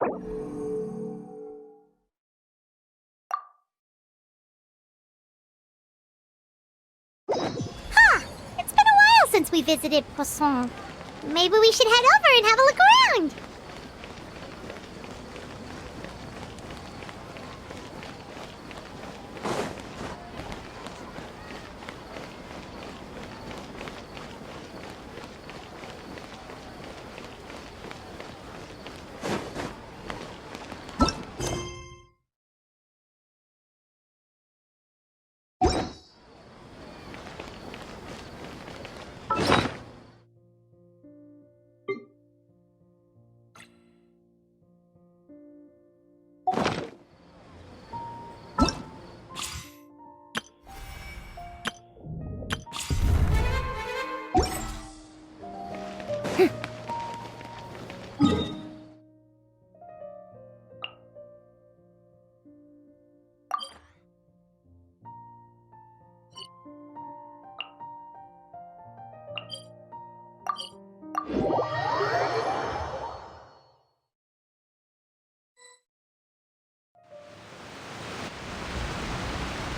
Huh! It's been a while since we visited Poisson. Maybe we should head over and have a look around.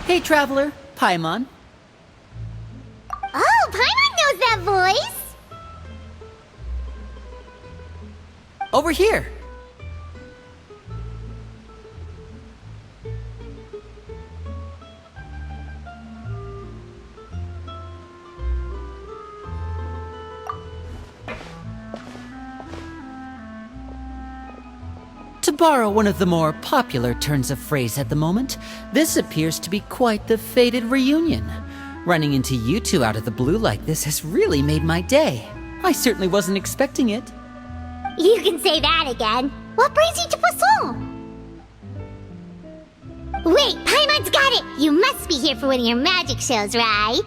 Hey, Traveler. Paimon. Oh, Paimon knows that voice! Over here. To borrow one of the more popular turns of phrase at the moment, this appears to be quite the fated reunion. Running into you two out of the blue like this has really made my day. I certainly wasn't expecting it. You can say that again. What brings you to Poisson? Wait, Paimon's got it! You must be here for one of your magic shows, right?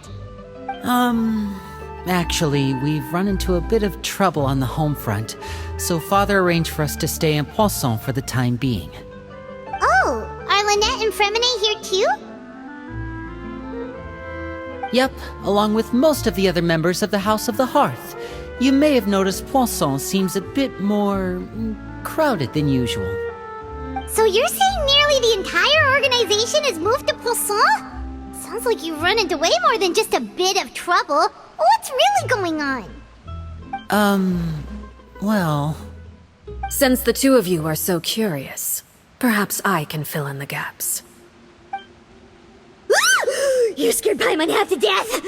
Actually, we've run into a bit of trouble on the home front, so Father arranged for us to stay in Poisson for the time being. Oh, are Lynette and Fremine here too? Yep, along with most of the other members of the House of the Hearth. You may have noticed Poisson seems a bit more crowded than usual. So you're saying nearly the entire organization has moved to Poisson? Sounds like you've run into way more than just a bit of trouble. What's really going on? Well... Since the two of you are so curious, perhaps I can fill in the gaps. You scared Paimon half to death!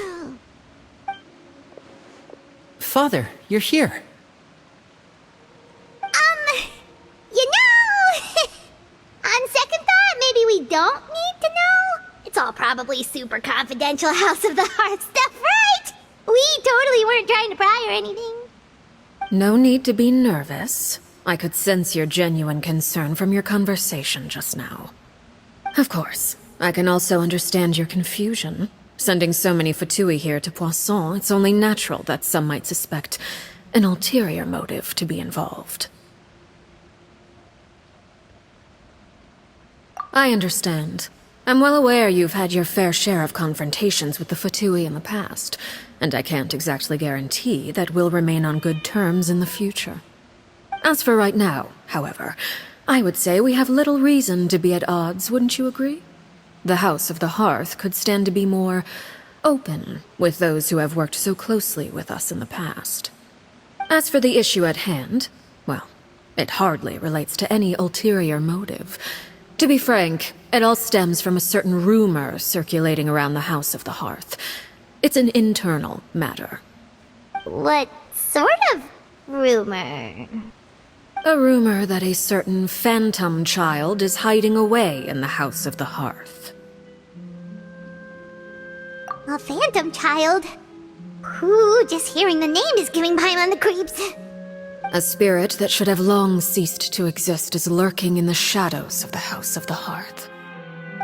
Father, you're here. You know... on second thought, maybe we don't need to know? It's all probably super confidential House of the Hearth stuff, right? We totally weren't trying to pry or anything. No need to be nervous. I could sense your genuine concern from your conversation just now. Of course, I can also understand your confusion. Sending so many Fatui here to Poisson, it's only natural that some might suspect an ulterior motive to be involved. I understand. I'm well aware you've had your fair share of confrontations with the Fatui in the past, and I can't exactly guarantee that we'll remain on good terms in the future. As for right now, however, I would say we have little reason to be at odds, wouldn't you agree? The House of the Hearth could stand to be more open with those who have worked so closely with us in the past. As for the issue at hand, well, it hardly relates to any ulterior motive. To be frank, it all stems from a certain rumor circulating around the House of the Hearth. It's an internal matter. What sort of rumor? A rumor that a certain phantom child is hiding away in the House of the Hearth. A phantom child? Ooh, just hearing the name is giving Paimon the creeps. A spirit that should have long ceased to exist is lurking in the shadows of the House of the Hearth.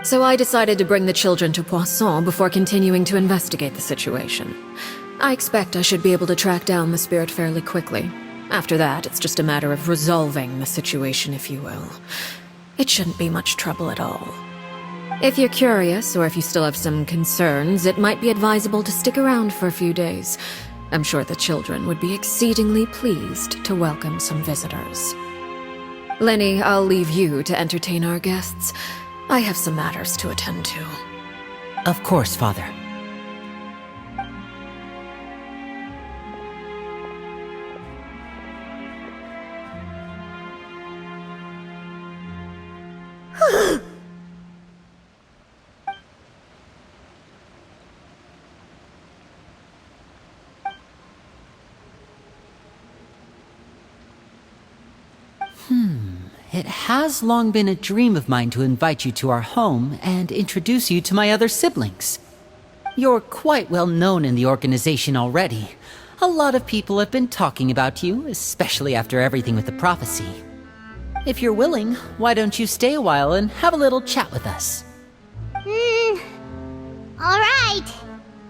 So I decided to bring the children to Poisson before continuing to investigate the situation. I expect I should be able to track down the spirit fairly quickly. After that, it's just a matter of resolving the situation, if you will. It shouldn't be much trouble at all. If you're curious, or if you still have some concerns, it might be advisable to stick around for a few days. I'm sure the children would be exceedingly pleased to welcome some visitors. Lenny, I'll leave you to entertain our guests. I have some matters to attend to. Of course, Father. It has long been a dream of mine to invite you to our home and introduce you to my other siblings. You're quite well known in the organization already. A lot of people have been talking about you, especially after everything with the prophecy. If you're willing, why don't you stay a while and have a little chat with us? Alright.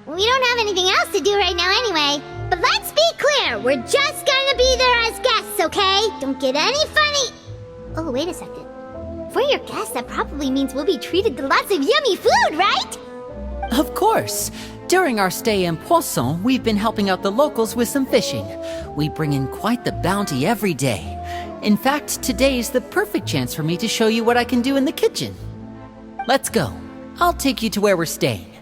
We don't have anything else to do right now anyway. But let's be clear, we're just gonna be there as guests, okay? Don't get any funny... Oh, wait a second. For your guests, that probably means we'll be treated to lots of yummy food, right? Of course. During our stay in Poisson, we've been helping out the locals with some fishing. We bring in quite the bounty every day. In fact, today's the perfect chance for me to show you what I can do in the kitchen. Let's go. I'll take you to where we're staying.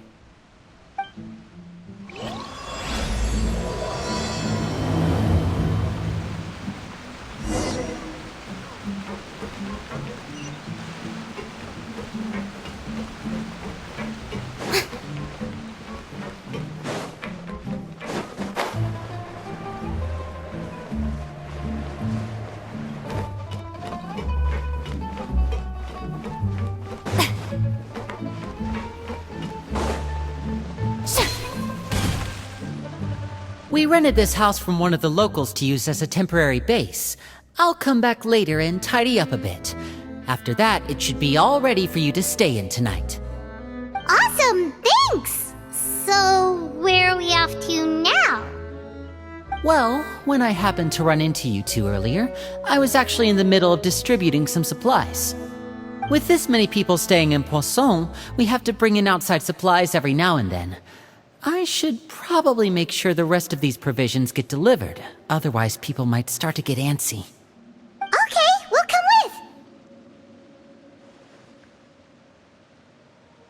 We rented this house from one of the locals to use as a temporary base. I'll come back later and tidy up a bit. After that, it should be all ready for you to stay in tonight. Awesome, thanks! So, where are we off to now? Well, when I happened to run into you two earlier, I was actually in the middle of distributing some supplies. With this many people staying in Poisson, we have to bring in outside supplies every now and then. I should probably make sure the rest of these provisions get delivered, otherwise people might start to get antsy. Okay, we'll come with!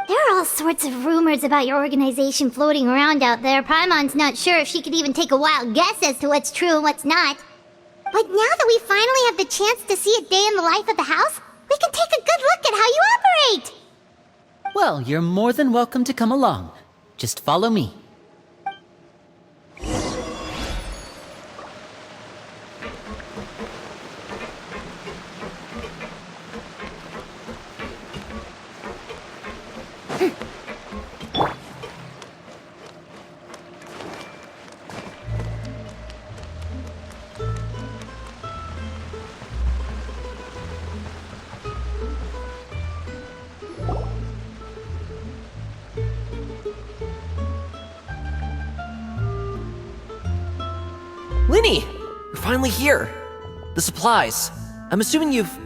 There are all sorts of rumors about your organization floating around out there. Paimon's not sure if she could even take a wild guess as to what's true and what's not. But now that we finally have the chance to see a day in the life of the house, we can take a good look at how you operate! Well, you're more than welcome to come along. Just follow me. Linny! You're finally here! The supplies. I'm assuming you've...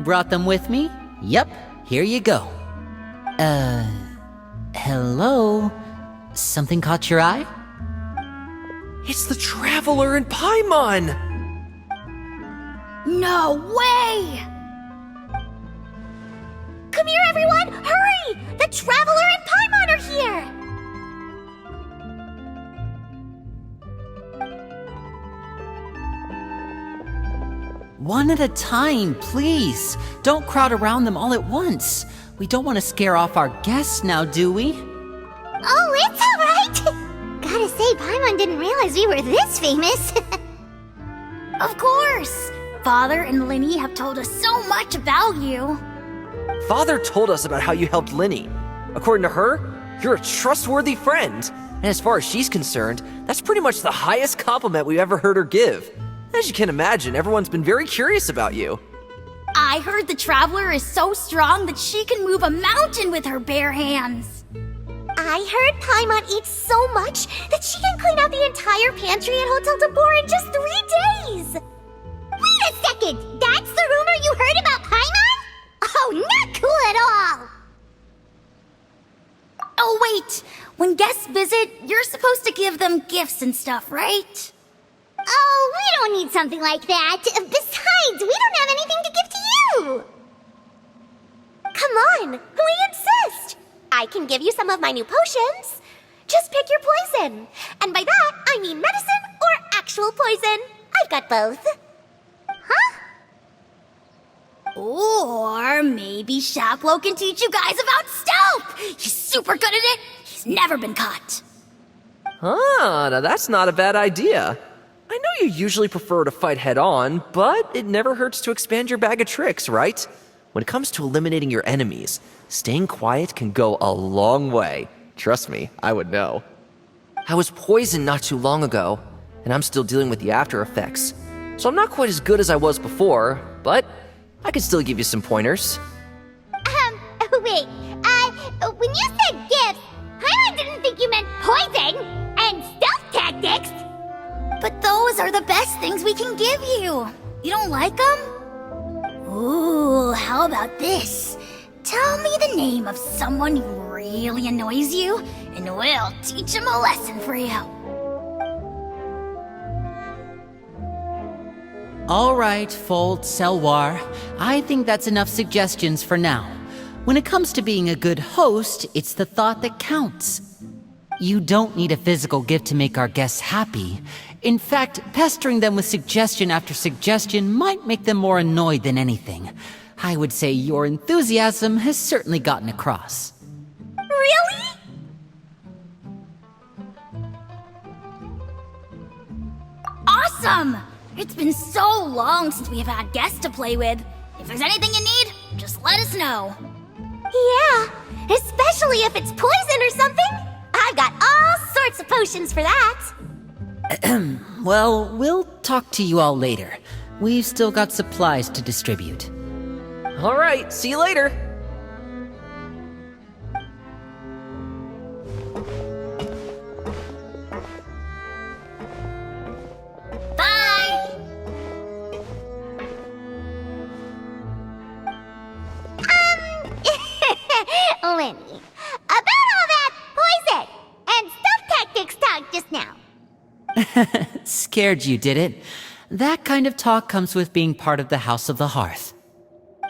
Brought them with me? Yep, here you go. Hello? Something caught your eye? It's the Traveler and Paimon! No way! Come here, everyone! Hurry! The Traveler and Paimon are here! One at a time, please. Don't crowd around them all at once. We don't want to scare off our guests now, do we? Oh, it's alright! Gotta say, Paimon didn't realize we were this famous. Of course! Father and Linny have told us so much about you. Father told us about how you helped Linny. According to her, you're a trustworthy friend. And as far as she's concerned, that's pretty much the highest compliment we've ever heard her give. As you can imagine, everyone's been very curious about you. I heard the Traveler is so strong that she can move a mountain with her bare hands. I heard Paimon eats so much that she can clean out the entire pantry at Hotel de Boer in just 3 days! Wait a second! That's the rumor you heard about Paimon? Oh, not cool at all! Oh wait, when guests visit, you're supposed to give them gifts and stuff, right? Oh, we don't need something like that. Besides, we don't have anything to can give you some of my new potions. Just pick your poison. And by that, I mean medicine or actual poison. I've got both. Huh? Or maybe Shaplo can teach you guys about stealth. He's super good at it. He's never been caught. Ah, now that's not a bad idea. I know you usually prefer to fight head-on, but it never hurts to expand your bag of tricks, right? When it comes to eliminating your enemies, staying quiet can go a long way. Trust me, I would know. I was poisoned not too long ago, and I'm still dealing with the after effects. So I'm not quite as good as I was before, but I can still give you some pointers. Wait, when you said gifts, I didn't think you meant poison and stealth tactics. But those are the best things we can give you. You don't like them? Ooh, how about this? Tell me the name of someone who really annoys you, and we'll teach him a lesson for you. All right, Fold, Selwar. I think that's enough suggestions for now. When it comes to being a good host, it's the thought that counts. You don't need a physical gift to make our guests happy. In fact, pestering them with suggestion after suggestion might make them more annoyed than anything. I would say your enthusiasm has certainly gotten across. Really? Awesome! It's been so long since we have had guests to play with. If there's anything you need, just let us know. Yeah, especially if it's poison or something. I've got all sorts of potions for that. Well, we'll talk to you all later. We've still got supplies to distribute. All right, see you later. Bye! Lenny, about all that poison and stealth tactics talk just now. Scared you, did it? That kind of talk comes with being part of the House of the Hearth.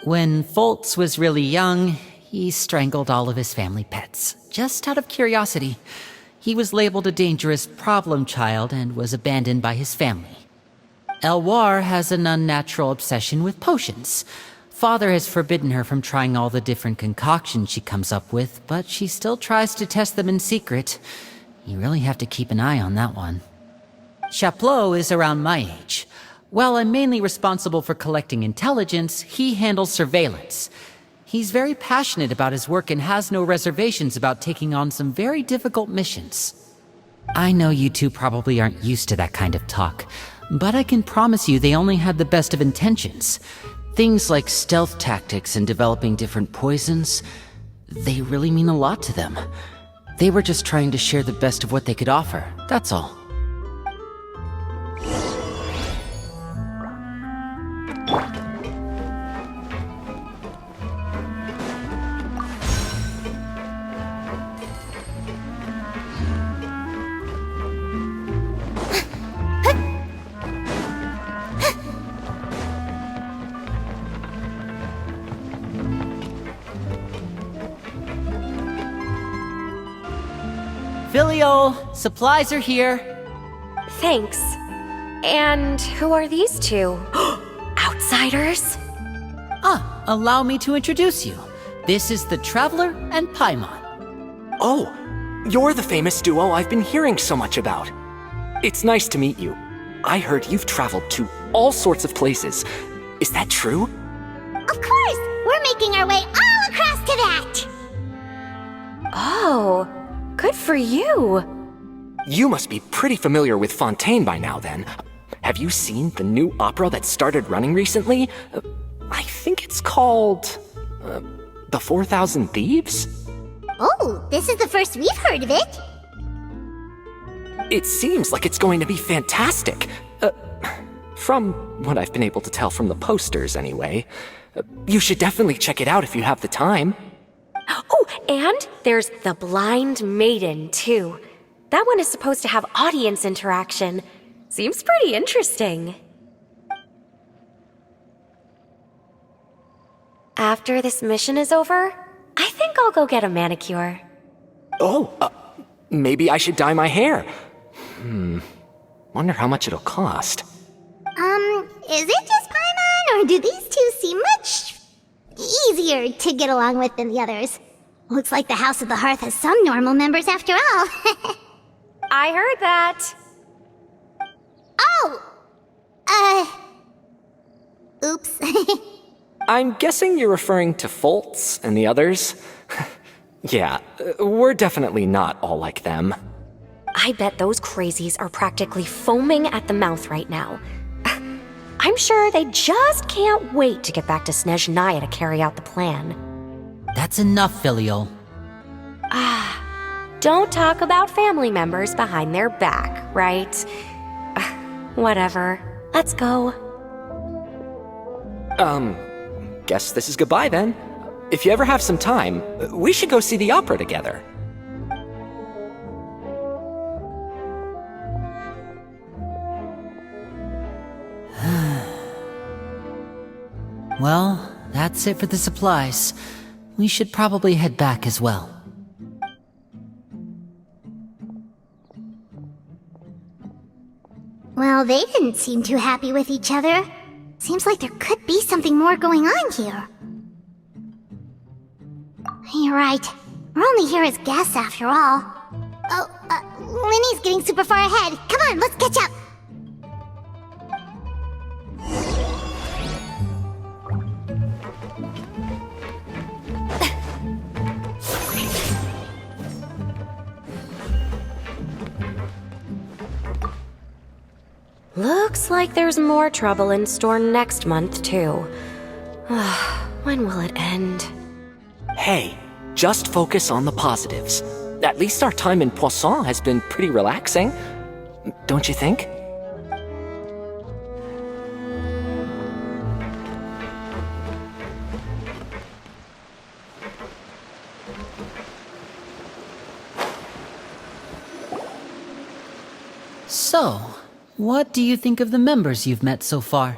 When Foltz was really young, he strangled all of his family pets, just out of curiosity. He was labeled a dangerous problem child and was abandoned by his family. Elwar has an unnatural obsession with potions. Father has forbidden her from trying all the different concoctions she comes up with, but she still tries to test them in secret. You really have to keep an eye on that one. Chaplot is around my age. While I'm mainly responsible for collecting intelligence, he handles surveillance. He's very passionate about his work and has no reservations about taking on some very difficult missions. I know you two probably aren't used to that kind of talk, but I can promise you they only had the best of intentions. Things like stealth tactics and developing different poisons, they really mean a lot to them. They were just trying to share the best of what they could offer, that's all. Filio, supplies are here. Thanks. And who are these two? Outsiders? Allow me to introduce you. This is the Traveler and Paimon. Oh, you're the famous duo I've been hearing so much about. It's nice to meet you. I heard you've traveled to all sorts of places. Is that true? Of course, we're making our way all across to that. Oh, good for you. You must be pretty familiar with Fontaine by now, then. Have you seen the new opera that started running recently? I think it's called... The 4,000 Thieves? Oh, this is the first we've heard of it. It seems like it's going to be fantastic. From what I've been able to tell from the posters, anyway. You should definitely check it out if you have the time. Oh, and there's The Blind Maiden, too. That one is supposed to have audience interaction. Seems pretty interesting. After this mission is over, I think I'll go get a manicure. Oh, maybe I should dye my hair. Wonder how much it'll cost. Is it just Paimon, or do these two seem much easier to get along with than the others? Looks like the House of the Hearth has some normal members after all. I heard that. Oh! Oops. I'm guessing you're referring to Foltz and the others? Yeah, we're definitely not all like them. I bet those crazies are practically foaming at the mouth right now. I'm sure they just can't wait to get back to Snezhnaya to carry out the plan. That's enough, Filial. Don't talk about family members behind their back, right? Whatever. Let's go. Guess this is goodbye then. If you ever have some time, we should go see the opera together. Well, that's it for the supplies. We should probably head back as well. Well, they didn't seem too happy with each other. Seems like there could be something more going on here. You're right. We're only here as guests after all. Oh, Linny's getting super far ahead. Come on, let's catch up. Looks like there's more trouble in store next month, too. When will it end? Hey, just focus on the positives. At least our time in Poisson has been pretty relaxing. Don't you think? So, what do you think of the members you've met so far?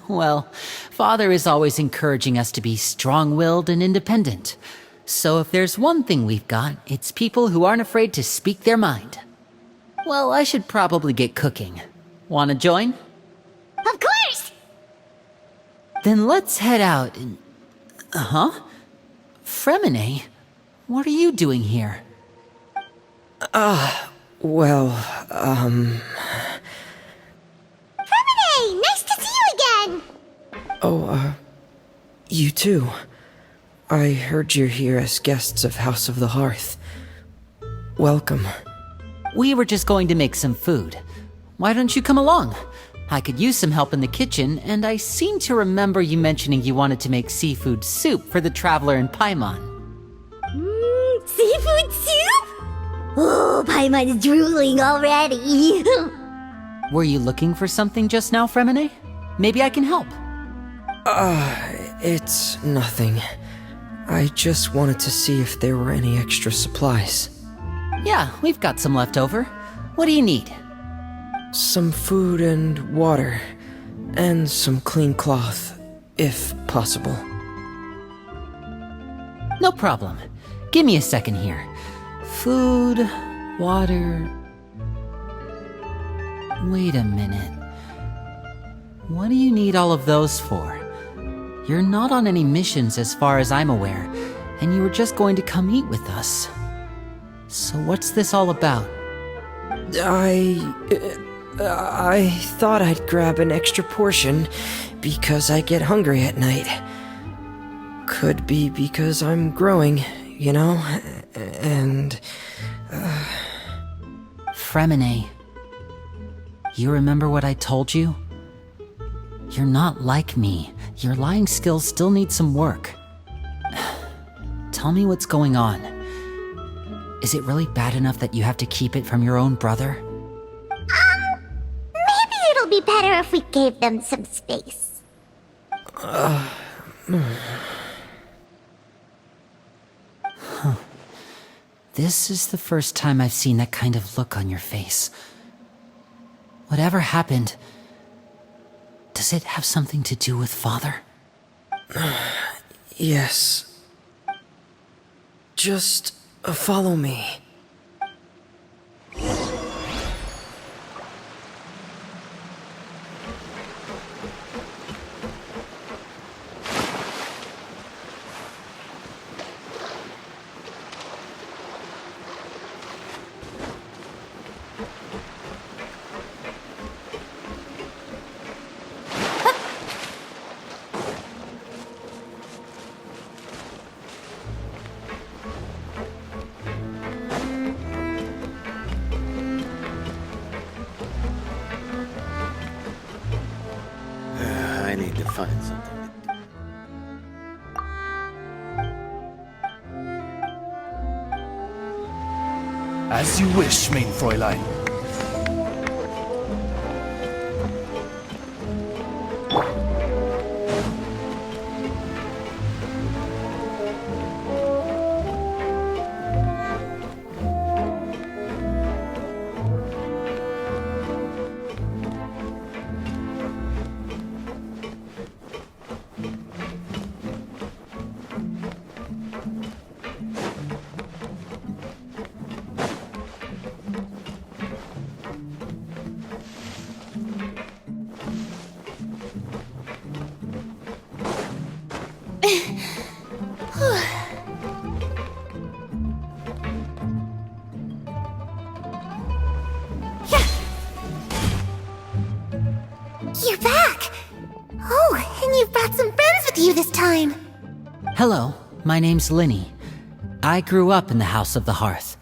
Well, Father is always encouraging us to be strong-willed and independent. So if there's one thing we've got, it's people who aren't afraid to speak their mind. Well, I should probably get cooking. Wanna join? Of course! Then let's head out and... Fremine? What are you doing here? Well, Fremine! Nice to see you again! you too. I heard you're here as guests of House of the Hearth. Welcome. We were just going to make some food. Why don't you come along? I could use some help in the kitchen, and I seem to remember you mentioning you wanted to make seafood soup for the traveler in Paimon. Seafood soup? Oh, Paimon's drooling already. Were you looking for something just now, Fremine? Maybe I can help. It's nothing. I just wanted to see if there were any extra supplies. Yeah, we've got some left over. What do you need? Some food and water, and some clean cloth, if possible. No problem. Give me a second here. Food, water... Wait a minute. What do you need all of those for? You're not on any missions as far as I'm aware, and you were just going to come eat with us. So what's this all about? I thought I'd grab an extra portion because I get hungry at night. Could be because I'm growing, you know, and... Fremine, you remember what I told you? You're not like me. Your lying skills still need some work. Tell me what's going on. Is it really bad enough that you have to keep it from your own brother? Maybe it'll be better if we gave them some space. This is the first time I've seen that kind of look on your face. Whatever happened, does it have something to do with Father? Yes. Just follow me. I need to find something. As you wish, mein Fräulein. You're back! Oh, and you've brought some friends with you this time! Hello, my name's Linny. I grew up in the House of the Hearth.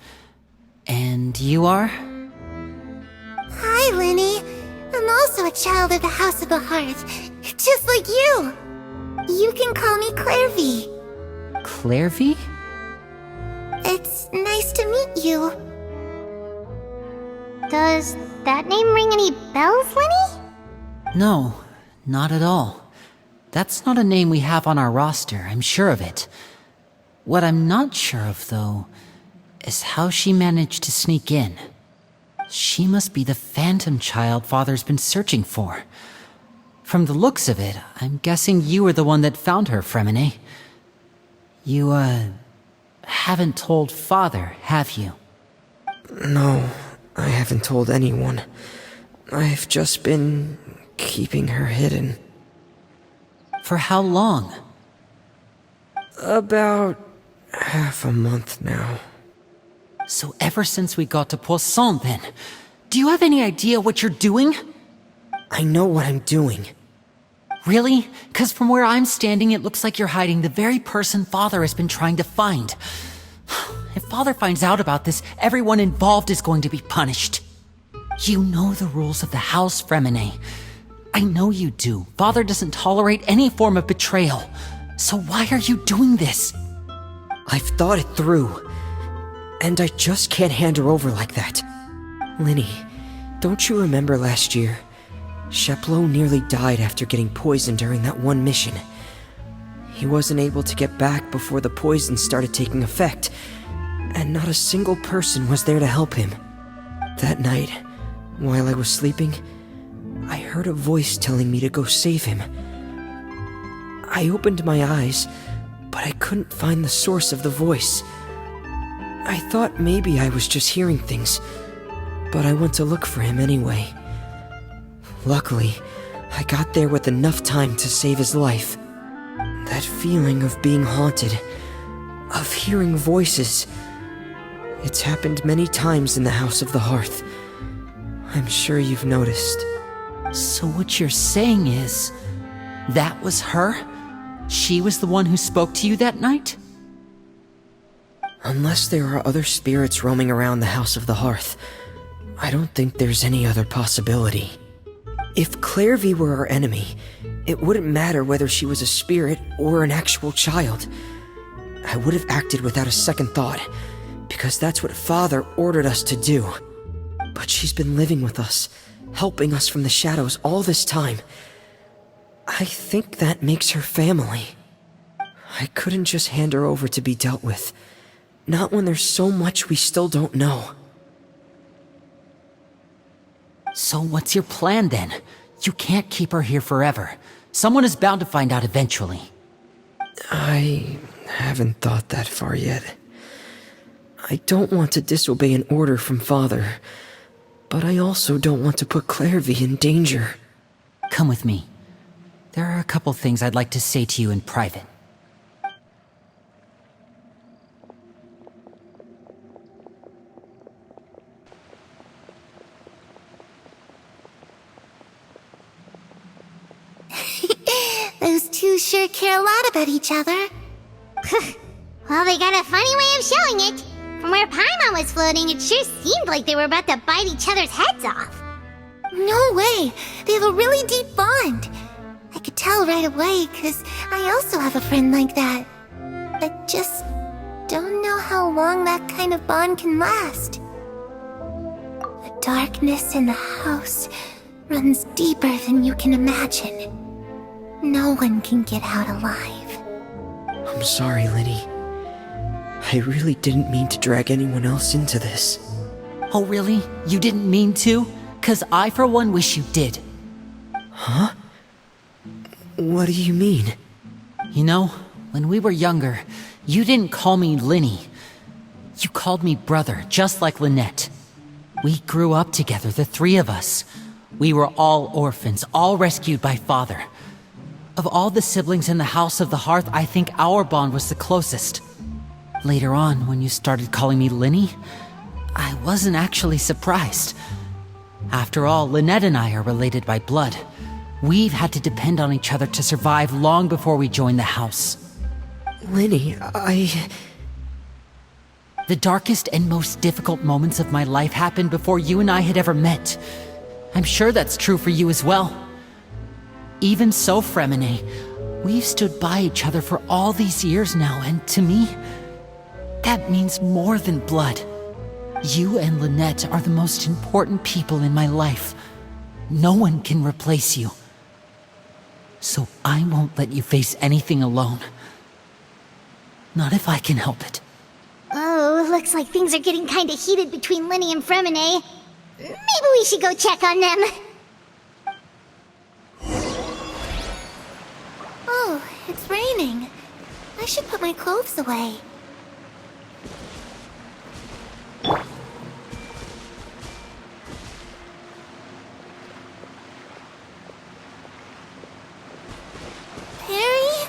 And you are? Hi, Linny. I'm also a child of the House of the Hearth, just like you. You can call me Clairvy. Clairvy? It's nice to meet you. Does that name ring any bells, Linny? No, not at all. That's not a name we have on our roster, I'm sure of it. What I'm not sure of, though, is how she managed to sneak in. She must be the phantom child Father's been searching for. From the looks of it, I'm guessing you were the one that found her, Fremine. You, haven't told Father, have you? No, I haven't told anyone. I've just been keeping her hidden. For how long? About half a month now. So ever since we got to Poisson, then. Do you have any idea what you're doing? I know what I'm doing. Really? 'Cause from where I'm standing, it looks like you're hiding the very person Father has been trying to find. If Father finds out about this, everyone involved is going to be punished. You know the rules of the house, Fremine. I know you do. Father doesn't tolerate any form of betrayal. So why are you doing this? I've thought it through. And I just can't hand her over like that. Linny, don't you remember last year? Sheplo nearly died after getting poisoned during that one mission. He wasn't able to get back before the poison started taking effect, and not a single person was there to help him. That night, while I was sleeping, I heard a voice telling me to go save him. I opened my eyes, but I couldn't find the source of the voice. I thought maybe I was just hearing things, but I went to look for him anyway. Luckily, I got there with enough time to save his life. That feeling of being haunted, of hearing voices, it's happened many times in the House of the Hearth. I'm sure you've noticed. So what you're saying is, that was her? She was the one who spoke to you that night? Unless there are other spirits roaming around the House of the Hearth, I don't think there's any other possibility. If Clairvy were our enemy, it wouldn't matter whether she was a spirit or an actual child. I would have acted without a second thought, because that's what Father ordered us to do. But she's been living with us, helping us from the shadows all this time. I think that makes her family. I couldn't just hand her over to be dealt with. Not when there's so much we still don't know. So what's your plan then? You can't keep her here forever. Someone is bound to find out eventually. I haven't thought that far yet. I don't want to disobey an order from Father, but I also don't want to put Clairvy in danger. Come with me. There are a couple things I'd like to say to you in private. Those two sure care a lot about each other. Well, they got a funny way of showing it. From where Paimon was floating, it sure seemed like they were about to bite each other's heads off. No way! They have a really deep bond. I could tell right away, 'cause I also have a friend like that. I just don't know how long that kind of bond can last. The darkness in the house runs deeper than you can imagine. No one can get out alive. I'm sorry, Linny. I really didn't mean to drag anyone else into this. Oh, really? You didn't mean to? 'Cause I, for one, wish you did. Huh? What do you mean? You know, when we were younger, you didn't call me Linny. You called me brother, just like Lynette. We grew up together, the three of us. We were all orphans, all rescued by Father. Of all the siblings in the House of the Hearth, I think our bond was the closest. Later on, when you started calling me Linny, I wasn't actually surprised. After all, Lynette and I are related by blood. We've had to depend on each other to survive long before we joined the house. Linny, The darkest and most difficult moments of my life happened before you and I had ever met. I'm sure that's true for you as well. Even so, Fremine, we've stood by each other for all these years now, and to me, that means more than blood. You and Lynette are the most important people in my life. No one can replace you. So I won't let you face anything alone. Not if I can help it. Oh, looks like things are getting kinda heated between Linny and Fremine. Maybe we should go check on them. Oh, it's raining. I should put my clothes away. Perry?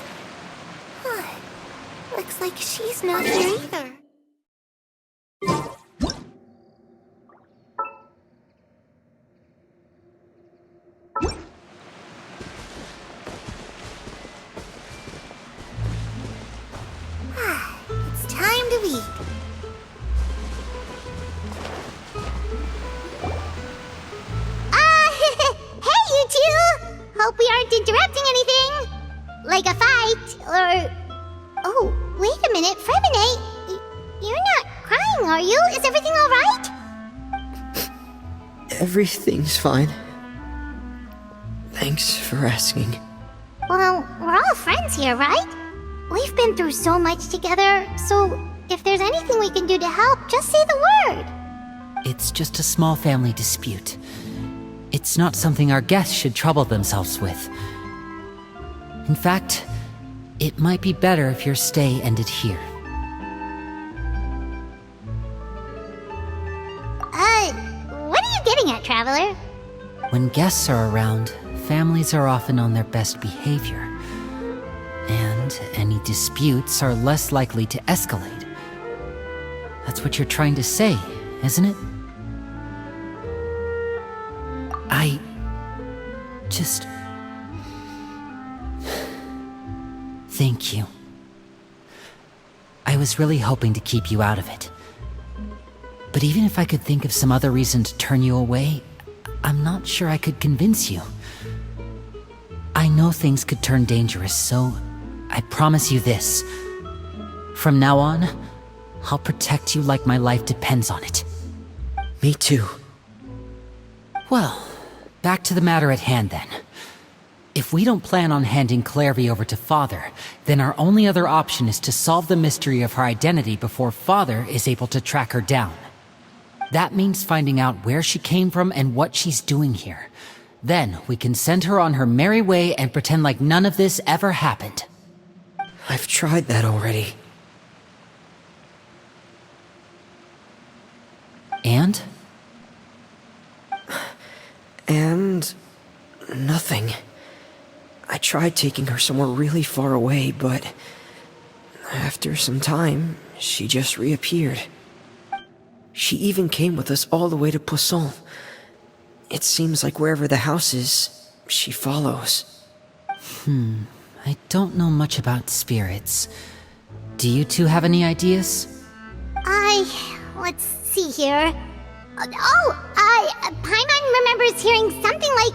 Huh. Looks like she's not here either. It's time to eat. Hey, you two! Hope we aren't interrupting anything. Like a fight, or... Oh, wait a minute, Fremine. You're not crying, are you? Is everything alright? everything's fine. Thanks for asking. Well, we're all friends here, right? We've been through so much together, so if there's anything we can do to help, just say the word. It's just a small family dispute. It's not something our guests should trouble themselves with. In fact, it might be better if your stay ended here. What are you getting at, Traveler? When guests are around, families are often on their best behavior. And any disputes are less likely to escalate. That's what you're trying to say, isn't it? I just... Thank you. I was really hoping to keep you out of it. But even if I could think of some other reason to turn you away, I'm not sure I could convince you. I know things could turn dangerous, so I promise you this. From now on, I'll protect you like my life depends on it. Me too. Well, back to the matter at hand then. If we don't plan on handing Clairvy over to Father, then our only other option is to solve the mystery of her identity before Father is able to track her down. That means finding out where she came from and what she's doing here. Then we can send her on her merry way and pretend like none of this ever happened. I've tried that already. And? And nothing. I tried taking her somewhere really far away, but after some time, she just reappeared. She even came with us all the way to Poisson. It seems like wherever the house is, she follows. I don't know much about spirits. Do you two have any ideas? Let's see here. Paimon remembers hearing something like,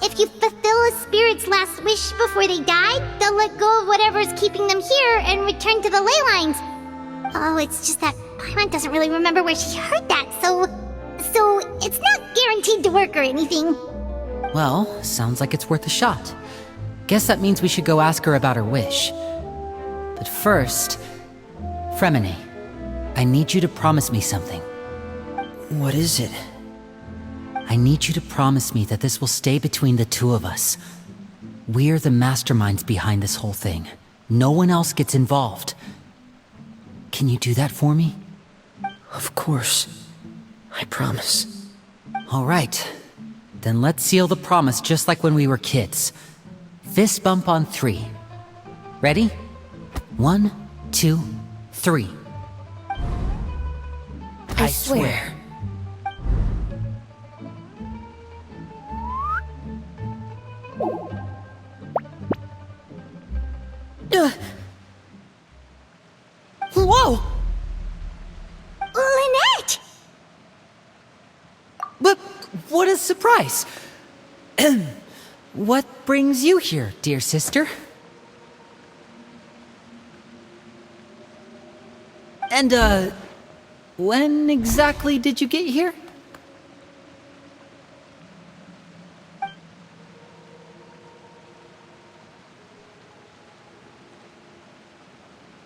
if you fulfill a spirit's last wish before they die, they'll let go of whatever's keeping them here and return to the ley lines. Oh, it's just that Paimon doesn't really remember where she heard that, so it's not guaranteed to work or anything. Well, sounds like it's worth a shot. Guess that means we should go ask her about her wish. But first, Fremine, I need you to promise me something. What is it? I need you to promise me that this will stay between the two of us. We're the masterminds behind this whole thing. No one else gets involved. Can you do that for me? Of course. I promise. All right. Then let's seal the promise just like when we were kids. Fist bump on 3. Ready? 1, 2, 3. I swear. Whoa! Lynette! But what a surprise! What brings you here, dear sister? And, when exactly did you get here?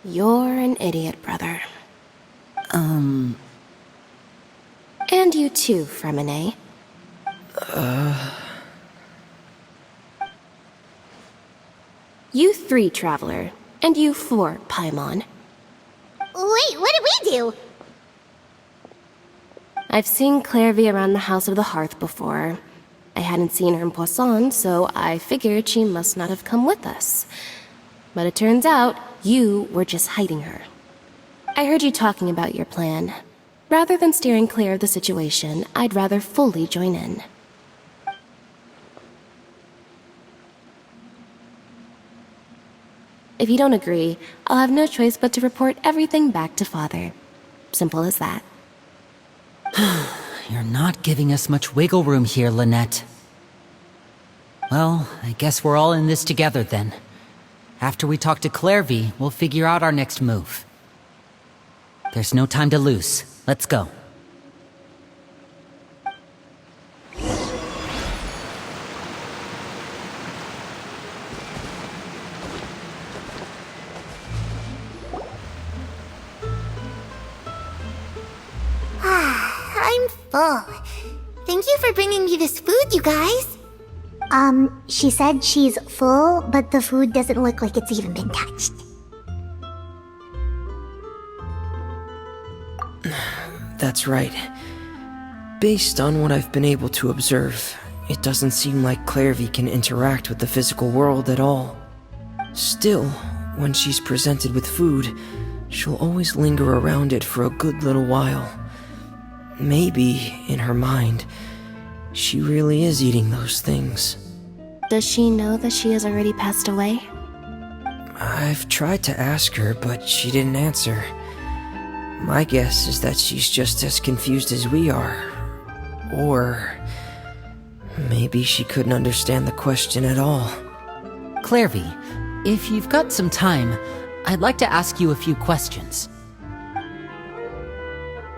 You're an idiot, brother. And you too, Fremine. You 3, Traveler. And you 4, Paimon. Wait, what did we do? I've seen Clairvy around the House of the Hearth before. I hadn't seen her in Poisson, so I figured she must not have come with us. But it turns out, you were just hiding her. I heard you talking about your plan. Rather than steering clear of the situation, I'd rather fully join in. If you don't agree, I'll have no choice but to report everything back to Father. Simple as that. You're not giving us much wiggle room here, Lynette. Well, I guess we're all in this together then. After we talk to Clairvy, we'll figure out our next move. There's no time to lose. Let's go. I'm full. Thank you for bringing me this food, you guys. She said she's full, but the food doesn't look like it's even been touched. That's right. Based on what I've been able to observe, it doesn't seem like Clairvy can interact with the physical world at all. Still, when she's presented with food, she'll always linger around it for a good little while. Maybe, in her mind, she really is eating those things. Does she know that she has already passed away? I've tried to ask her, but she didn't answer. My guess is that she's just as confused as we are. Or maybe she couldn't understand the question at all. Clairvy, if you've got some time, I'd like to ask you a few questions.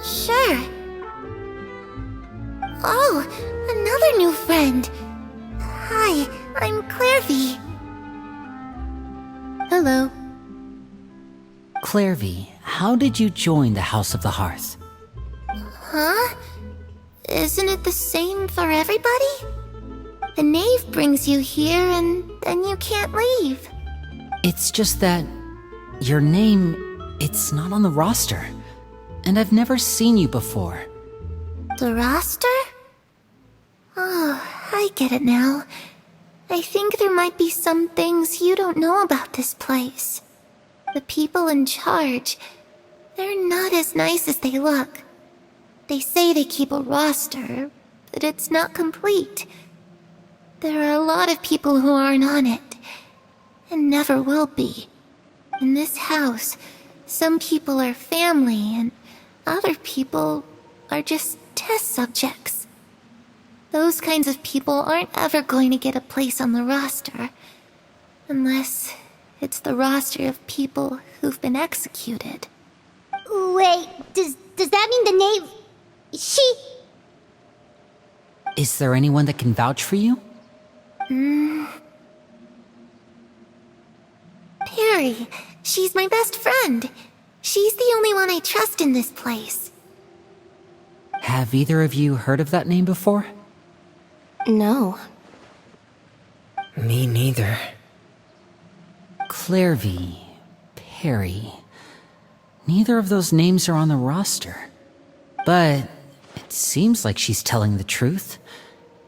Sure. Oh, another new friend. Hi, I'm Clairvy. Hello. Clairvy, how did you join the House of the Hearth? Huh? Isn't it the same for everybody? The knave brings you here and then you can't leave. It's just that your name, it's not on the roster. And I've never seen you before. The roster? Oh, I get it now. I think there might be some things you don't know about this place. The people in charge, they're not as nice as they look. They say they keep a roster, but it's not complete. There are a lot of people who aren't on it, and never will be. In this house, some people are family, and other people are just test subjects. Those kinds of people aren't ever going to get a place on the roster, unless it's the roster of people who've been executed. Wait, does that mean the name... She... Is there anyone that can vouch for you? Perry, she's my best friend. She's the only one I trust in this place. Have either of you heard of that name before? No. Me neither. Clairvy, Perry. Neither of those names are on the roster. But it seems like she's telling the truth.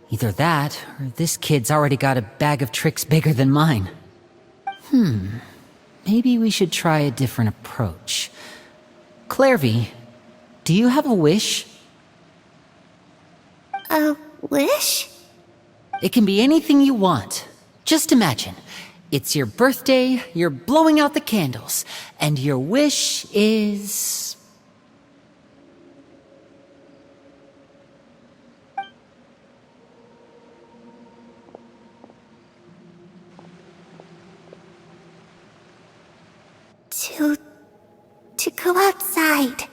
Either that, or this kid's already got a bag of tricks bigger than mine. Maybe we should try a different approach. Clairvy, do you have a wish? A wish? It can be anything you want. Just imagine. It's your birthday, you're blowing out the candles, and your wish is... To go outside,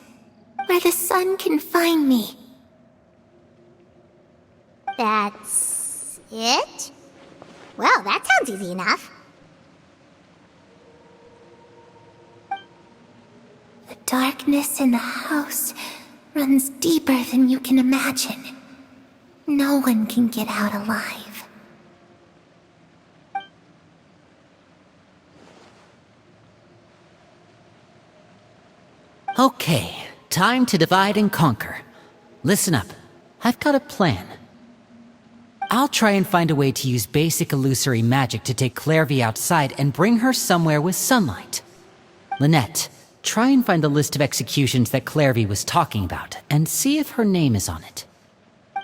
where the sun can find me. That's... it? Well, that sounds easy enough. The darkness in the house runs deeper than you can imagine. No one can get out alive. Okay, time to divide and conquer. Listen up, I've got a plan. I'll try and find a way to use basic illusory magic to take Clairvy outside and bring her somewhere with sunlight. Lynette, try and find the list of executions that Clairvy was talking about, and see if her name is on it.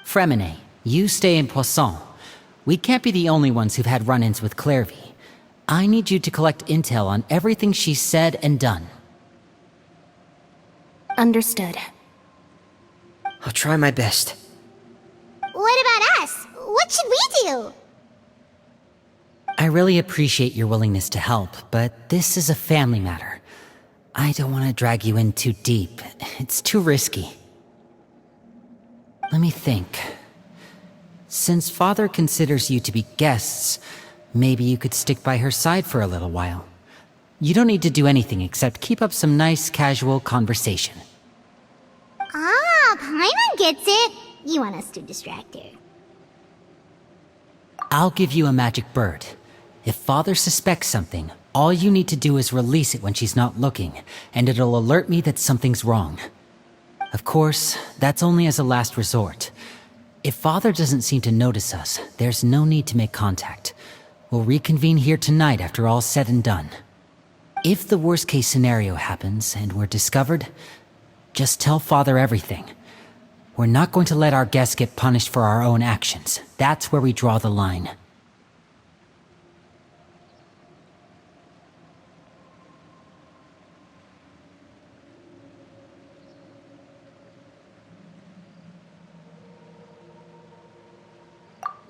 Fremine, you stay in Poisson. We can't be the only ones who've had run-ins with Clairvy. I need you to collect intel on everything she's said and done. Understood. I'll try my best. What about us? What should we do? I really appreciate your willingness to help, but this is a family matter. I don't want to drag you in too deep. It's too risky. Let me think. Since Father considers you to be guests, maybe you could stick by her side for a little while. You don't need to do anything except keep up some nice, casual conversation. Ah, Paimon gets it. You want us to distract her. I'll give you a magic bird. If Father suspects something, all you need to do is release it when she's not looking, and it'll alert me that something's wrong. Of course, that's only as a last resort. If Father doesn't seem to notice us, there's no need to make contact. We'll reconvene here tonight after all's said and done. If the worst-case scenario happens and we're discovered, just tell Father everything. We're not going to let our guests get punished for our own actions. That's where we draw the line.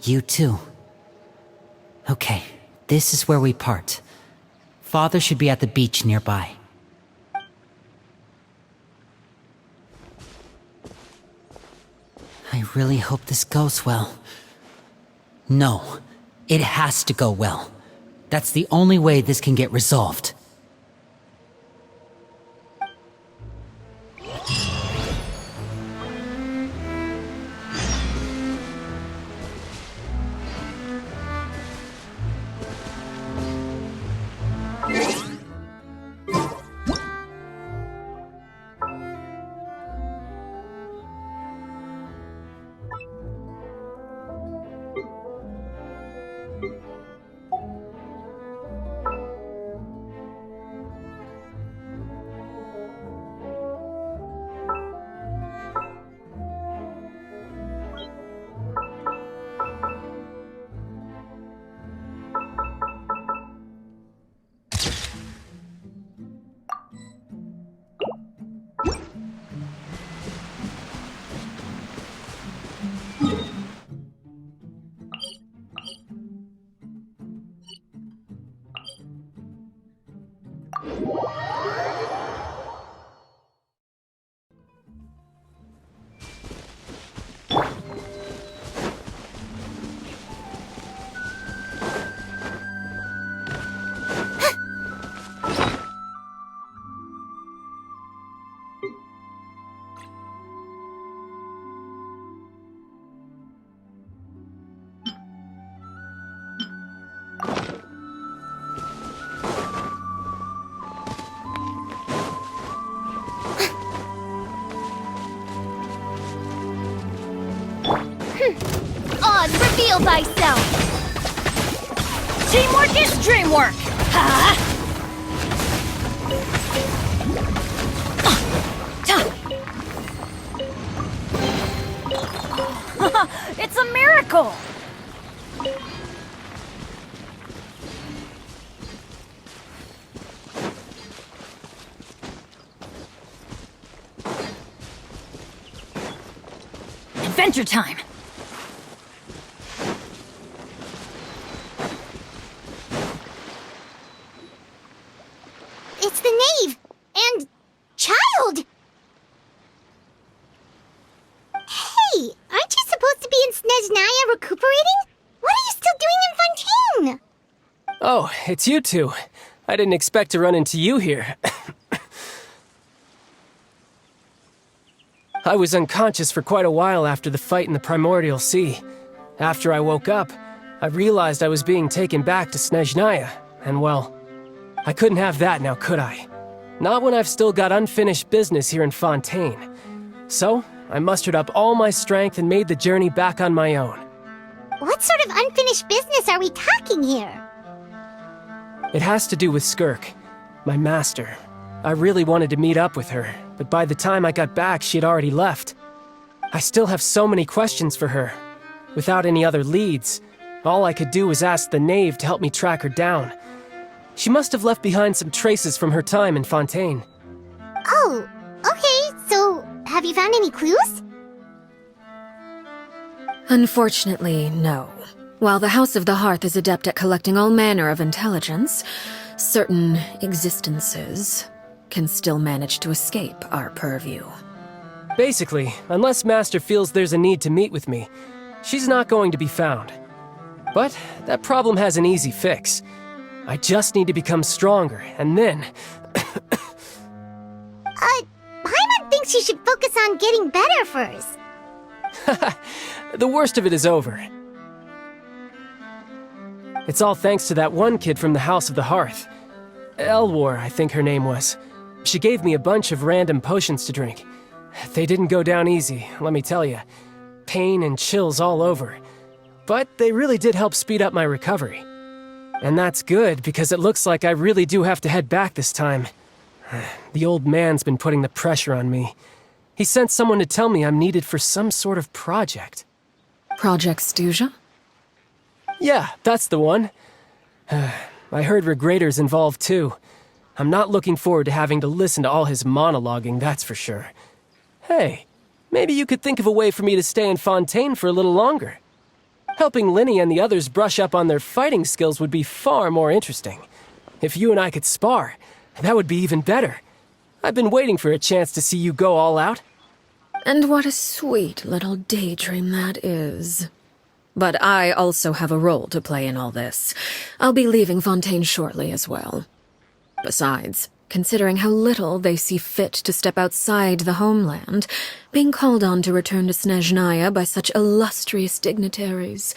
You too. Okay, this is where we part. Father should be at the beach nearby. I really hope this goes well. No, it has to go well. That's the only way this can get resolved. heal thyself! Teamwork is dreamwork! Huh? It's a miracle! Adventure time! It's the knave! And... child! Hey, aren't you supposed to be in Snezhnaya recuperating? What are you still doing in Fontaine? Oh, it's you two. I didn't expect to run into you here. I was unconscious for quite a while after the fight in the Primordial Sea. After I woke up, I realized I was being taken back to Snezhnaya, and well, I couldn't have that now, could I? Not when I've still got unfinished business here in Fontaine. So, I mustered up all my strength and made the journey back on my own. What sort of unfinished business are we talking here? It has to do with Skirk, my master. I really wanted to meet up with her, but by the time I got back, she had already left. I still have so many questions for her. Without any other leads, all I could do was ask the knave to help me track her down. She must have left behind some traces from her time in Fontaine. Oh, okay, so have you found any clues? Unfortunately, no. While the House of the Hearth is adept at collecting all manner of intelligence, certain existences can still manage to escape our purview. Basically, unless Master feels there's a need to meet with me, she's not going to be found. But that problem has an easy fix. I just need to become stronger, and then... Paimon thinks you should focus on getting better first. The worst of it is over. It's all thanks to that one kid from the House of the Hearth. Elwar, I think her name was. She gave me a bunch of random potions to drink. They didn't go down easy, let me tell you. Pain and chills all over. But they really did help speed up my recovery. And that's good, because it looks like I really do have to head back this time. The old man's been putting the pressure on me. He sent someone to tell me I'm needed for some sort of project. Project Stuja? Yeah, that's the one. I heard Regrader's involved too. I'm not looking forward to having to listen to all his monologuing, that's for sure. Hey, maybe you could think of a way for me to stay in Fontaine for a little longer. Helping Linny and the others brush up on their fighting skills would be far more interesting. If you and I could spar, that would be even better. I've been waiting for a chance to see you go all out. And what a sweet little daydream that is. But I also have a role to play in all this. I'll be leaving Fontaine shortly as well. Besides, considering how little they see fit to step outside the homeland, being called on to return to Snezhnaya by such illustrious dignitaries,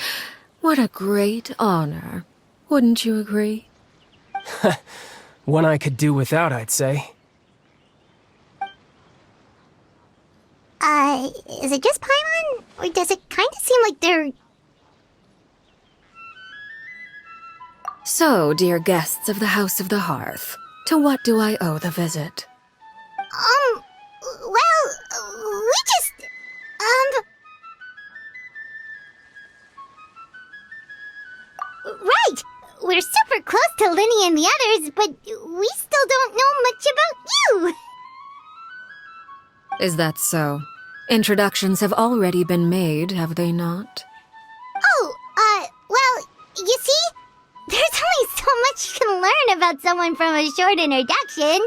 what a great honor. Wouldn't you agree? One I could do without, I'd say. Is it just Paimon? Or does it kind of seem like they're... So, dear guests of the House of the Hearth, to what do I owe the visit? Well, we just... Right! We're super close to Linny and the others, but we still don't know much about you! Is that so? Introductions have already been made, have they not? Oh, well, you see? There's only so much you can learn about someone from a short introduction.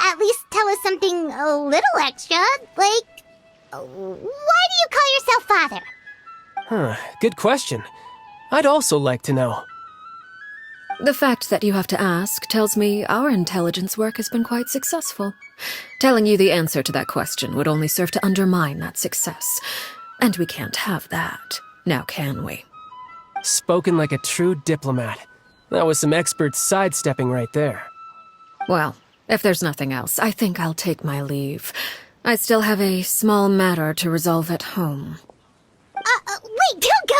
At least tell us something a little extra, like... Why do you call yourself father? Huh, good question. I'd also like to know. The fact that you have to ask tells me our intelligence work has been quite successful. Telling you the answer to that question would only serve to undermine that success. And we can't have that, now can we? Spoken like a true diplomat. That was some expert sidestepping right there. Well, if there's nothing else, I think I'll take my leave. I still have a small matter to resolve at home. Wait, don't go!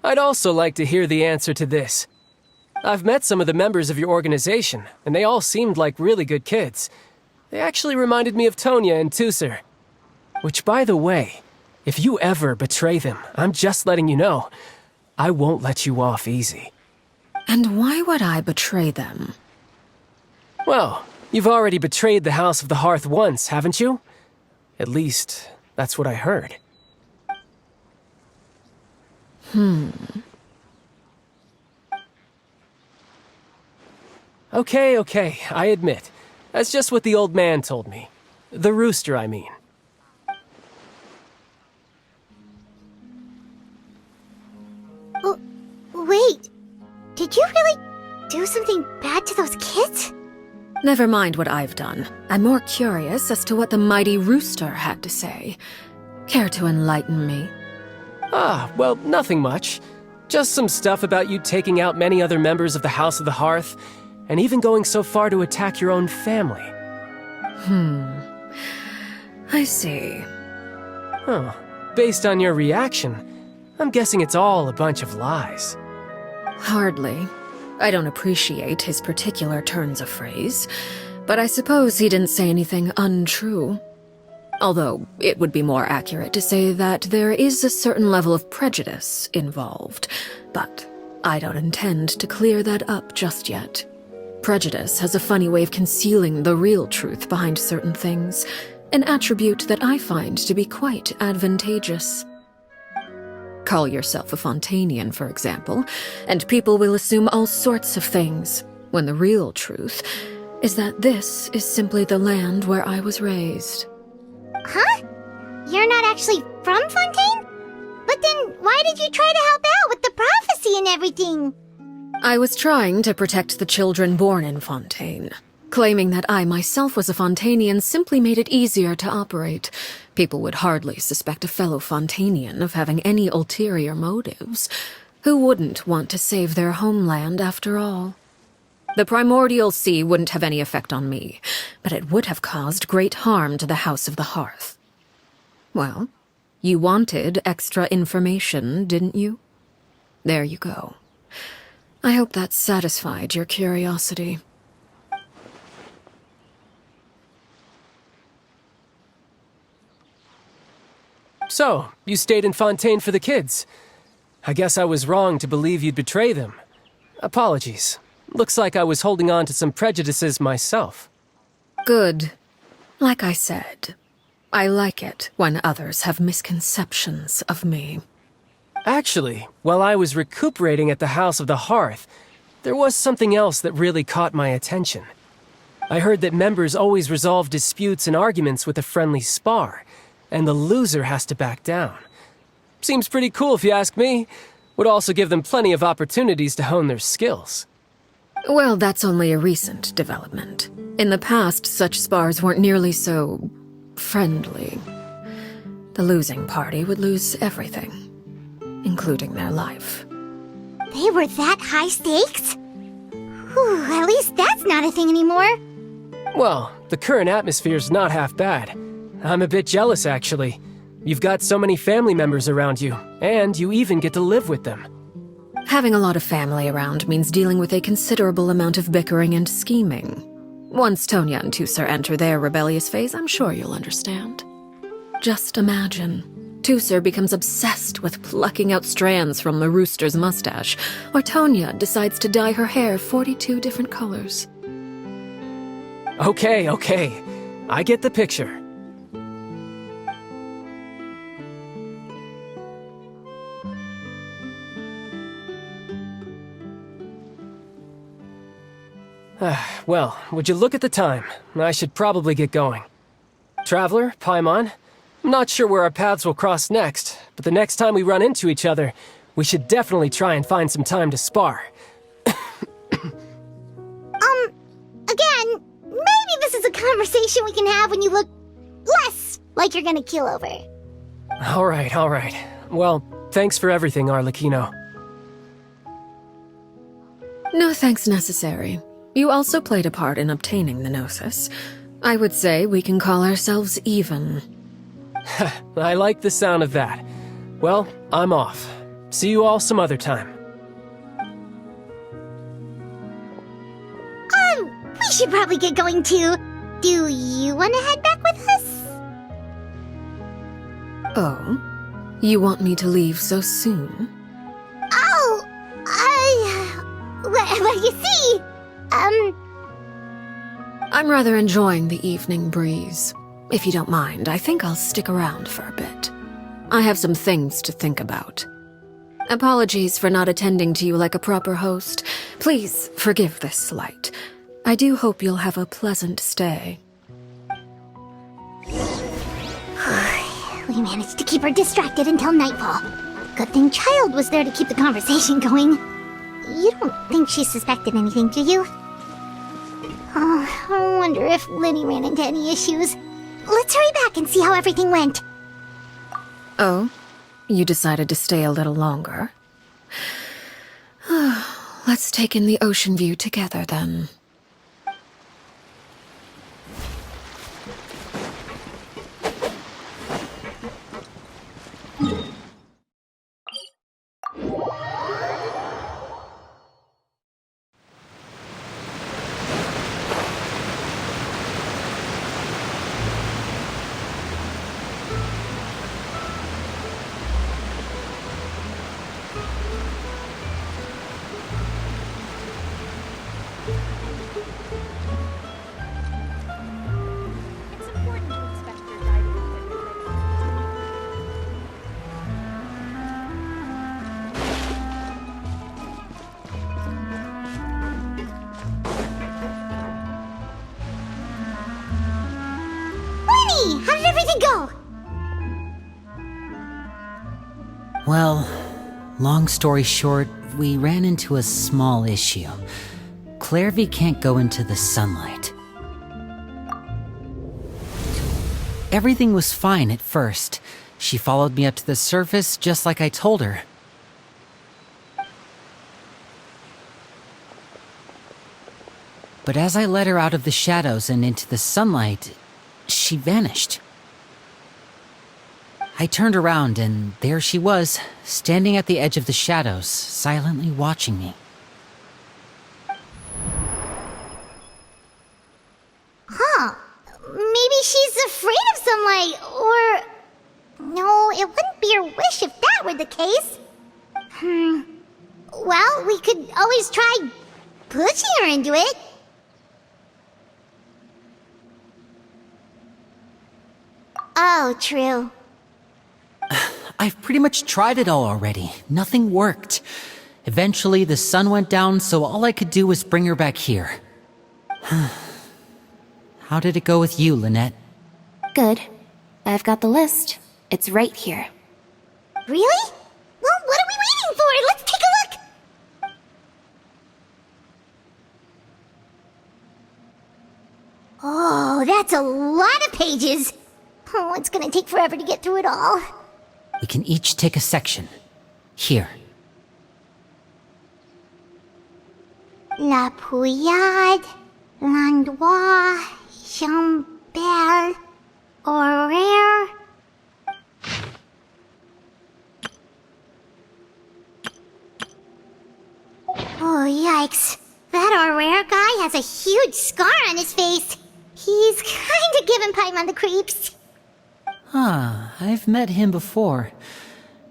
I'd also like to hear the answer to this. I've met some of the members of your organization, and they all seemed like really good kids. They actually reminded me of Tonya and Tusser. Which, by the way, if you ever betray them, I'm just letting you know, I won't let you off easy. And why would I betray them? Well, you've already betrayed the House of the Hearth once, haven't you? At least, that's what I heard. Okay, I admit. That's just what the old man told me. The rooster, I mean. Oh, wait. Did you really do something bad to those kids? Never mind what I've done. I'm more curious as to what the mighty rooster had to say. Care to enlighten me? Well, nothing much. Just some stuff about you taking out many other members of the House of the Hearth, and even going so far to attack your own family. I see. Based on your reaction, I'm guessing it's all a bunch of lies. Hardly. I don't appreciate his particular turns of phrase, but I suppose he didn't say anything untrue. Although, it would be more accurate to say that there is a certain level of prejudice involved, but I don't intend to clear that up just yet. Prejudice has a funny way of concealing the real truth behind certain things, an attribute that I find to be quite advantageous. Call yourself a Fontanian, for example, and people will assume all sorts of things, when the real truth is that this is simply the land where I was raised. Huh? You're not actually from Fontaine? But then why did you try to help out with the prophecy and everything? I was trying to protect the children born in Fontaine. Claiming that I myself was a Fontanian simply made it easier to operate. People would hardly suspect a fellow Fontanian of having any ulterior motives. Who wouldn't want to save their homeland after all? The primordial sea wouldn't have any effect on me, but it would have caused great harm to the House of the Hearth. Well, you wanted extra information, didn't you? There you go. I hope that satisfied your curiosity. So, you stayed in Fontaine for the kids. I guess I was wrong to believe you'd betray them. Apologies. Looks like I was holding on to some prejudices myself. Good. Like I said, I like it when others have misconceptions of me. Actually, while I was recuperating at the House of the Hearth, there was something else that really caught my attention. I heard that members always resolve disputes and arguments with a friendly spar, and the loser has to back down. Seems pretty cool if you ask me. Would also give them plenty of opportunities to hone their skills. Well, that's only a recent development. In the past, such spars weren't nearly so friendly. The losing party would lose everything, including their life. They were that high stakes? Whew, at least that's not a thing anymore. Well, the current atmosphere's not half bad. I'm a bit jealous, actually. You've got so many family members around you, and you even get to live with them. Having a lot of family around means dealing with a considerable amount of bickering and scheming. Once Tonya and Tusser enter their rebellious phase, I'm sure you'll understand. Just imagine. Tusser becomes obsessed with plucking out strands from the rooster's mustache, or Tonya decides to dye her hair 42 different colors. Okay. I get the picture. Well, would you look at the time? I should probably get going. Traveler, Paimon, I'm not sure where our paths will cross next, but the next time we run into each other, we should definitely try and find some time to spar. Again, maybe this is a conversation we can have when you look less like you're gonna kill over. All right. Well, thanks for everything, Arlecchino. No thanks necessary. You also played a part in obtaining the Gnosis. I would say we can call ourselves even. I like the sound of that. Well, I'm off. See you all some other time. We should probably get going too. Do you want to head back with us? Oh? You want me to leave so soon? Oh, well, you see, I'm rather enjoying the evening breeze. If you don't mind, I think I'll stick around for a bit. I have some things to think about. Apologies for not attending to you like a proper host. Please forgive this slight. I do hope you'll have a pleasant stay. We managed to keep her distracted until nightfall. Good thing Child was there to keep the conversation going. You don't think she suspected anything, do you? Oh, I wonder if Linny ran into any issues. Let's hurry back and see how everything went. Oh? You decided to stay a little longer? Let's take in the ocean view together, then. Linny, how did everything go? Well, long story short, we ran into a small issue. Clairvy can't go into the sunlight. Everything was fine at first. She followed me up to the surface just like I told her. But as I led her out of the shadows and into the sunlight, she vanished. I turned around and there she was, standing at the edge of the shadows, silently watching me. Huh. Maybe she's afraid of sunlight, or... No, it wouldn't be her wish if that were the case. Well, we could always try pushing her into it. Oh, true. I've pretty much tried it all already. Nothing worked. Eventually, the sun went down, so all I could do was bring her back here. How did it go with you, Lynette? Good. I've got the list. It's right here. Really? Well, what are we waiting for? Let's take a look! Oh, that's a lot of pages. Oh, it's gonna take forever to get through it all. We can each take a section. Here. La Pouillade, L'Endroit, Chambert, Horaire. Oh, yikes. That Horaire guy has a huge scar on his face. He's kinda giving Paimon the creeps. I've met him before.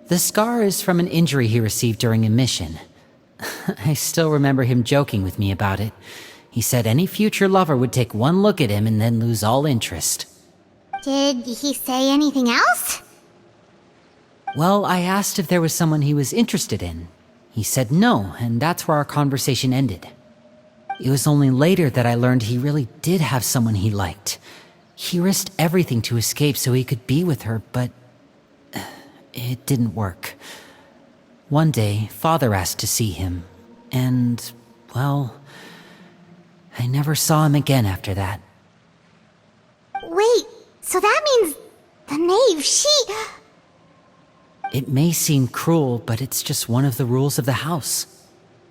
The scar is from an injury he received during a mission. I still remember him joking with me about it. He said any future lover would take one look at him and then lose all interest. Did he say anything else? Well, I asked if there was someone he was interested in. He said no, and that's where our conversation ended. It was only later that I learned he really did have someone he liked. He risked everything to escape so he could be with her, but it didn't work. One day, Father asked to see him, and, well, I never saw him again after that. Wait, so that means the knave, It may seem cruel, but it's just one of the rules of the house.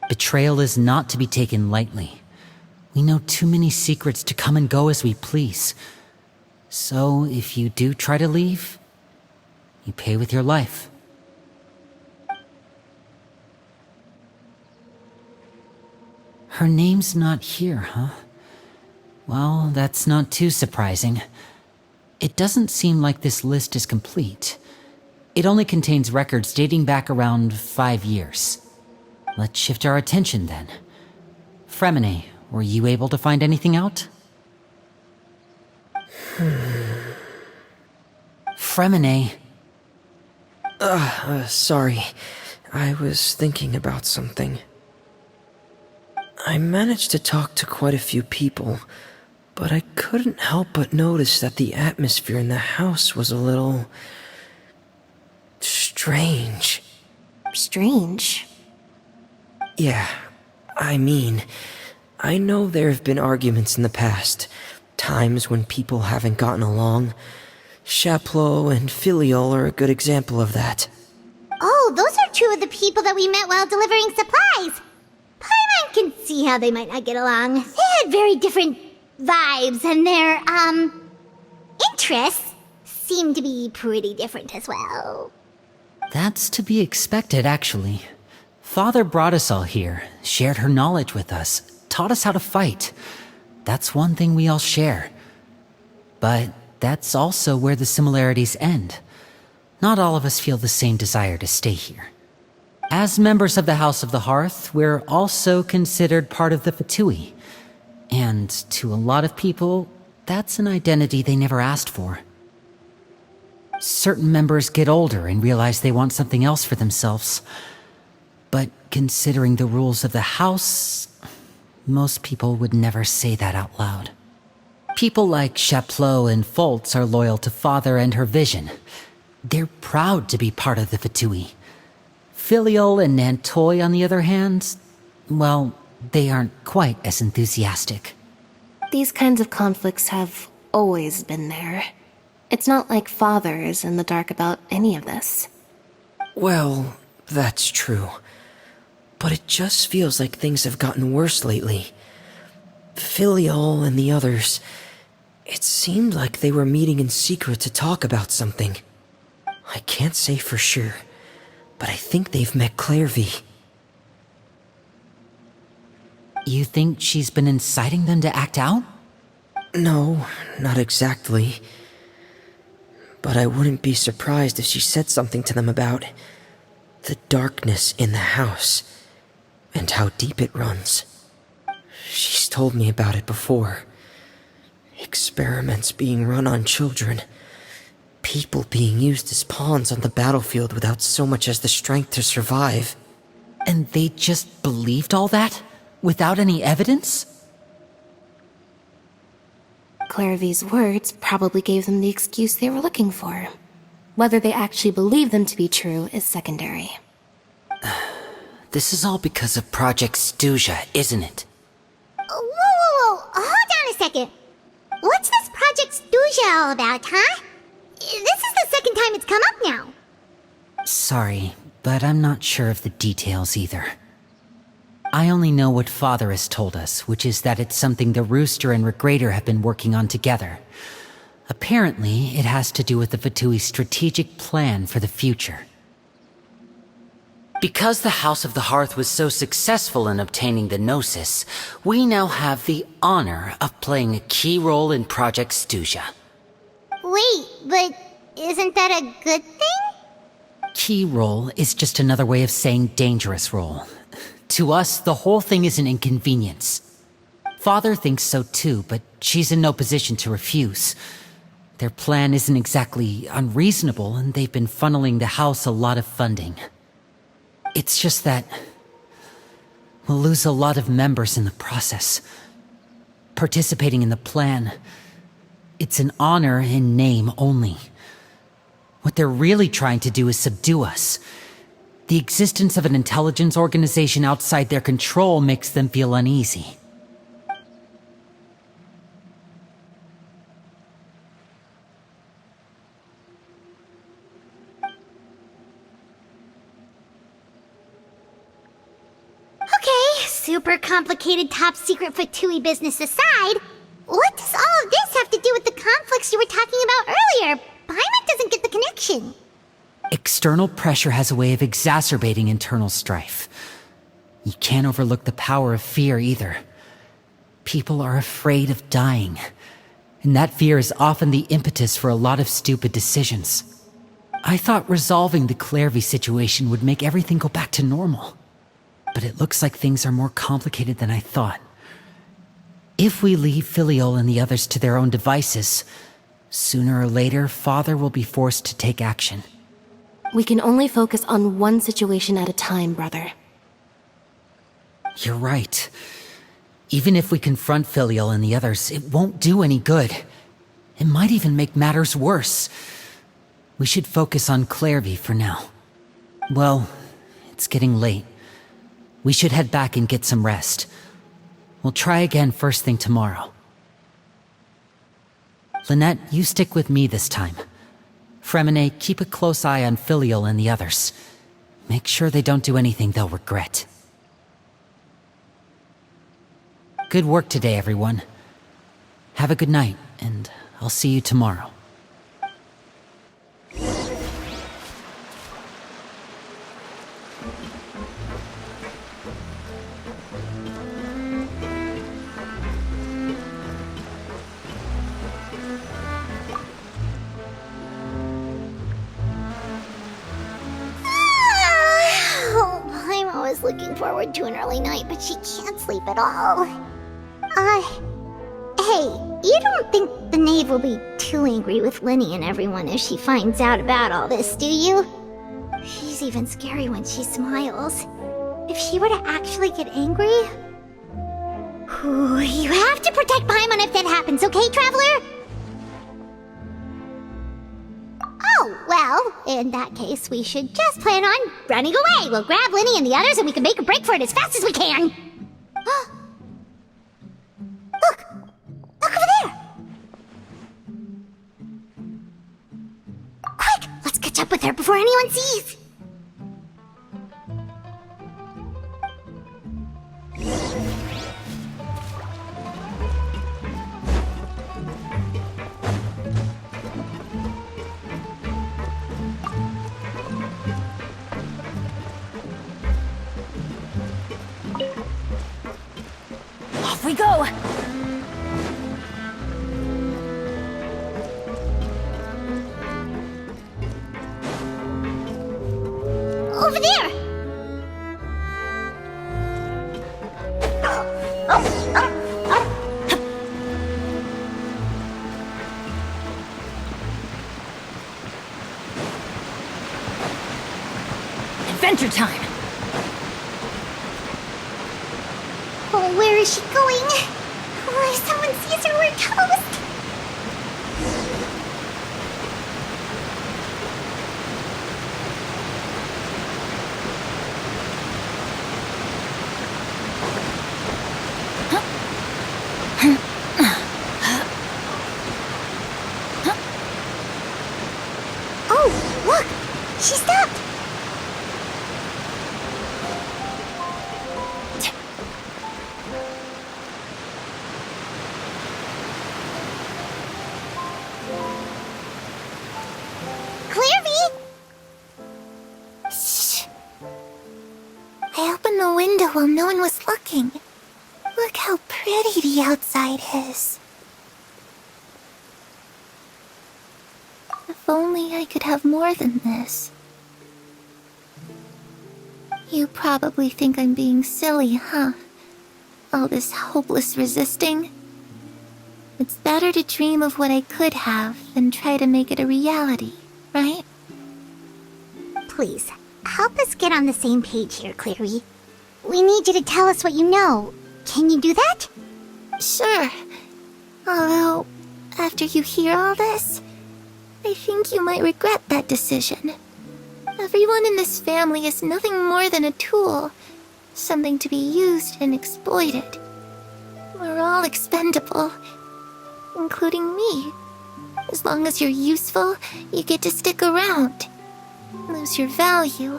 Betrayal is not to be taken lightly. We know too many secrets to come and go as we please. So, if you do try to leave, you pay with your life. Her name's not here, huh? Well, that's not too surprising. It doesn't seem like this list is complete. It only contains records dating back around 5 years. Let's shift our attention then. Fremine, were you able to find anything out? Fremine. Sorry. I was thinking about something. I managed to talk to quite a few people, but I couldn't help but notice that the atmosphere in the house was a little... strange. Strange. Yeah, I mean, I know there have been arguments in the past, times when people haven't gotten along. Chaplot and Filiol are a good example of that. Oh, those are two of the people that we met while delivering supplies. Paimon can see how they might not get along. They had very different vibes, and their, interests seem to be pretty different as well. That's to be expected, actually. Father brought us all here, shared her knowledge with us, taught us how to fight. That's one thing we all share. But that's also where the similarities end. Not all of us feel the same desire to stay here. As members of the House of the Hearth, we're also considered part of the Fatui. And to a lot of people, that's an identity they never asked for. Certain members get older and realize they want something else for themselves. But considering the rules of the House, most people would never say that out loud. People like Chaplot and Foltz are loyal to Father and her vision. They're proud to be part of the Fatui. Filiol and Nantoy, on the other hand, well, they aren't quite as enthusiastic. These kinds of conflicts have always been there. It's not like Father is in the dark about any of this. Well, that's true. But it just feels like things have gotten worse lately. Filiol and the others, it seemed like they were meeting in secret to talk about something. I can't say for sure, but I think they've met Clairvy. You think she's been inciting them to act out? No, not exactly. But I wouldn't be surprised if she said something to them about the darkness in the house and how deep it runs. She's told me about it before. Experiments being run on children. People being used as pawns on the battlefield without so much as the strength to survive. And they just believed all that? Without any evidence? Clairvy's words probably gave them the excuse they were looking for. Whether they actually believe them to be true is secondary. This is all because of Project Stuja, isn't it? Whoa. Hold on a second. What's this Project Stuja all about, huh? This is the second time it's come up now. Sorry, but I'm not sure of the details either. I only know what Father has told us, which is that it's something the Rooster and Regrator have been working on together. Apparently, it has to do with the Fatui's strategic plan for the future. Because the House of the Hearth was so successful in obtaining the Gnosis, we now have the honor of playing a key role in Project Stuja. Wait, but isn't that a good thing? Key role is just another way of saying dangerous role. To us, the whole thing is an inconvenience. Father thinks so too, but she's in no position to refuse. Their plan isn't exactly unreasonable, and they've been funneling the house a lot of funding. It's just that we'll lose a lot of members in the process. Participating in the plan, it's an honor in name only. What they're really trying to do is subdue us. The existence of an intelligence organization outside their control makes them feel uneasy. Okay, super complicated top secret Fatui business aside, what does all of this have to do with the conflicts you were talking about earlier? Paimon doesn't get the connection. External pressure has a way of exacerbating internal strife. You can't overlook the power of fear either. People are afraid of dying, and that fear is often the impetus for a lot of stupid decisions. I thought resolving the Clairvy situation would make everything go back to normal. But it looks like things are more complicated than I thought. If we leave Filiol and the others to their own devices, sooner or later, Father will be forced to take action. We can only focus on one situation at a time, brother. You're right. Even if we confront Filiol and the others, it won't do any good. It might even make matters worse. We should focus on Clairvy for now. Well, it's getting late. We should head back and get some rest. We'll try again first thing tomorrow. Lynette, you stick with me this time. Fremine, keep a close eye on Filiol and the others. Make sure they don't do anything they'll regret. Good work today, everyone. Have a good night, and I'll see you tomorrow. I'm always looking forward to an early night, but she can't sleep at all. Hey, you don't think the knave will be too angry with Linny and everyone if she finds out about all this, do you? She's even scary when she smiles. If she were to actually get angry... Ooh, you have to protect Paimon if that happens, okay, Traveler? Oh, well, in that case, we should just plan on running away. We'll grab Linny and the others and we can make a break for it as fast as we can. Look! Look over there! Quick! Let's catch up with her before anyone sees! Off we go! Over there! Adventure time! Oh, where is she going? Oh, if someone sees her, we're toast! Oh, look! She stopped! Clairvy! Shh. I opened the window while no one was looking. Look how pretty the outside is. If only I could have more than this. You probably think I'm being silly, huh? All this hopeless resisting? It's better to dream of what I could have than try to make it a reality, right? Please, help us get on the same page here, Clary. We need you to tell us what you know. Can you do that? Sure. Although, after you hear all this, I think you might regret that decision. Everyone in this family is nothing more than a tool, something to be used and exploited. We're all expendable, including me. As long as you're useful, you get to stick around. Lose your value,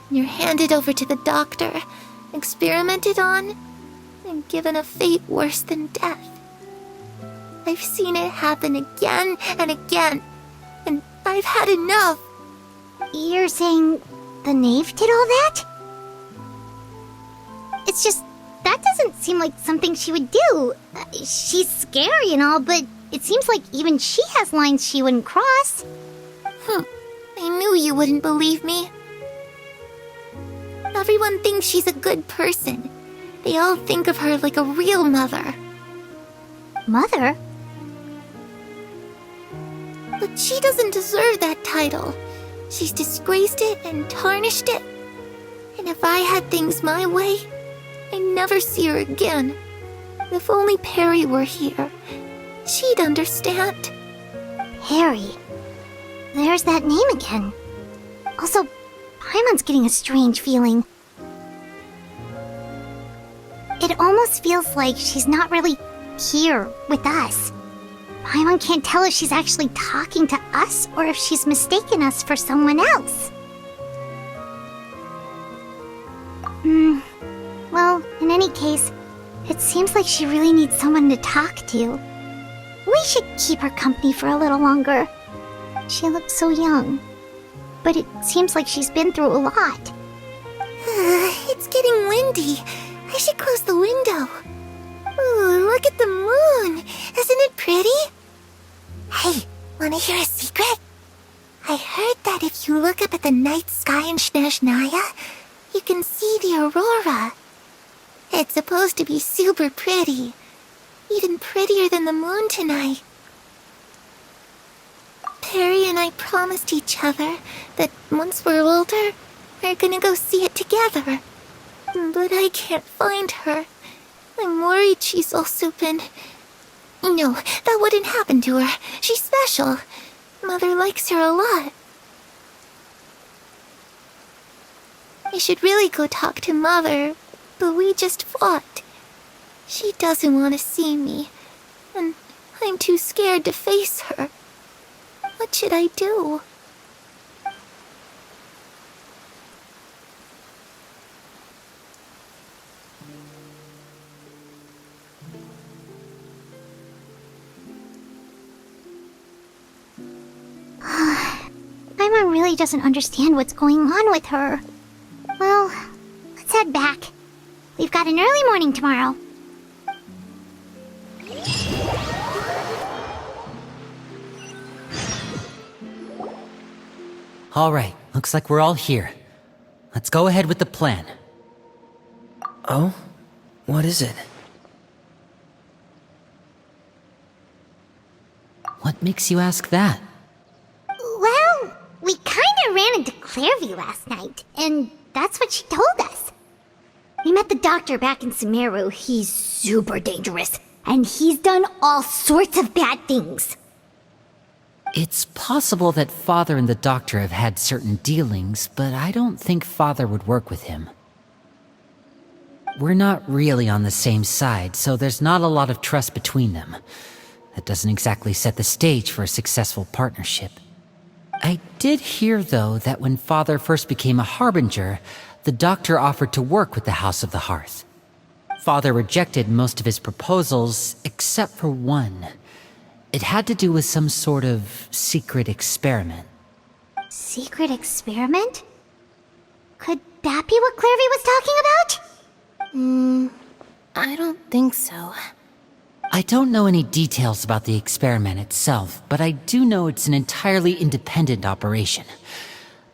and you're handed over to the doctor, experimented on, and given a fate worse than death. I've seen it happen again and again, and I've had enough. You're saying the knave did all that? It's just, that doesn't seem like something she would do. She's scary and all, but it seems like even she has lines she wouldn't cross. I knew you wouldn't believe me. Everyone thinks she's a good person. They all think of her like a real mother. Mother? But she doesn't deserve that title. She's disgraced it and tarnished it. And if I had things my way, I'd never see her again. If only Perry were here, she'd understand. Perry. There's that name again. Also, Paimon's getting a strange feeling. It almost feels like she's not really here with us. Paimon can't tell if she's actually talking to us or if she's mistaken us for someone else. Well, in any case, it seems like she really needs someone to talk to. We should keep her company for a little longer. She looks so young. But it seems like she's been through a lot. It's getting windy. I should close the window. Ooh, look at the moon. Isn't it pretty? Hey, wanna hear a secret? I heard that if you look up at the night sky in Snezhnaya, you can see the aurora. It's supposed to be super pretty. Even prettier than the moon tonight. Perry and I promised each other that once we're older, we're gonna go see it together. But I can't find her. I'm worried she's also been... No, that wouldn't happen to her. She's special. Mother likes her a lot. I should really go talk to Mother, but we just fought. She doesn't want to see me, and I'm too scared to face her. What should I do? Paimon really doesn't understand what's going on with her. Well, let's head back. We've got an early morning tomorrow. All right, looks like we're all here. Let's go ahead with the plan. Oh? What is it? What makes you ask that? Well, we kinda ran into Clairvy last night, and that's what she told us. We met the doctor back in Sumeru. He's super dangerous, and he's done all sorts of bad things. It's possible that Father and the Doctor have had certain dealings, but I don't think Father would work with him. We're not really on the same side, so there's not a lot of trust between them. That doesn't exactly set the stage for a successful partnership. I did hear, though, that when Father first became a Harbinger, the Doctor offered to work with the House of the Hearth. Father rejected most of his proposals, except for one. It had to do with some sort of secret experiment. Secret experiment? Could that be what Clairvy was talking about? I don't think so. I don't know any details about the experiment itself, but I do know it's an entirely independent operation.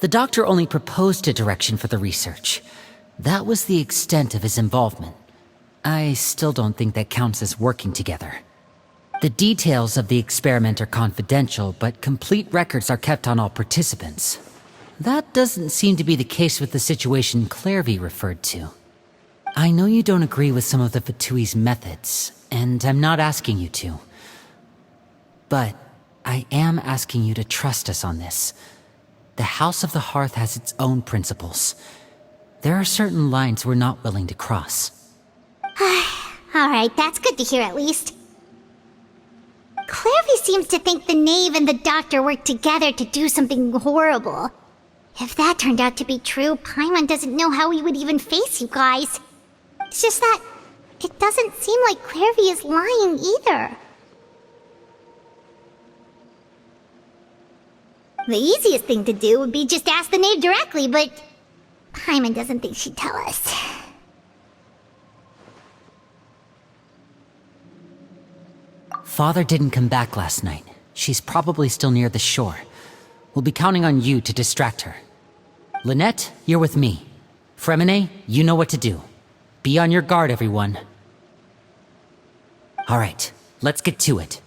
The Doctor only proposed a direction for the research. That was the extent of his involvement. I still don't think that counts as working together. The details of the experiment are confidential, but complete records are kept on all participants. That doesn't seem to be the case with the situation Clairvy referred to. I know you don't agree with some of the Fatui's methods, and I'm not asking you to. But I am asking you to trust us on this. The House of the Hearth has its own principles. There are certain lines we're not willing to cross. Alright, that's good to hear at least. Clairvy seems to think the Knave and the Doctor worked together to do something horrible. If that turned out to be true, Paimon doesn't know how he would even face you guys. It's just that it doesn't seem like Clairvy is lying either. The easiest thing to do would be just ask the Knave directly, but Paimon doesn't think she'd tell us. Father didn't come back last night. She's probably still near the shore. We'll be counting on you to distract her. Lynette, you're with me. Fremine, you know what to do. Be on your guard, everyone. All right, let's get to it.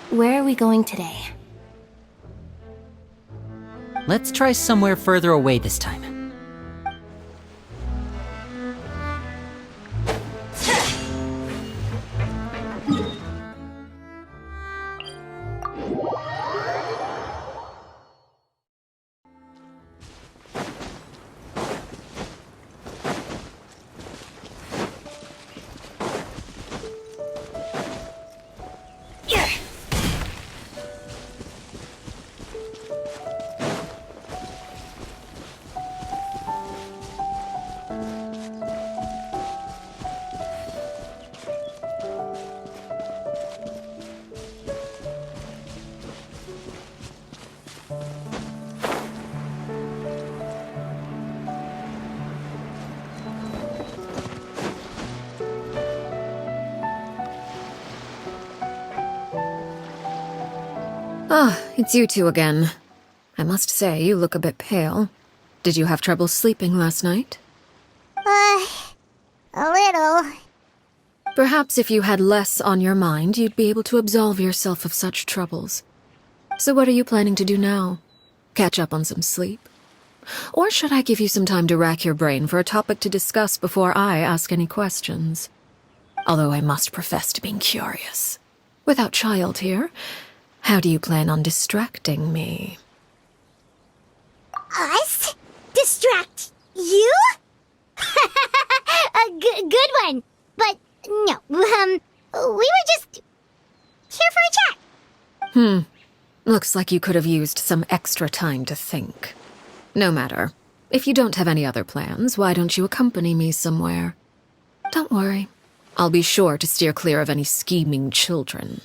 Where are we going today? Let's try somewhere further away this time. Ah, it's you two again. I must say, you look a bit pale. Did you have trouble sleeping last night? A little. Perhaps if you had less on your mind, you'd be able to absolve yourself of such troubles. So what are you planning to do now? Catch up on some sleep? Or should I give you some time to rack your brain for a topic to discuss before I ask any questions? Although I must profess to being curious. Without child here, how do you plan on distracting me? Us? Distract you? A good one. But no, we were just here for a chat. Looks like you could have used some extra time to think. No matter. If you don't have any other plans, why don't you accompany me somewhere? Don't worry. I'll be sure to steer clear of any scheming children.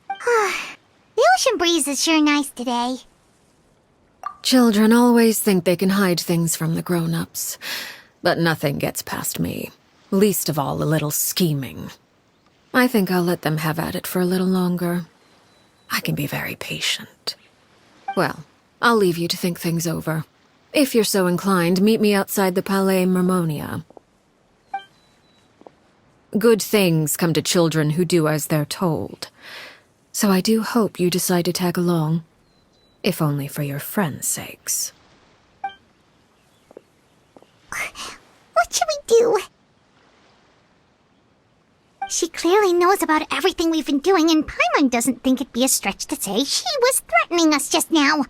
The ocean breeze is sure nice today. Children always think they can hide things from the grown-ups. But nothing gets past me. Least of all a little scheming. I think I'll let them have at it for a little longer. I can be very patient. Well, I'll leave you to think things over. If you're so inclined, meet me outside the Palais Mermonia. Good things come to children who do as they're told. So I do hope you decide to tag along. If only for your friends' sakes. What should we do? She clearly knows about everything we've been doing, and Paimon doesn't think it'd be a stretch to say she was threatening us just now.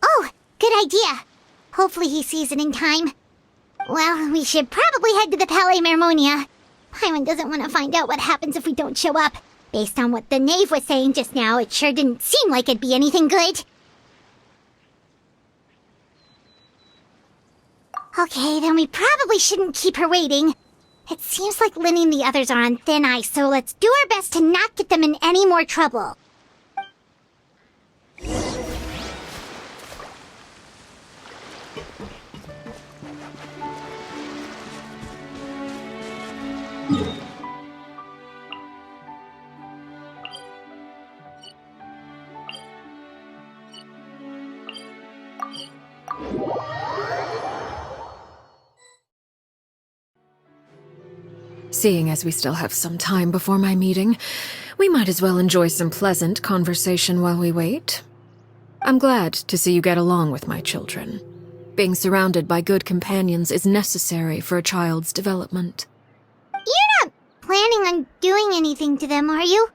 Oh, good idea. Hopefully he sees it in time. Well, we should probably head to the Palais Mermonia. Paimon doesn't want to find out what happens if we don't show up. Based on what the knave was saying just now, it sure didn't seem like it'd be anything good. Okay, then we probably shouldn't keep her waiting. It seems like Lynnie and the others are on thin ice, so let's do our best to not get them in any more trouble. Seeing as we still have some time before my meeting, we might as well enjoy some pleasant conversation while we wait. I'm glad to see you get along with my children. Being surrounded by good companions is necessary for a child's development. You're not planning on doing anything to them, are you?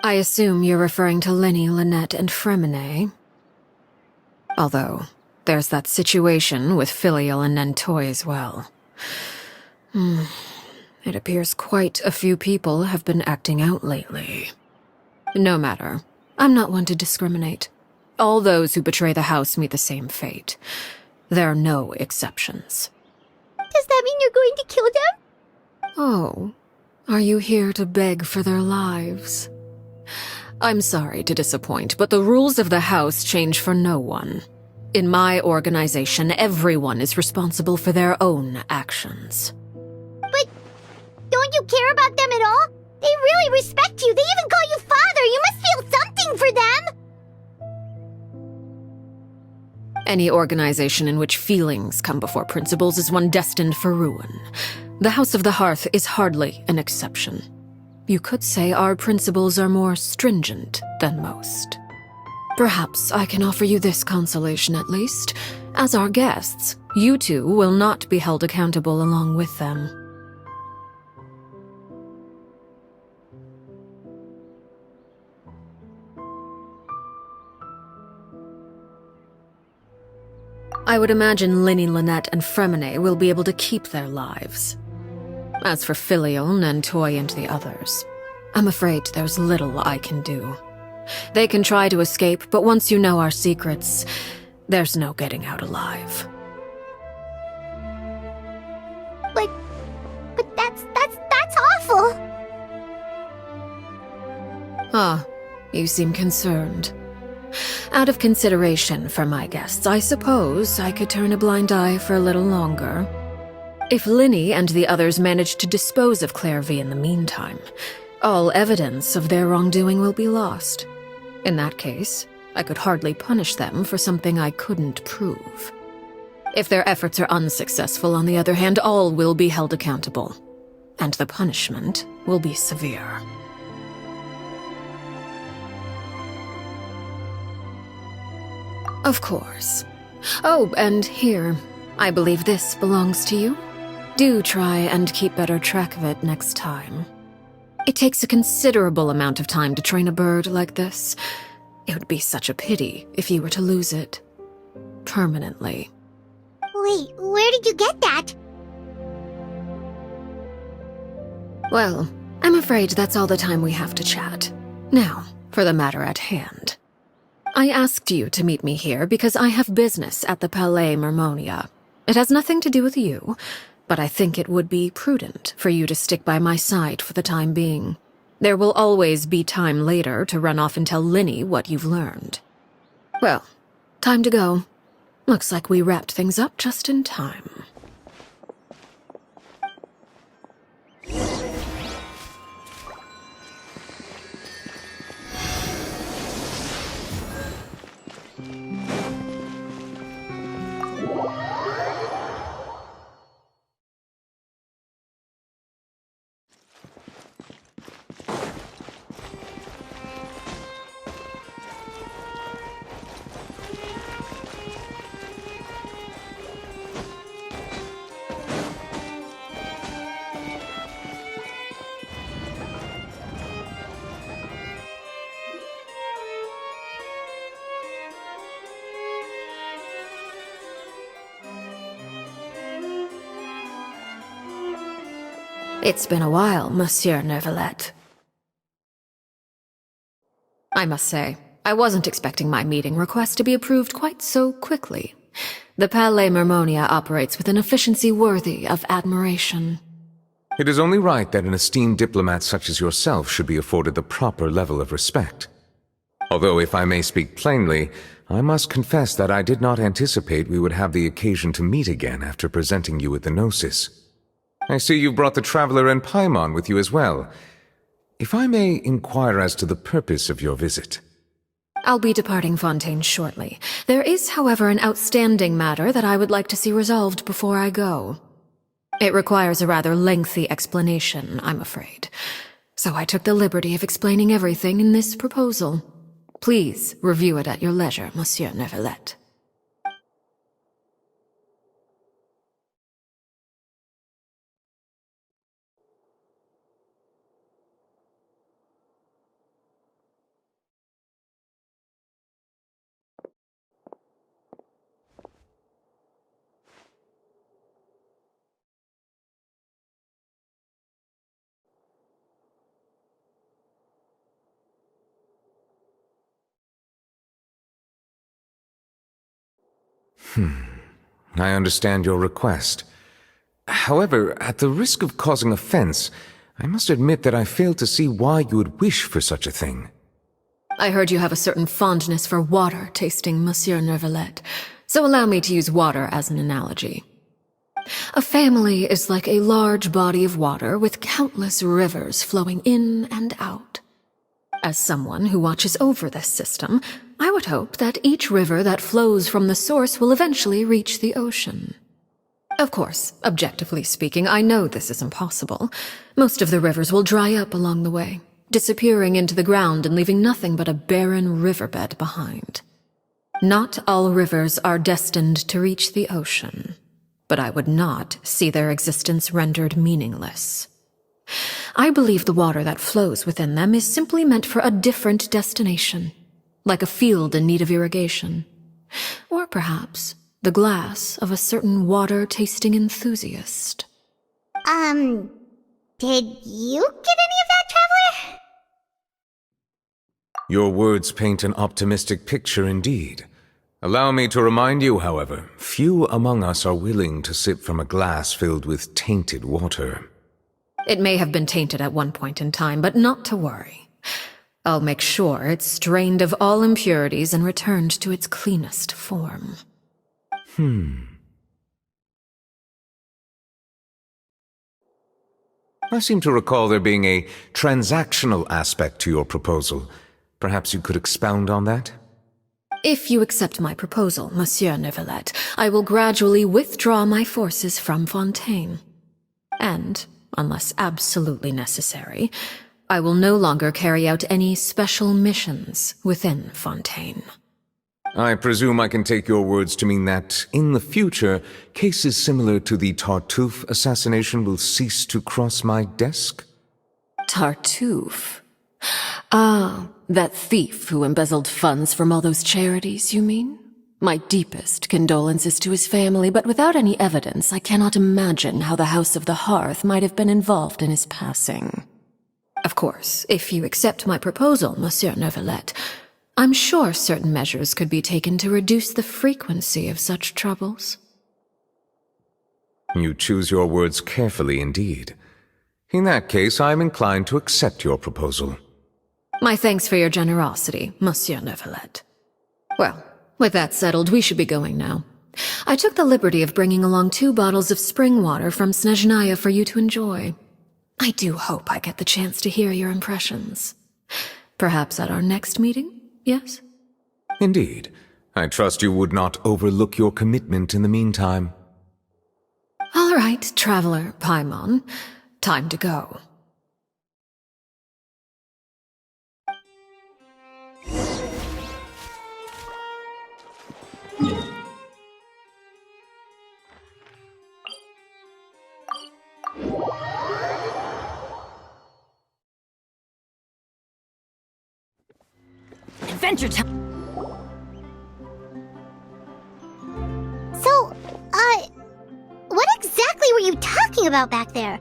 I assume you're referring to Lynnie, Lynette, and Fremine. Although, there's that situation with Filial and Nentoy as well. It appears quite a few people have been acting out lately. No matter. I'm not one to discriminate. All those who betray the house meet the same fate. There are no exceptions. Does that mean you're going to kill them? Oh, are you here to beg for their lives? I'm sorry to disappoint, but the rules of the house change for no one. In my organization, everyone is responsible for their own actions. But don't you care about them at all? They really respect you. They even call you father. You must feel something for them. Any organization in which feelings come before principles is one destined for ruin. The House of the Hearth is hardly an exception. You could say our principles are more stringent than most. Perhaps I can offer you this consolation at least. As our guests, you two will not be held accountable along with them. I would imagine Linny, Lynette, and Fremine will be able to keep their lives. As for Filion, Nantoy, and the others, I'm afraid there's little I can do. They can try to escape, but once you know our secrets, there's no getting out alive. But that's awful. Ah, you seem concerned. Out of consideration for my guests, I suppose I could turn a blind eye for a little longer. If Linny and the others manage to dispose of Claire V in the meantime, all evidence of their wrongdoing will be lost. In that case, I could hardly punish them for something I couldn't prove. If their efforts are unsuccessful, on the other hand, all will be held accountable, and the punishment will be severe. Of course. Oh, and here, I believe this belongs to you. Do try and keep better track of it next time. It takes a considerable amount of time to train a bird like this. It would be such a pity if you were to lose it. Permanently. Wait, where did you get that? Well, I'm afraid that's all the time we have to chat. Now, for the matter at hand. I asked you to meet me here because I have business at the Palais Mermonia. It has nothing to do with you, but I think it would be prudent for you to stick by my side for the time being. There will always be time later to run off and tell Linny what you've learned. Well, time to go. Looks like we wrapped things up just in time. It's been a while, Monsieur Neuvillette. I must say, I wasn't expecting my meeting request to be approved quite so quickly. The Palais Mermonia operates with an efficiency worthy of admiration. It is only right that an esteemed diplomat such as yourself should be afforded the proper level of respect. Although, if I may speak plainly, I must confess that I did not anticipate we would have the occasion to meet again after presenting you with the Gnosis. I see you've brought the Traveler and Paimon with you as well. If I may inquire as to the purpose of your visit. I'll be departing Fontaine shortly. There is, however, an outstanding matter that I would like to see resolved before I go. It requires a rather lengthy explanation, I'm afraid. So I took the liberty of explaining everything in this proposal. Please review it at your leisure, Monsieur Neuvillette. I understand your request. However, at the risk of causing offense, I must admit that I fail to see why you would wish for such a thing. I heard you have a certain fondness for water tasting, Monsieur Neuvillette, so allow me to use water as an analogy. A family is like a large body of water with countless rivers flowing in and out. As someone who watches over this system, I would hope that each river that flows from the source will eventually reach the ocean. Of course, objectively speaking, I know this is impossible. Most of the rivers will dry up along the way, disappearing into the ground and leaving nothing but a barren riverbed behind. Not all rivers are destined to reach the ocean, but I would not see their existence rendered meaningless. I believe the water that flows within them is simply meant for a different destination, like a field in need of irrigation. Or perhaps the glass of a certain water-tasting enthusiast. Did you get any of that, Traveler? Your words paint an optimistic picture indeed. Allow me to remind you, however, few among us are willing to sip from a glass filled with tainted water. It may have been tainted at one point in time, but not to worry. I'll make sure it's strained of all impurities and returned to its cleanest form. I seem to recall there being a transactional aspect to your proposal. Perhaps you could expound on that? If you accept my proposal, Monsieur Neuvillette, I will gradually withdraw my forces from Fontaine. And, unless absolutely necessary, I will no longer carry out any special missions within Fontaine. I presume I can take your words to mean that, in the future, cases similar to the Tartuffe assassination will cease to cross my desk? Tartuffe? Ah, that thief who embezzled funds from all those charities, you mean? My deepest condolences to his family, but without any evidence, I cannot imagine how the House of the Hearth might have been involved in his passing. Of course, if you accept my proposal, Monsieur Neuvillette, I'm sure certain measures could be taken to reduce the frequency of such troubles. You choose your words carefully indeed. In that case, I am inclined to accept your proposal. My thanks for your generosity, Monsieur Neuvillette. Well, with that settled, we should be going now. I took the liberty of bringing along 2 bottles of spring water from Snezhnaya for you to enjoy. I do hope I get the chance to hear your impressions. Perhaps at our next meeting, yes? Indeed. I trust you would not overlook your commitment in the meantime. All right, Traveler Paimon. Time to go. Adventure time! So, what exactly were you talking about back there?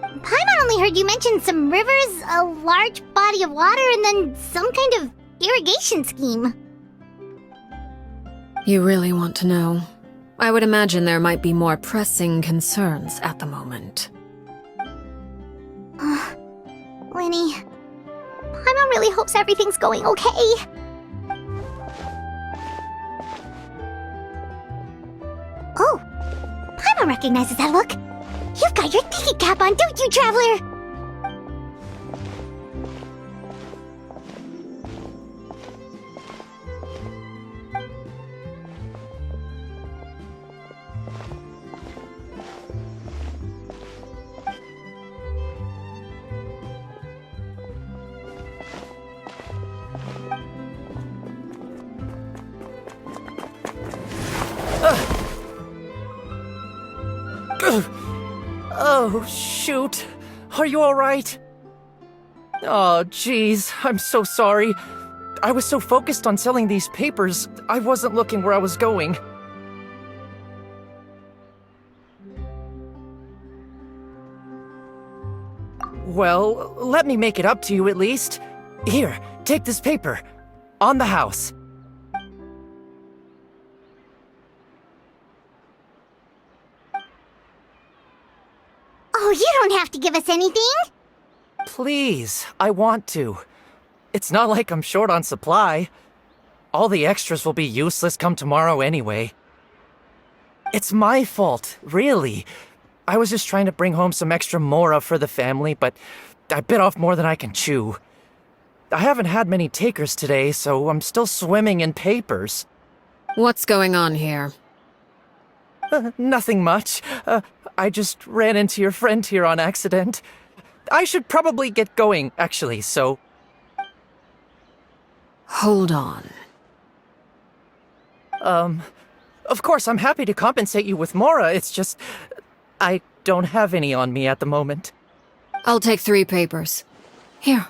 Paimon only heard you mention some rivers, a large body of water, and then some kind of irrigation scheme. You really want to know? I would imagine there might be more pressing concerns at the moment. Lenny, Paimon really hopes everything's going okay. Oh, Paimon recognizes that look. You've got your tiki cap on, don't you, Traveler? Oh, shoot. Are you alright? Oh, jeez. I'm so sorry. I was so focused on selling these papers, I wasn't looking where I was going. Well, let me make it up to you at least. Here, take this paper. On the house. Oh, you don't have to give us anything. Please, I want to. It's not like I'm short on supply. All the extras will be useless come tomorrow anyway. It's my fault, really. I was just trying to bring home some extra mora for the family, but I bit off more than I can chew. I haven't had many takers today, so I'm still swimming in papers. What's going on here? Nothing much. I just ran into your friend here on accident. I should probably get going, actually, so... Hold on. Of course, I'm happy to compensate you with mora, it's just... I don't have any on me at the moment. I'll take 3 papers. Here.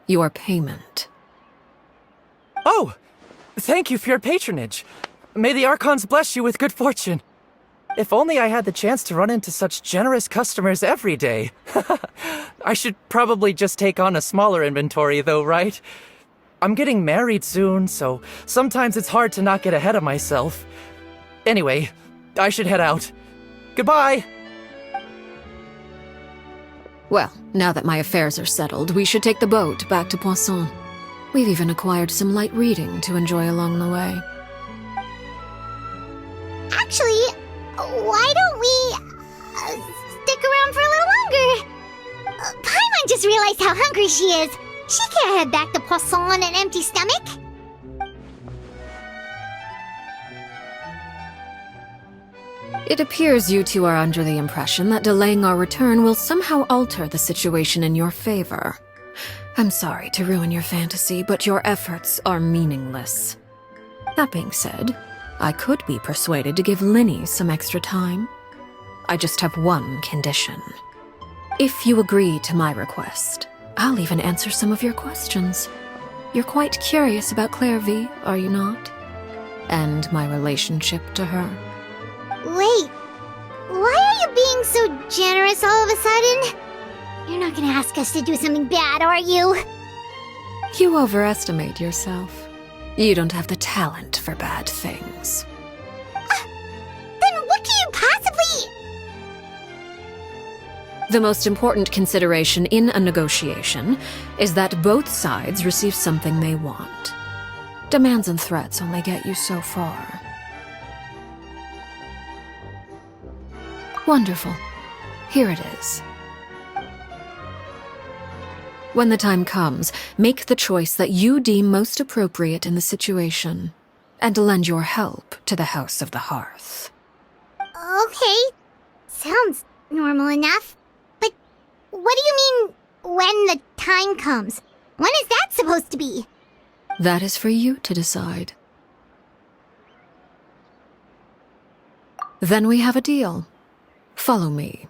Your payment. Oh! Thank you for your patronage. May the Archons bless you with good fortune. If only I had the chance to run into such generous customers every day. I should probably just take on a smaller inventory though, right? I'm getting married soon, so sometimes it's hard to not get ahead of myself. Anyway, I should head out. Goodbye! Well, now that my affairs are settled, we should take the boat back to Poisson. We've even acquired some light reading to enjoy along the way. Actually, why don't we stick around for a little longer? Paimon just realized how hungry she is. She can't head back to Poisson on an empty stomach. It appears you two are under the impression that delaying our return will somehow alter the situation in your favor. I'm sorry to ruin your fantasy, but your efforts are meaningless. That being said, I could be persuaded to give Linny some extra time. I just have one condition. If you agree to my request, I'll even answer some of your questions. You're quite curious about Claire V, are you not? And my relationship to her. Wait, why are you being so generous all of a sudden? You're not gonna ask us to do something bad, are you? You overestimate yourself. You don't have the talent for bad things. Then what can you possibly... The most important consideration in a negotiation is that both sides receive something they want. Demands and threats only get you so far. Wonderful. Here it is. When the time comes, make the choice that you deem most appropriate in the situation, and lend your help to the House of the Hearth. Okay, sounds normal enough. But what do you mean, when the time comes? When is that supposed to be? That is for you to decide. Then we have a deal. Follow me.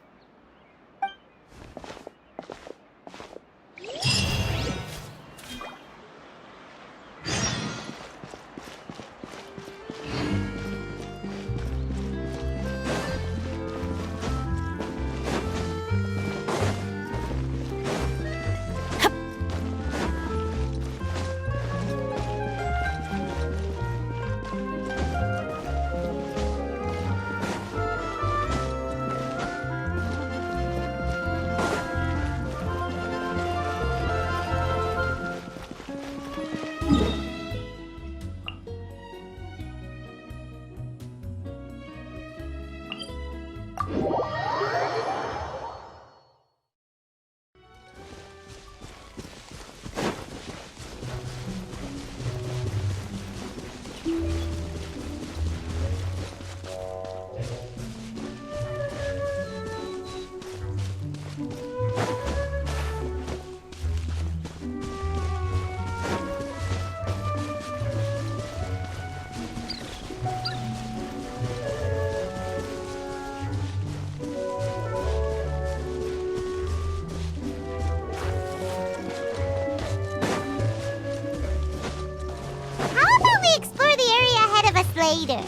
Later.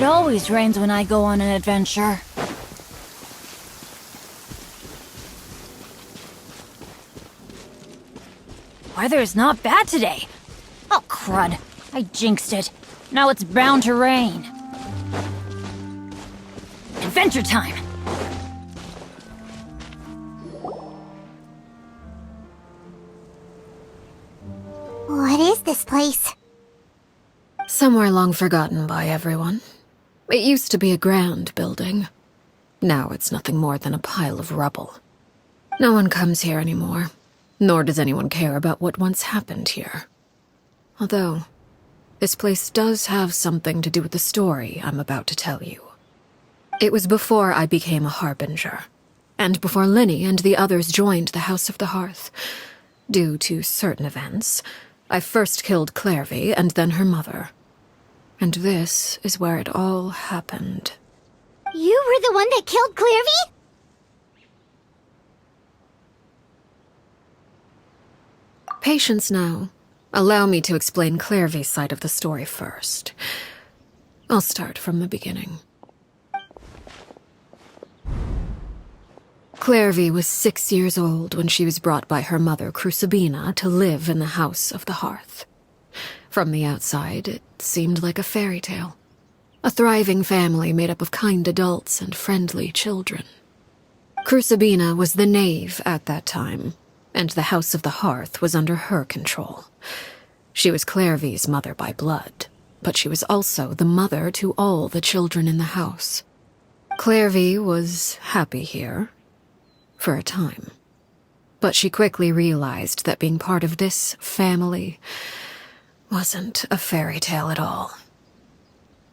It always rains when I go on an adventure. Weather is not bad today. Oh, crud. I jinxed it. Now it's bound to rain. Adventure time! What is this place? Somewhere long forgotten by everyone. It used to be a grand building. Now it's nothing more than a pile of rubble. No one comes here anymore, nor does anyone care about what once happened here. Although, this place does have something to do with the story I'm about to tell you. It was before I became a harbinger, and before Linny and the others joined the House of the Hearth. Due to certain events, I first killed Clairvy and then her mother. And this is where it all happened. You were the one that killed Clairvy? Patience now. Allow me to explain Clairvy's side of the story first. I'll start from the beginning. Clairvy was 6 years old when she was brought by her mother, Crucibina, to live in the House of the Hearth. From the outside, it seemed like a fairy tale. A thriving family made up of kind adults and friendly children. Crucibina was the knave at that time, and the House of the Hearth was under her control. She was Clairvy's mother by blood, but she was also the mother to all the children in the house. Clairvy was happy here, for a time. But she quickly realized that being part of this family wasn't a fairy tale at all.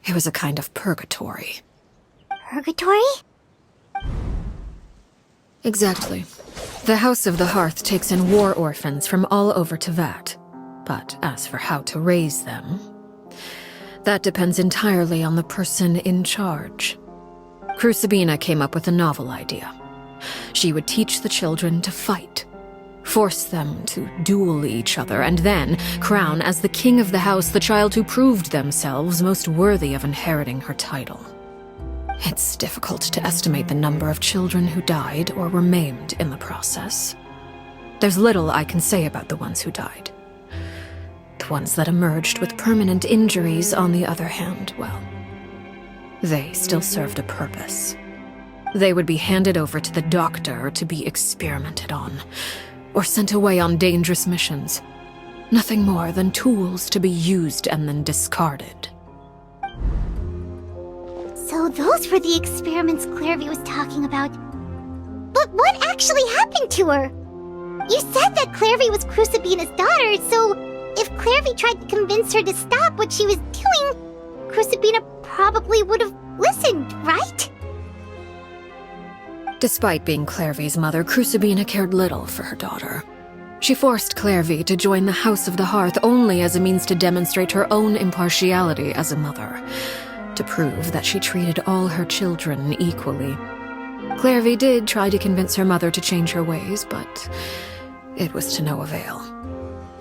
It was a kind of purgatory. Purgatory? Exactly. The House of the Hearth takes in war orphans from all over Tevat. But as for how to raise them, that depends entirely on the person in charge. Crucibina came up with a novel idea. She would teach the children to fight, force them to duel each other, and then crown as the king of the house the child who proved themselves most worthy of inheriting her title. It's difficult to estimate the number of children who died or were maimed in the process. There's little I can say about the ones who died. The ones that emerged with permanent injuries, on the other hand, well, they still served a purpose. They would be handed over to the doctor to be experimented on, or sent away on dangerous missions. Nothing more than tools to be used and then discarded. So those were the experiments Clairvy was talking about. But what actually happened to her? You said that Clairvy was Crucibina's daughter, so if Clairvy tried to convince her to stop what she was doing, Crucibina probably would have listened, right? Despite being Clairvy's mother, Crucibina cared little for her daughter. She forced Clairvy to join the House of the Hearth only as a means to demonstrate her own impartiality as a mother, to prove that she treated all her children equally. Clairvy did try to convince her mother to change her ways, but it was to no avail.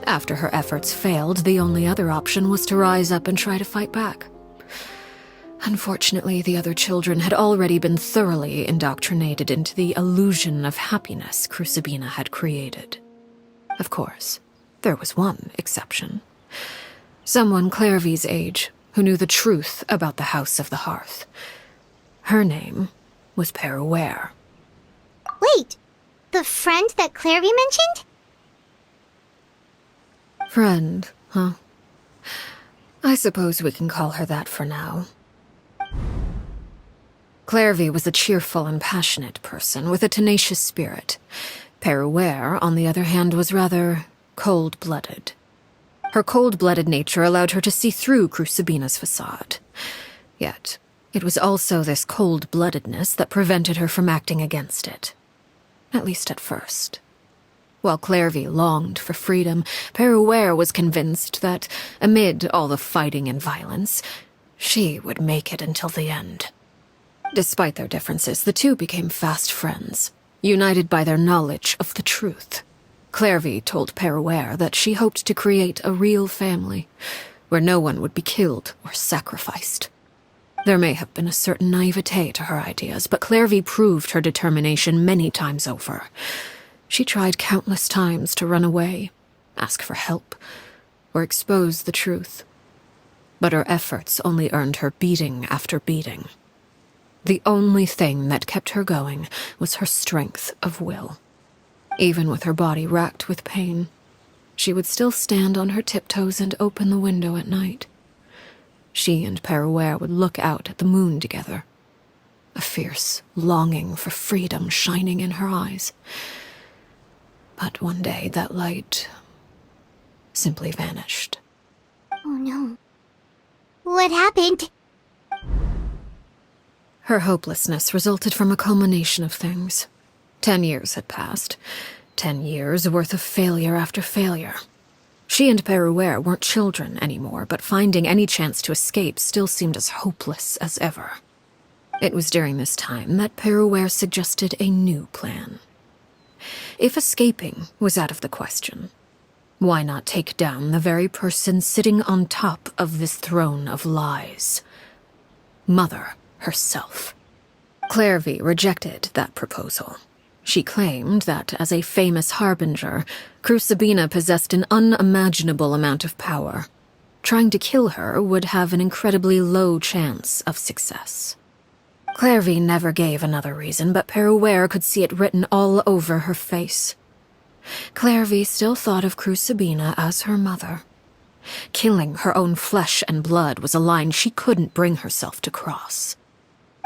After her efforts failed, the only other option was to rise up and try to fight back. Unfortunately, the other children had already been thoroughly indoctrinated into the illusion of happiness Crucibina had created. Of course, there was one exception. Someone Clairvy's age who knew the truth about the House of the Hearth. Her name was Peruere. Wait, the friend that Clairvy mentioned? Friend, huh? I suppose we can call her that for now. Clairvy was a cheerful and passionate person with a tenacious spirit. Peruere, on the other hand, was rather cold-blooded. Her cold-blooded nature allowed her to see through Crucibina's facade. Yet, it was also this cold-bloodedness that prevented her from acting against it. At least at first. While Clairvy longed for freedom, Peruere was convinced that, amid all the fighting and violence, she would make it until the end. Despite their differences, the two became fast friends, united by their knowledge of the truth. Clairvy told Peruere that she hoped to create a real family, where no one would be killed or sacrificed. There may have been a certain naivete to her ideas, but Clairvy proved her determination many times over. She tried countless times to run away, ask for help, or expose the truth. But her efforts only earned her beating after beating. The only thing that kept her going was her strength of will. Even with her body racked with pain, she would still stand on her tiptoes and open the window at night. She and Perouer would look out at the moon together, a fierce longing for freedom shining in her eyes. But one day that light simply vanished. Oh no. What happened? Her hopelessness resulted from a culmination of things. 10 years had passed. 10 years worth of failure after failure. She and Perouer weren't children anymore, but finding any chance to escape still seemed as hopeless as ever. It was during this time that Perouer suggested a new plan. If escaping was out of the question, why not take down the very person sitting on top of this throne of lies? Mother herself. Clairvy rejected that proposal. She claimed that, as a famous harbinger, Crucibina possessed an unimaginable amount of power. Trying to kill her would have an incredibly low chance of success. Clairvy never gave another reason, but Perouer could see it written all over her face. Clairvy still thought of Crucibina as her mother. Killing her own flesh and blood was a line she couldn't bring herself to cross.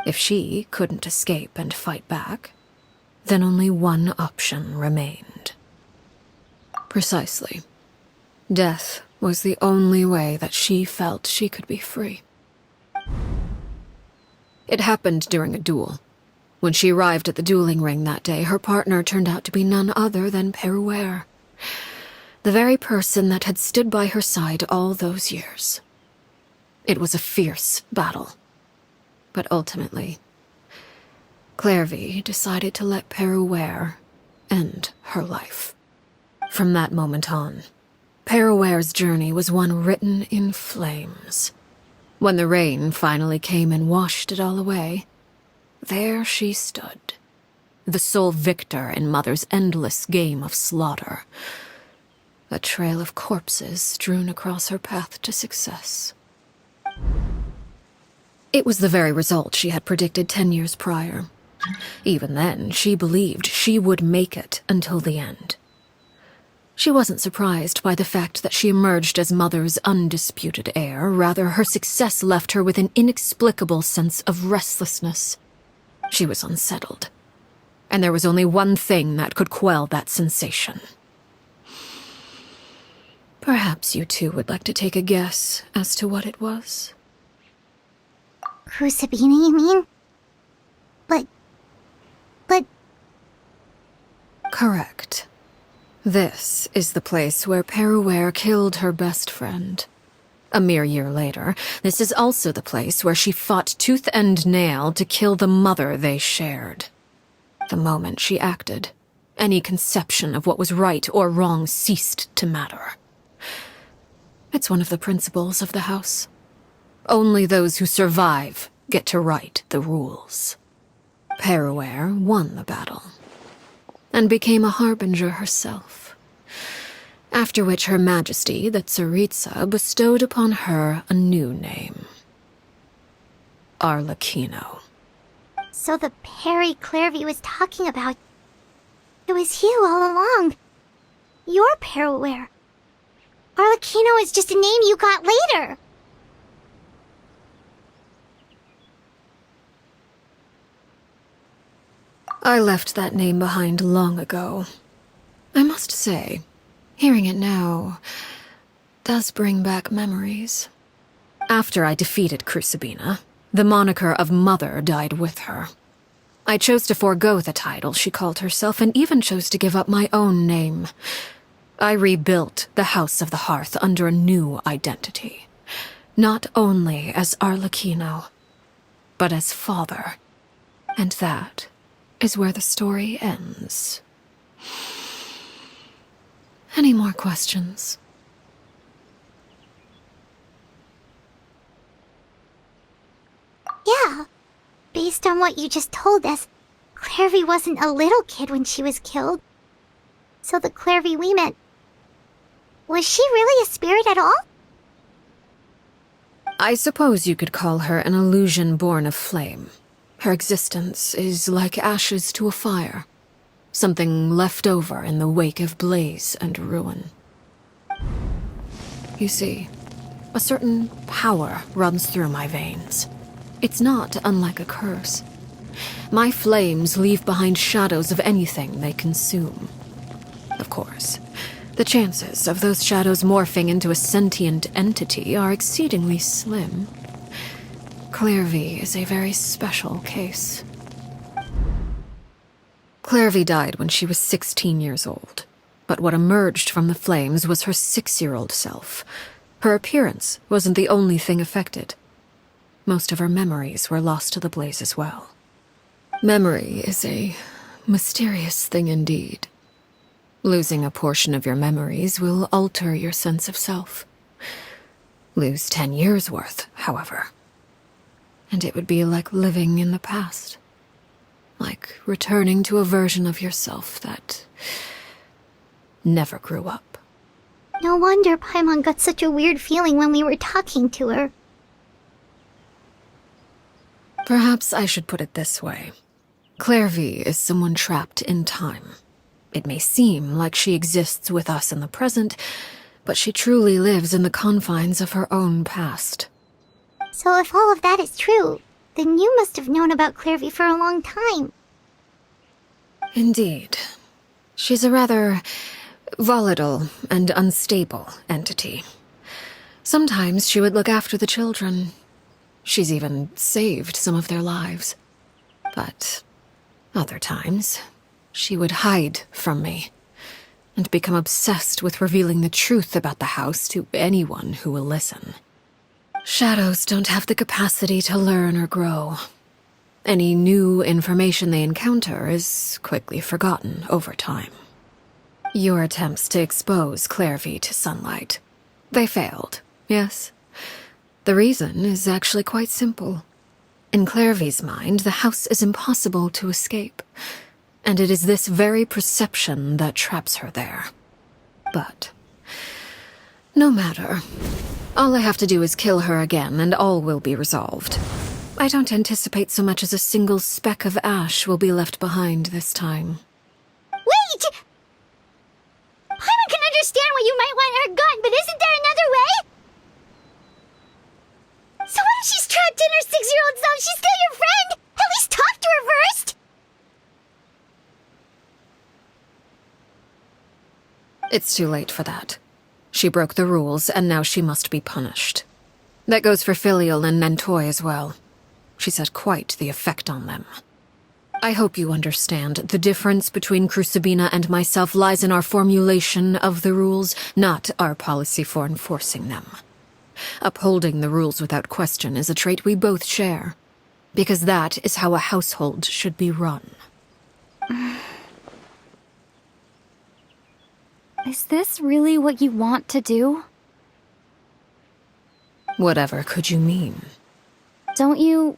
If she couldn't escape and fight back, then only one option remained. Precisely. Death was the only way that she felt she could be free. It happened during a duel. When she arrived at the dueling ring that day, her partner turned out to be none other than Perouer, the very person that had stood by her side all those years. It was a fierce battle. But ultimately, Clairvy decided to let Perouer end her life. From that moment on, Perouer's journey was one written in flames. When the rain finally came and washed it all away, there she stood, the sole victor in Mother's endless game of slaughter. A trail of corpses strewn across her path to success. It was the very result she had predicted 10 years prior. Even then, she believed she would make it until the end. She wasn't surprised by the fact that she emerged as Mother's undisputed heir. Rather, her success left her with an inexplicable sense of restlessness. She was unsettled, and there was only one thing that could quell that sensation. Perhaps you two would like to take a guess as to what it was? Crucibina, you mean? But... Correct. This is the place where Perouer killed her best friend. A mere year later, this is also the place where she fought tooth and nail to kill the mother they shared. The moment she acted, any conception of what was right or wrong ceased to matter. It's one of the principles of the house. Only those who survive get to write the rules. Perouer won the battle, and became a harbinger herself. After which Her Majesty, the Tsaritsa, bestowed upon her a new name. Arlecchino. So the Perry Clairvy was talking about... It was you all along. You're Perouer. Arlecchino is just a name you got later. I left that name behind long ago. I must say, hearing it now does bring back memories. After I defeated Crucibina, the moniker of Mother died with her. I chose to forego the title she called herself, and even chose to give up my own name. I rebuilt the House of the Hearth under a new identity. Not only as Arlecchino, but as father. And that is where the story ends. Any more questions? Yeah. Based on what you just told us, Clairvy wasn't a little kid when she was killed. So the Clairvy we met... Was she really a spirit at all? I suppose you could call her an illusion born of flame. Her existence is like ashes to a fire. Something left over in the wake of blaze and ruin. You see, a certain power runs through my veins. It's not unlike a curse. My flames leave behind shadows of anything they consume. Of course, the chances of those shadows morphing into a sentient entity are exceedingly slim. Clairvy is a very special case. Clairvy died when she was 16 years old, but what emerged from the flames was her 6-year-old self. Her appearance wasn't the only thing affected. Most of her memories were lost to the blaze as well. Memory is a mysterious thing indeed. Losing a portion of your memories will alter your sense of self. Lose 10 years' worth, however, and it would be like living in the past. Like returning to a version of yourself that never grew up. No wonder Paimon got such a weird feeling when we were talking to her. Perhaps I should put it this way. Clairvy is someone trapped in time. It may seem like she exists with us in the present, but she truly lives in the confines of her own past. So if all of that is true, then you must have known about Clairvy for a long time. Indeed. She's a rather volatile and unstable entity. Sometimes she would look after the children. She's even saved some of their lives. But other times, she would hide from me and become obsessed with revealing the truth about the house to anyone who will listen. Shadows don't have the capacity to learn or grow. Any new information they encounter is quickly forgotten over time. Your attempts to expose Clairvy to sunlight. They failed, yes. The reason is actually quite simple. In Clairvy's mind, the house is impossible to escape, and it is this very perception that traps her there. But no matter. All I have to do is kill her again, and all will be resolved. I don't anticipate so much as a single speck of ash will be left behind this time. Wait! Paimon can understand why you might want her gone, but isn't there another way? So what if she's trapped in her 6-year-old self? She's still your friend! At least talk to her first! It's too late for that. She broke the rules, and now she must be punished. That goes for Filial and Nentoy as well. She's had quite the effect on them. I hope you understand the difference between Crucibina and myself lies in our formulation of the rules, not our policy for enforcing them. Upholding the rules without question is a trait we both share, because that is how a household should be run. Is this really what you want to do? Whatever could you mean? Don't you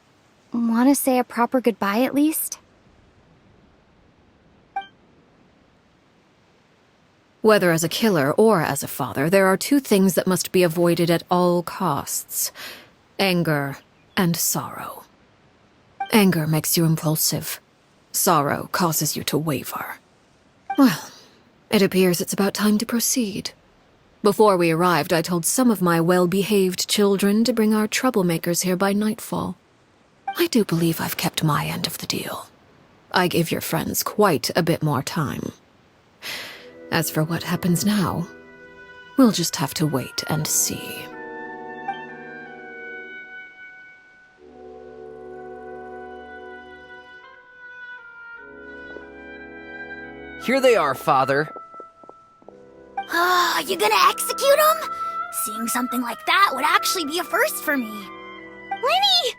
want to say a proper goodbye at least? Whether as a killer or as a father, there are two things that must be avoided at all costs: anger and sorrow. Anger makes you impulsive. Sorrow causes you to waver. Well, it appears it's about time to proceed. Before we arrived, I told some of my well-behaved children to bring our troublemakers here by nightfall. I do believe I've kept my end of the deal. I gave your friends quite a bit more time. As for what happens now, we'll just have to wait and see. Here they are, Father. You gonna execute him? Seeing something like that would actually be a first for me. Lenny!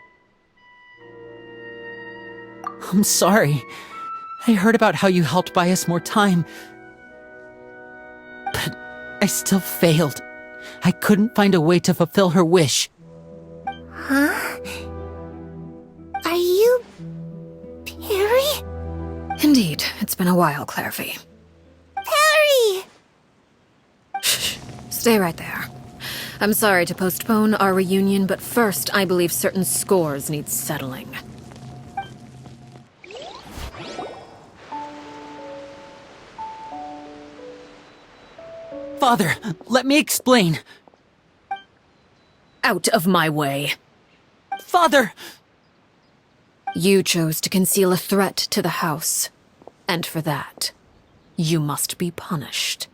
I'm sorry. I heard about how you helped buy us more time. But I still failed. I couldn't find a way to fulfill her wish. Huh? Perry? Indeed, it's been a while, Clairvy. Perry! Stay right there. I'm sorry to postpone our reunion, but first I believe certain scores need settling. Father, let me explain. Out of my way. Father! You chose to conceal a threat to the house, and for that, you must be punished.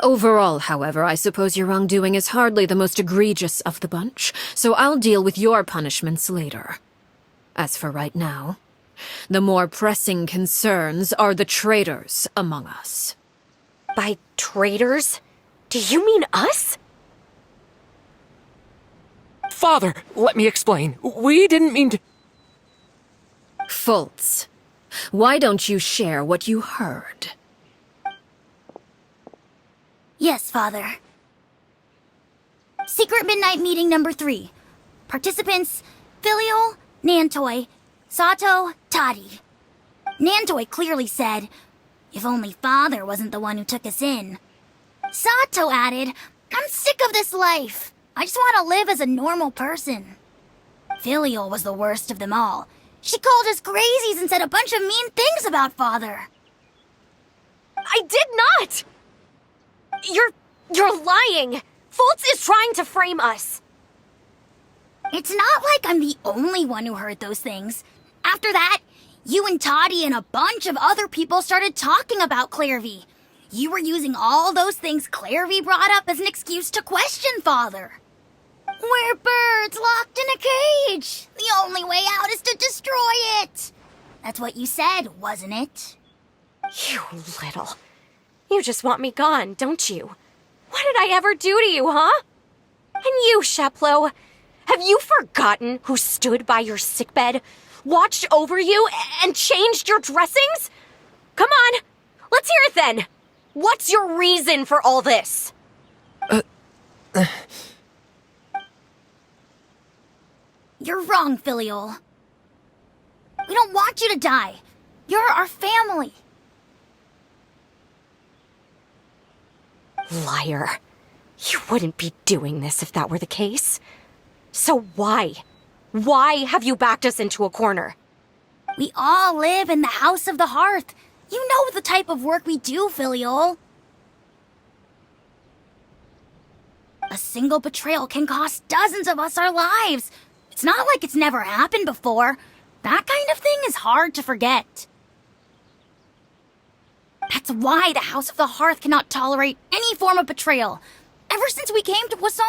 Overall, however, I suppose your wrongdoing is hardly the most egregious of the bunch, so I'll deal with your punishments later. As for right now, the more pressing concerns are the traitors among us. By traitors? Do you mean us? Father, let me explain. We didn't mean to... Fultz, why don't you share what you heard? Yes, Father. Secret Midnight Meeting number 3. Participants, Filial, Nantoy, Sato, Toddy. Nantoy clearly said, if only Father wasn't the one who took us in. Sato added, I'm sick of this life. I just want to live as a normal person. Filial was the worst of them all. She called us crazies and said a bunch of mean things about Father. I did not! You're lying! Fultz is trying to frame us! It's not like I'm the only one who heard those things. After that, you and Toddy and a bunch of other people started talking about Clairvy. You were using all those things Clairvy brought up as an excuse to question Father. We're birds locked in a cage. The only way out is to destroy it. That's what you said, wasn't it? You little... You just want me gone, don't you? What did I ever do to you, huh? And you, Sheplo, have you forgotten who stood by your sickbed, watched over you, and changed your dressings? Come on, let's hear it then. What's your reason for all this? You're wrong, Filial. We don't want you to die. You're our family. Liar. You wouldn't be doing this if that were the case. So why? Why have you backed us into a corner? We all live in the House of the Hearth. You know the type of work we do, Filial. A single betrayal can cost dozens of us our lives. It's not like it's never happened before. That kind of thing is hard to forget. That's why the House of the Hearth cannot tolerate any form of betrayal. Ever since we came to Poisson,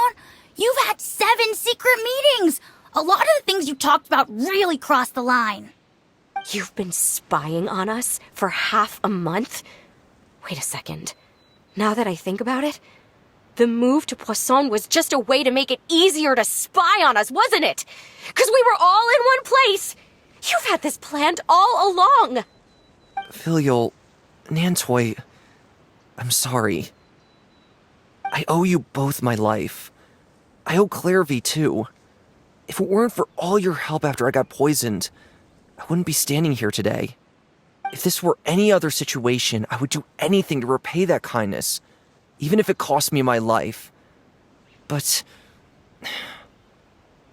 you've had 7 secret meetings. A lot of the things you talked about really crossed the line. You've been spying on us for half a month? Wait a second. Now that I think about it, the move to Poisson was just a way to make it easier to spy on us, wasn't it? Because we were all in one place. You've had this planned all along. Filial, Nantoy, I'm sorry. I owe you both my life. I owe Clairvy too. If it weren't for all your help after I got poisoned, I wouldn't be standing here today. If this were any other situation, I would do anything to repay that kindness, even if it cost me my life. But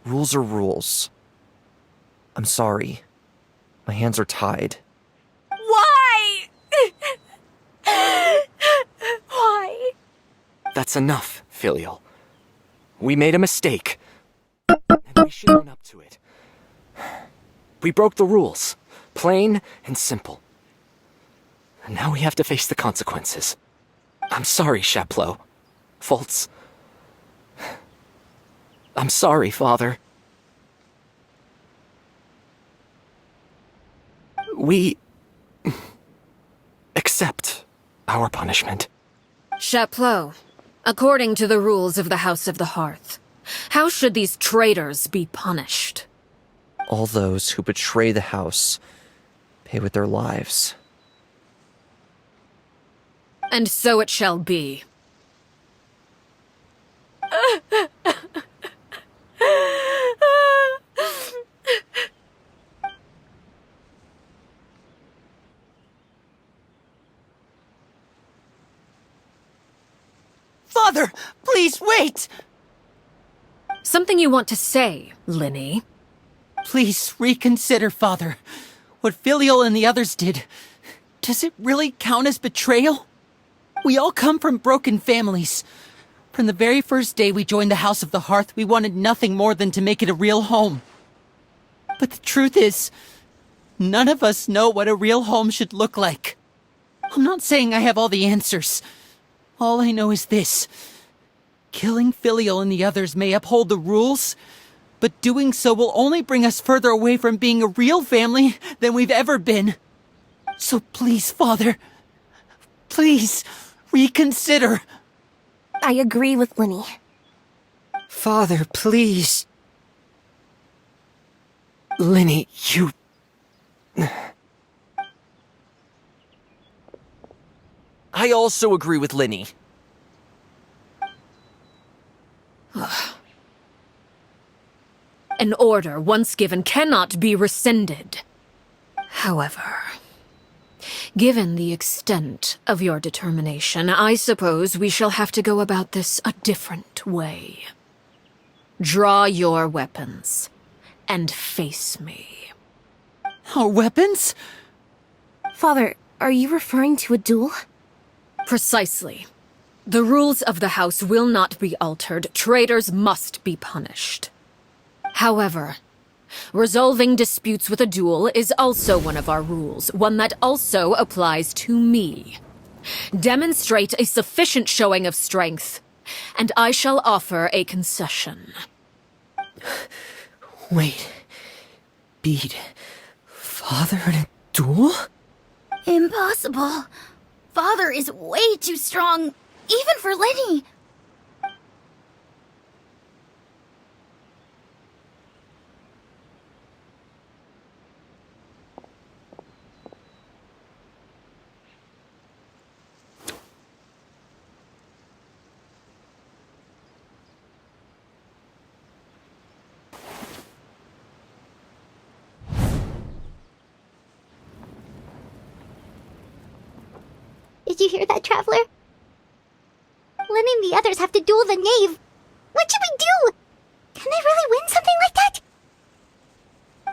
rules are rules. I'm sorry. My hands are tied. Why? Why? That's enough, Filial. We made a mistake, and we should own up to it. We broke the rules, plain and simple. And now we have to face the consequences. I'm sorry, Sheplo. Fultz. I'm sorry, Father. We accept our punishment. Chapleau, according to the rules of the House of the Hearth, how should these traitors be punished? All those who betray the house pay with their lives. And so it shall be. Father, please wait! Something you want to say, Linny? Please reconsider, Father. What Filial and the others did, does it really count as betrayal? We all come from broken families. From the very first day we joined the House of the Hearth, we wanted nothing more than to make it a real home. But the truth is, none of us know what a real home should look like. I'm not saying I have all the answers. All I know is this. Killing Filial and the others may uphold the rules, but doing so will only bring us further away from being a real family than we've ever been. So please, Father, please reconsider. I agree with Linny. Father, please. Linny, you... I also agree with Linny. An order once given cannot be rescinded. However, given the extent of your determination, I suppose we shall have to go about this a different way. Draw your weapons and face me. Our weapons? Father, are you referring to a duel? Precisely. The rules of the house will not be altered. Traitors must be punished. However, resolving disputes with a duel is also one of our rules, one that also applies to me. Demonstrate a sufficient showing of strength, and I shall offer a concession. Wait. Beat Father in a duel? Impossible. Father is way too strong, even for Linny. Did you hear that, Traveler? Lynn and the others have to duel the knave. What should we do? Can they really win something like that?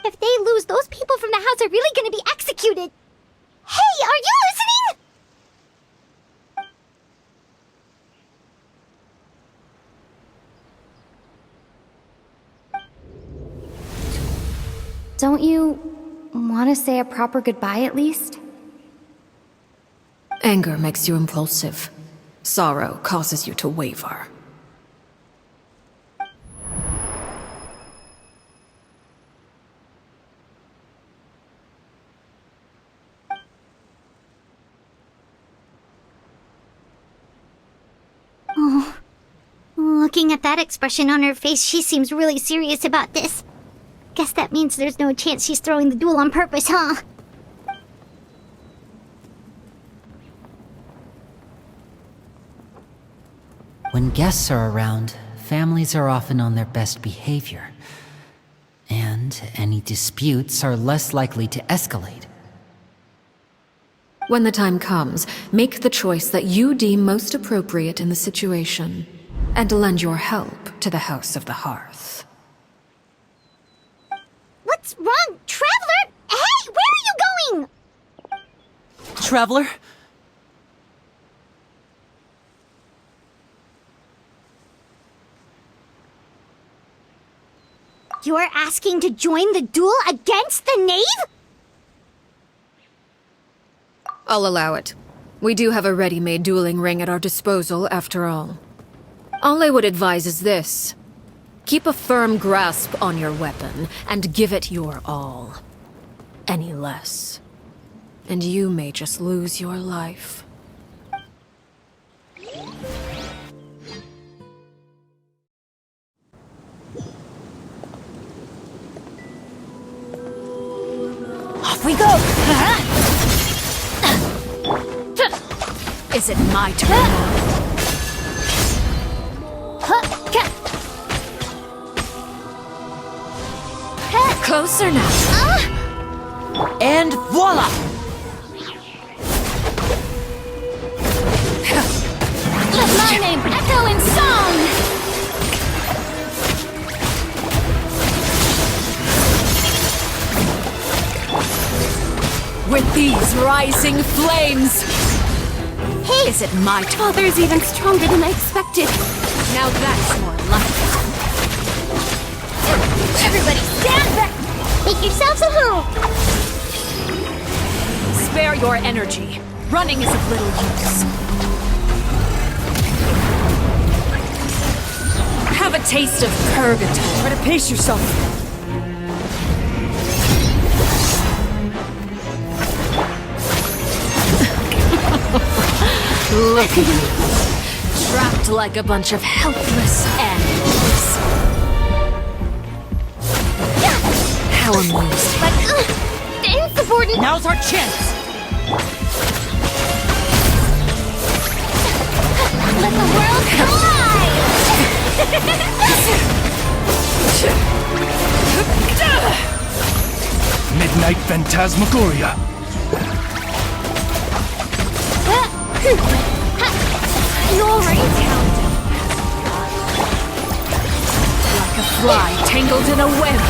If they lose, those people from the house are really gonna be executed. Hey, are you listening? Don't you want to say a proper goodbye at least? Anger makes you impulsive. Sorrow causes you to waver. Oh, looking at that expression on her face, she seems really serious about this. Guess that means there's no chance she's throwing the duel on purpose, huh? When guests are around, families are often on their best behavior. And any disputes are less likely to escalate. When the time comes, make the choice that you deem most appropriate in the situation, and lend your help to the House of the Hearth. What's wrong, Traveler? Hey, where are you going? Traveler? You're asking to join the duel against the knave? I'll allow it. We do have a ready-made dueling ring at our disposal, after all. All I would advise is this. Keep a firm grasp on your weapon, and give it your all. Any less, and you may just lose your life. Off we go! Is it my turn now? Closer now. And voila! Let my name echo in song! With these rising flames! Hey! Is it my turn? Father's even stronger than I expected. Now that's more like it. Everybody stand back! Make yourselves at home. Spare your energy. Running is of little use. Have a taste of purgatory. Try to pace yourself. Look at you. Trapped like a bunch of helpless animals. How amusing. But, the insubordinate. Now's our chance. Let the world collide! Midnight Phantasmagoria. You alright? Like a fly tangled in a web.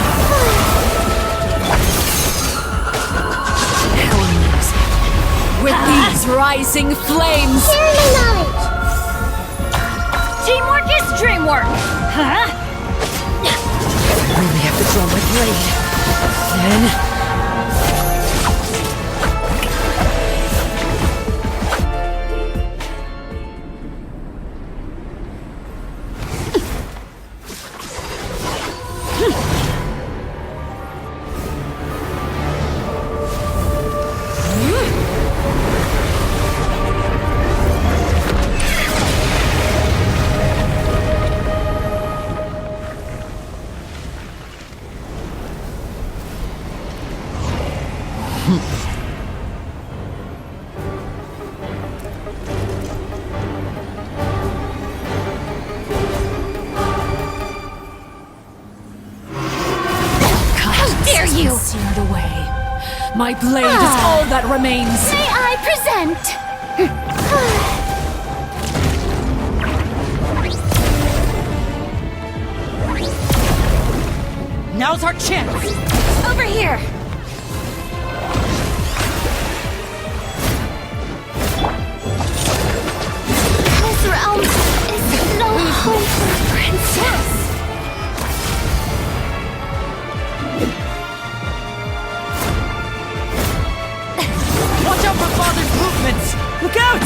How amusing. With these rising flames. Share my knowledge. Teamwork is dreamwork. Huh? I really have to draw my blade. Then... Seared away. My blade is all that remains. May I present? Now's our chance. Over here. This realm is no home for a princess. Watch out for Father's movements! Look out!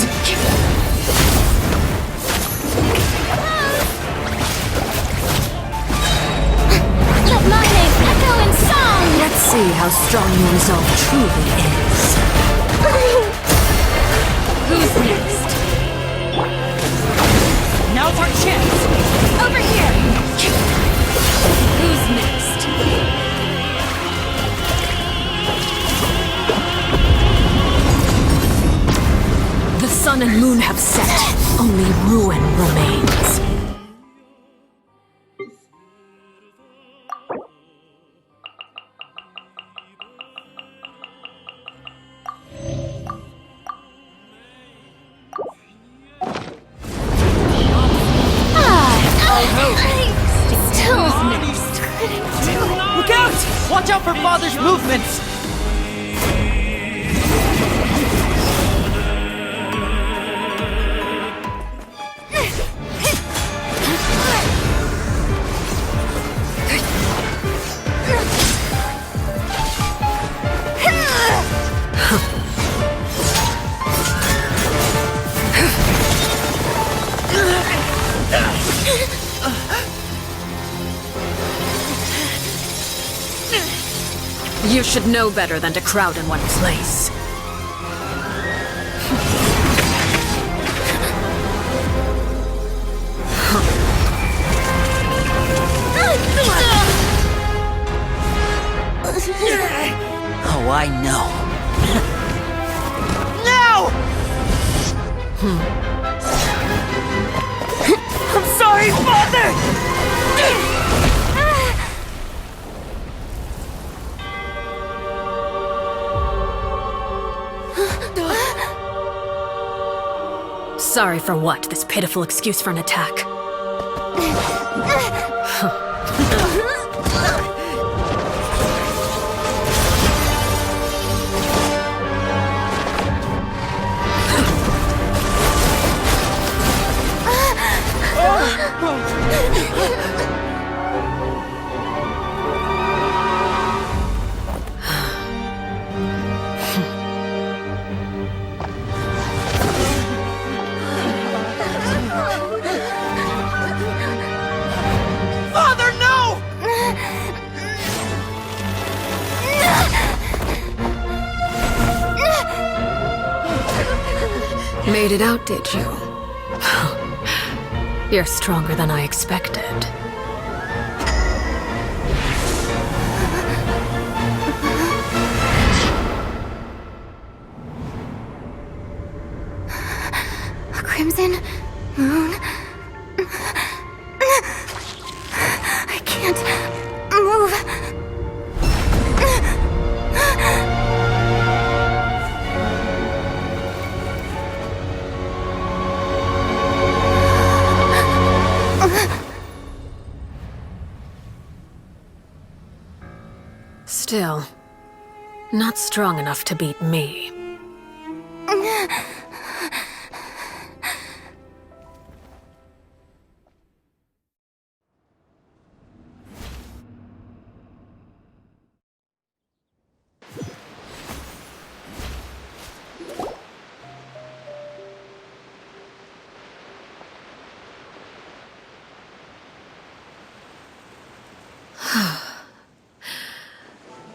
Let my name echo in song! Let's see how strong your resolve truly is. Who's next? Now's our chance! Over here! Who's next? The sun and moon have set. Only ruin remains. Look out! Watch out for Father's movements! You should know better than to crowd in one place. Oh, I know. No! I'm sorry, Father! Sorry for what? This pitiful excuse for an attack? Father, no! Made it out, did you? You're stronger than I expected. A crimson moon. I can't move. Still, not strong enough to beat me.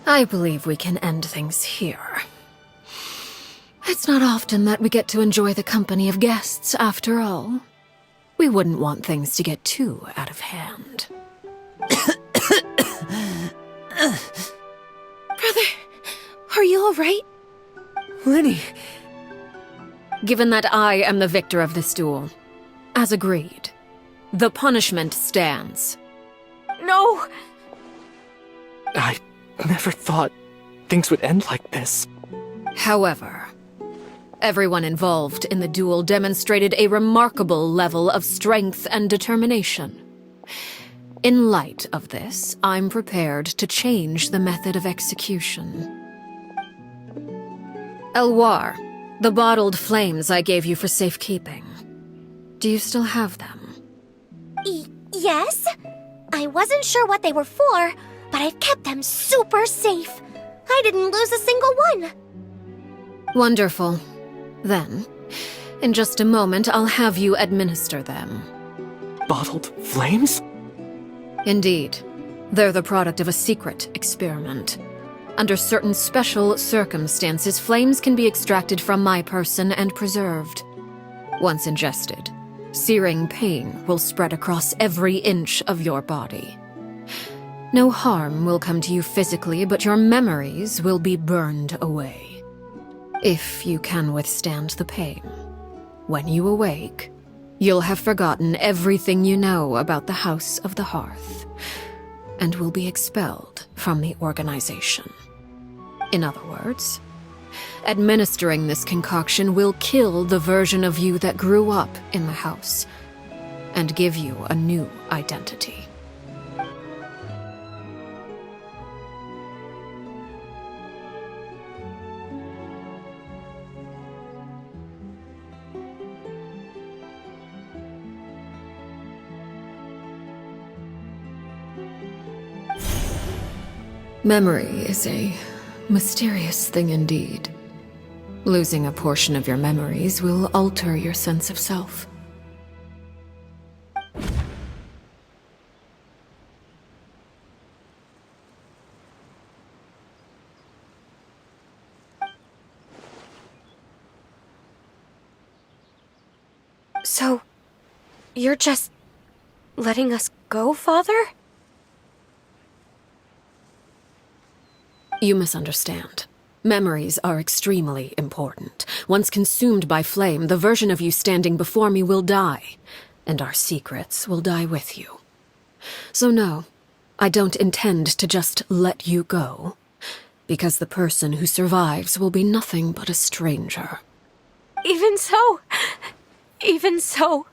I believe we can end things here. It's not often that we get to enjoy the company of guests, after all. We wouldn't want things to get too out of hand. Brother, are you alright? Lenny! Given that I am the victor of this duel, as agreed, the punishment stands. No! I never thought things would end like this. However, everyone involved in the duel demonstrated a remarkable level of strength and determination. In light of this, I'm prepared to change the method of execution. Elwar, the bottled flames I gave you for safekeeping. Do you still have them? Yes? I wasn't sure what they were for, but I've kept them super safe. I didn't lose a single one. Wonderful. Then, in just a moment, I'll have you administer them. Bottled flames? Indeed. They're the product of a secret experiment. Under certain special circumstances, flames can be extracted from my person and preserved. Once ingested, searing pain will spread across every inch of your body. No harm will come to you physically, but your memories will be burned away. If you can withstand the pain. When you awake, you'll have forgotten everything you know about the House of the Hearth, and will be expelled from the organization. In other words, administering this concoction will kill the version of you that grew up in the house, and give you a new identity. Memory is a mysterious thing indeed. Losing a portion of your memories will alter your sense of self. So, you're just letting us go, Father? You misunderstand. Memories are extremely important. Once consumed by flame, the version of you standing before me will die, and our secrets will die with you. So no, I don't intend to just let you go, because the person who survives will be nothing but a stranger. Even so, Even so,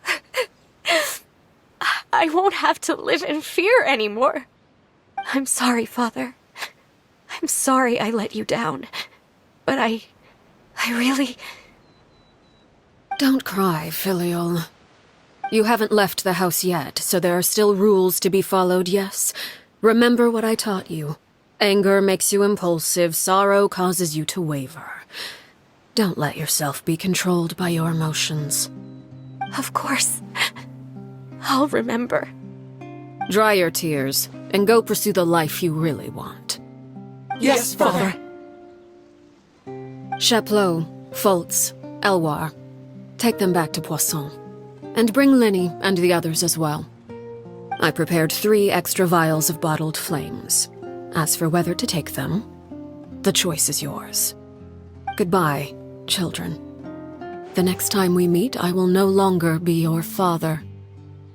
I won't have to live in fear anymore. I'm sorry, Father. I'm sorry I let you down. But I really... Don't cry, Filial. You haven't left the house yet, so there are still rules to be followed, yes? Remember what I taught you. Anger makes you impulsive, sorrow causes you to waver. Don't let yourself be controlled by your emotions. Of course. I'll remember. Dry your tears, and go pursue the life you really want. Yes, Father. Chaplot, Foltz, Elwar, take them back to Poisson. And bring Linny and the others as well. I prepared 3 extra vials of bottled flames. As for whether to take them, the choice is yours. Goodbye, children. The next time we meet, I will no longer be your father.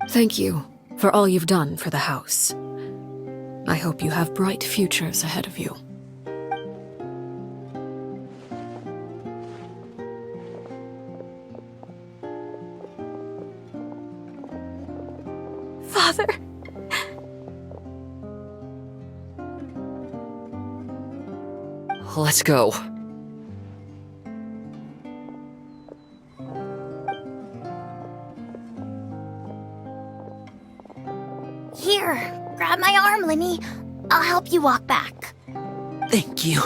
Thank you for all you've done for the house. I hope you have bright futures ahead of you. Father. Let's go. Here, grab my arm, Linny. I'll help you walk back. Thank you.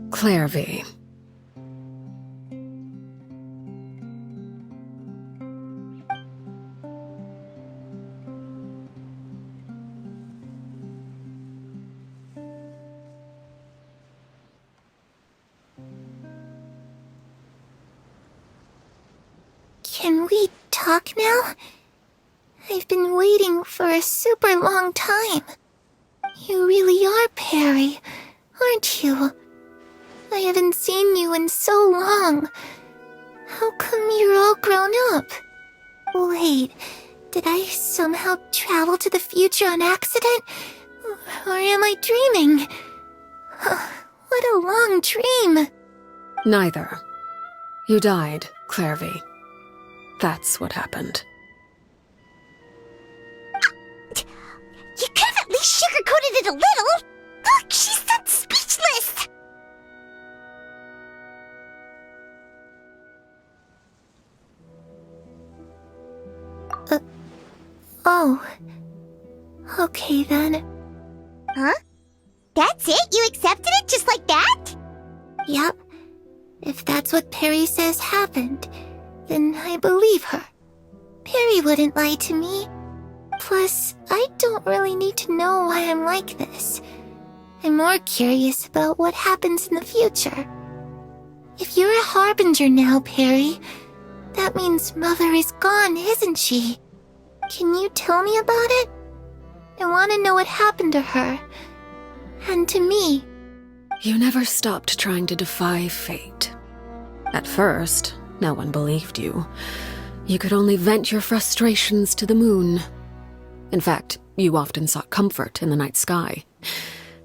Clairvy. Can we talk now? I've been waiting for a super long time. You really are Perry, aren't you? I haven't seen you in so long. How come you're all grown up? Wait, did I somehow travel to the future on accident? Or am I dreaming? What a long dream. Neither. You died, Clairvy. That's what happened. You could have at least sugarcoated it a little. Look, she's done speechless. Oh. Okay then. Huh? That's it? You accepted it just like that? Yep. If that's what Perry says happened, then I believe her. Perry wouldn't lie to me. Plus, I don't really need to know why I'm like this. I'm more curious about what happens in the future. If you're a harbinger now, Perry, that means Mother is gone, isn't she? Can you tell me about it? I want to know what happened to her. And to me. You never stopped trying to defy fate. At first, no one believed you. You could only vent your frustrations to the moon. In fact, you often sought comfort in the night sky.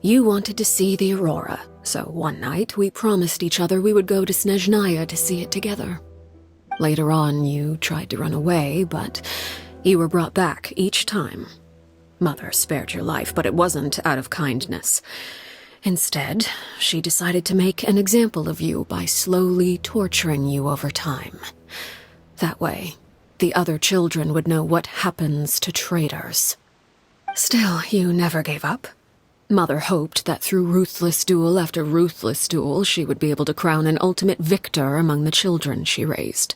You wanted to see the aurora, so one night we promised each other we would go to Snezhnaya to see it together. Later on, you tried to run away, but you were brought back each time. Mother spared your life, but it wasn't out of kindness. Instead, she decided to make an example of you by slowly torturing you over time. That way, the other children would know what happens to traitors. Still, you never gave up. Mother hoped that through ruthless duel after ruthless duel, she would be able to crown an ultimate victor among the children she raised.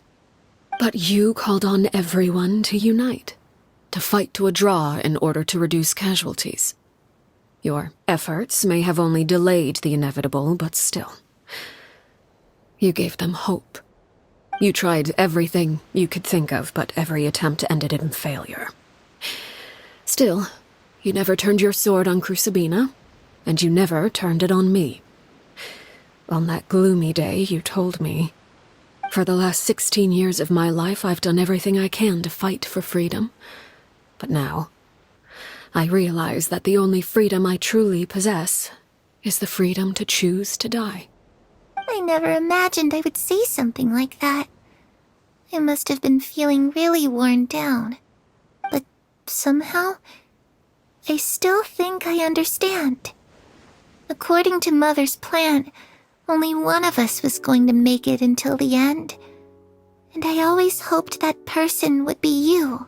But you called on everyone to unite, to fight to a draw in order to reduce casualties. Your efforts may have only delayed the inevitable, but still. You gave them hope. You tried everything you could think of, but every attempt ended in failure. Still, you never turned your sword on Crucibina, and you never turned it on me. On that gloomy day, you told me, "For the last 16 years of my life, I've done everything I can to fight for freedom. But now, I realize that the only freedom I truly possess is the freedom to choose to die. I never imagined I would say something like that. I must have been feeling really worn down. But somehow, I still think I understand. According to Mother's plan, only one of us was going to make it until the end. And I always hoped that person would be you.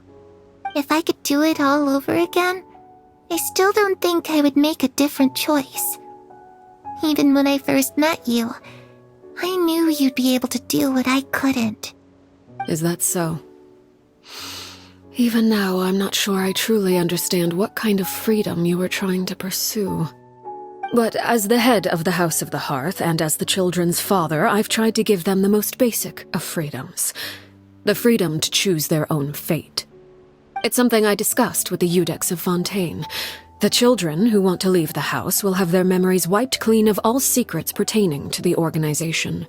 If I could do it all over again, I still don't think I would make a different choice. Even when I first met you, I knew you'd be able to do what I couldn't. Is that so? Even now, I'm not sure I truly understand what kind of freedom you were trying to pursue. But as the head of the House of the Hearth and as the children's father, I've tried to give them the most basic of freedoms. The freedom to choose their own fate. It's something I discussed with the Eudex of Fontaine. The children who want to leave the house will have their memories wiped clean of all secrets pertaining to the organization.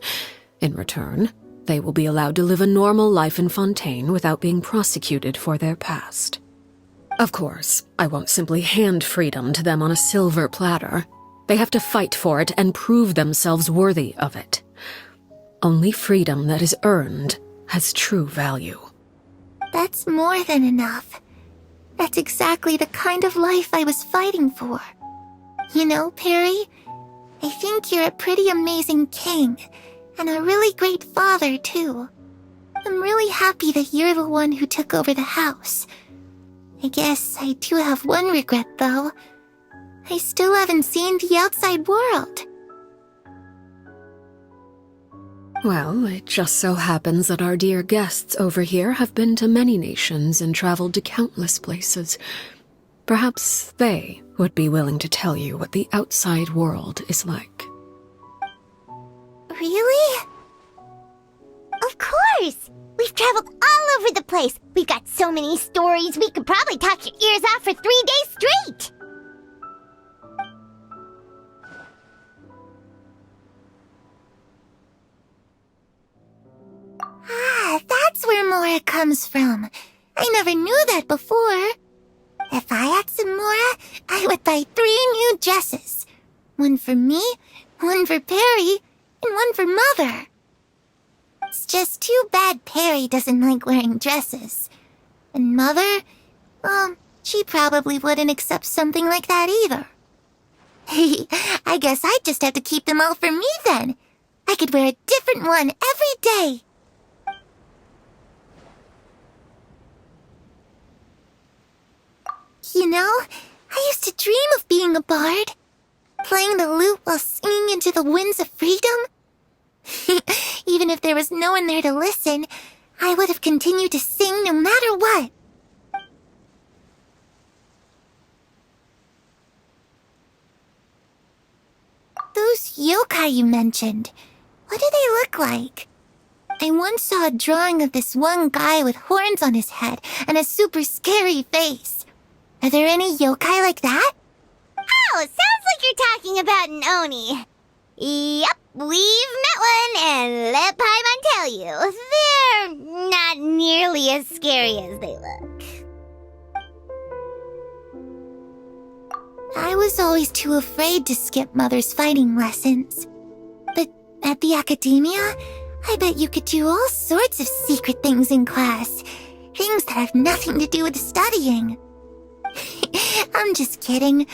In return, they will be allowed to live a normal life in Fontaine without being prosecuted for their past. Of course, I won't simply hand freedom to them on a silver platter. They have to fight for it and prove themselves worthy of it. Only freedom that is earned has true value. That's more than enough. That's exactly the kind of life I was fighting for. You know, Perry, I think you're a pretty amazing king, and a really great father, too. I'm really happy that you're the one who took over the house. I guess I do have one regret, though. I still haven't seen the outside world. Well, it just so happens that our dear guests over here have been to many nations and traveled to countless places. Perhaps they would be willing to tell you what the outside world is like. Really? Of course! We've traveled all over the place. We've got so many stories, we could probably talk your ears off for 3 days straight! Ah, that's where Mora comes from. I never knew that before. If I had some Mora, I would buy 3 new dresses. One for me, one for Perry, and one for Mother. It's just too bad Perry doesn't like wearing dresses. And Mother, well, she probably wouldn't accept something like that either. I guess I'd just have to keep them all for me then. I could wear a different one every day. You know, I used to dream of being a bard. Playing the lute while singing into the winds of freedom. Even if there was no one there to listen, I would have continued to sing no matter what. Those yokai you mentioned, what do they look like? I once saw a drawing of this one guy with horns on his head and a super scary face. Are there any yokai like that? Oh, sounds like you're talking about an Oni. Yep, we've met one, and let Paimon tell you, they're not nearly as scary as they look. I was always too afraid to skip Mother's fighting lessons. But at the academia, I bet you could do all sorts of secret things in class. Things that have nothing to do with studying. I'm just kidding.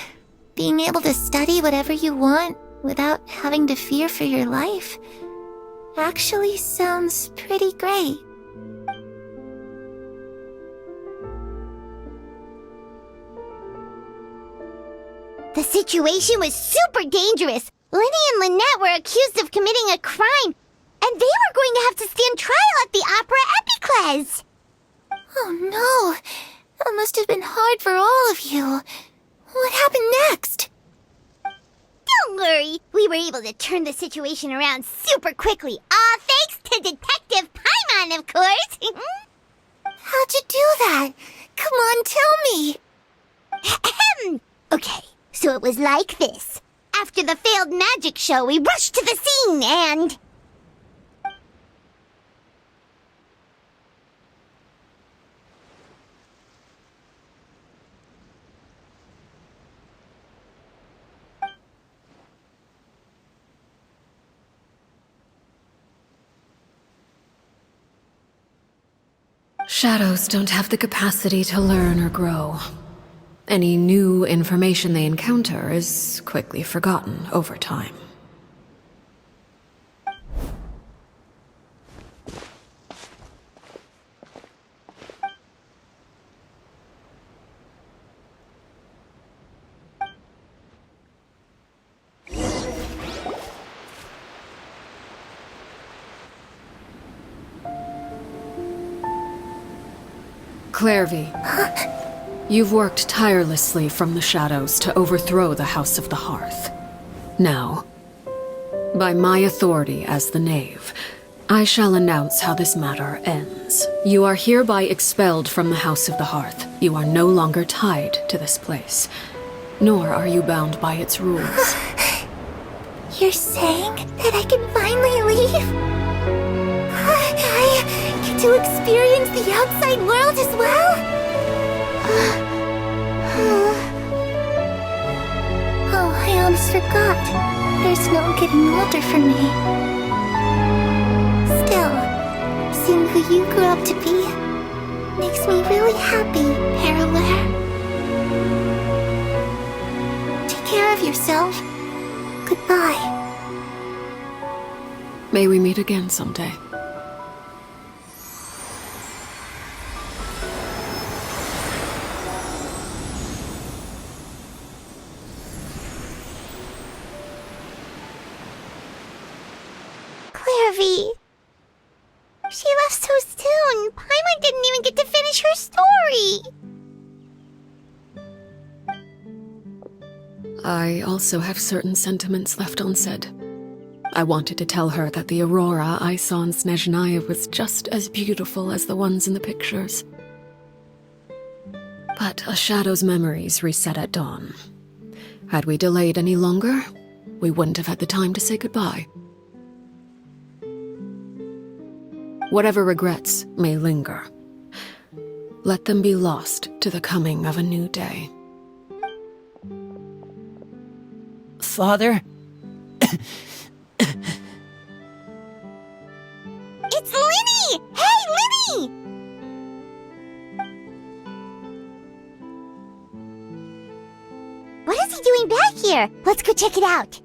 Being able to study whatever you want without having to fear for your life actually sounds pretty great. The situation was super dangerous. Lenny and Lynette were accused of committing a crime, and they were going to have to stand trial at the Opera Epicles. Oh no, that must have been hard for all of you. What happened next? Don't worry, we were able to turn the situation around super quickly, all thanks to Detective Paimon, of course. How'd you do that? Come on, tell me. Okay, so it was like this. After the failed magic show, we rushed to the scene and... Shadows don't have the capacity to learn or grow. Any new information they encounter is quickly forgotten over time. Clairvy, you've worked tirelessly from the shadows to overthrow the House of the Hearth. Now, by my authority as the Knave, I shall announce how this matter ends. You are hereby expelled from the House of the Hearth. You are no longer tied to this place, nor are you bound by its rules. You're saying that I can finally leave? I get to experience the outside world as well? Oh, I almost forgot. There's no getting older for me. Still, seeing who you grew up to be makes me really happy, Parallel. Take care of yourself. Goodbye. May we meet again someday. Clairvy. She left so soon. Paimon didn't even get to finish her story. I also have certain sentiments left unsaid. I wanted to tell her that the aurora I saw in Snezhnaya was just as beautiful as the ones in the pictures. But a shadow's memories reset at dawn. Had we delayed any longer, we wouldn't have had the time to say goodbye. Whatever regrets may linger, let them be lost to the coming of a new day. Father? It's Linny! Hey, Linny! What is he doing back here? Let's go check it out.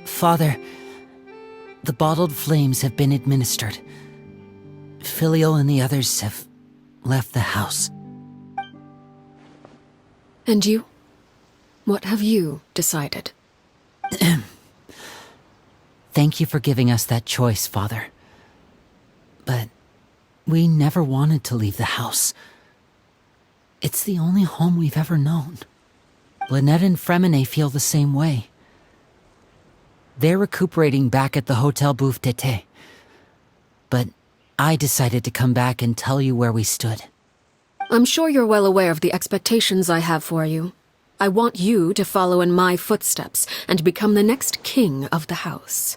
Father, the bottled flames have been administered. Filial and the others have left the house. And you? What have you decided? Thank you for giving us that choice, Father. But we never wanted to leave the house. It's the only home we've ever known. Lynette and Fremine feel the same way. They're recuperating back at the Hotel Bouffe d'été. But I decided to come back and tell you where we stood. I'm sure you're well aware of the expectations I have for you. I want you to follow in my footsteps and become the next king of the house.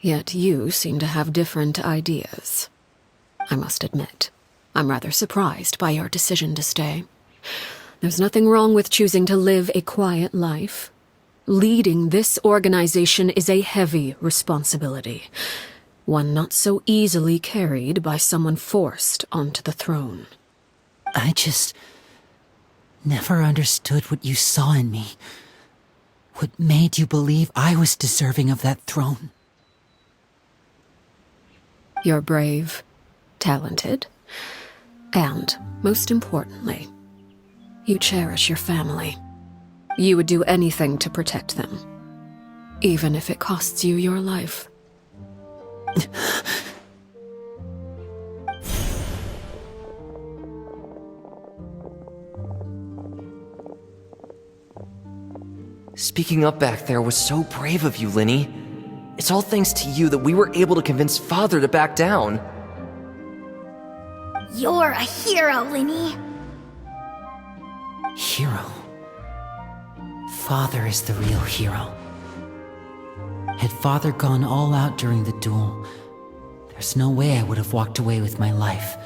Yet you seem to have different ideas. I must admit, I'm rather surprised by your decision to stay. There's nothing wrong with choosing to live a quiet life. Leading this organization is a heavy responsibility, one not so easily carried by someone forced onto the throne. I just never understood what you saw in me. What made you believe I was deserving of that throne? You're brave, talented, and, most importantly, you cherish your family. You would do anything to protect them, even if it costs you your life. Speaking up back there was so brave of you, Linny. It's all thanks to you that we were able to convince Father to back down. You're a hero, Linny. Hero? Father is the real hero. Had Father gone all out during the duel, There's no way I would have walked away with my life.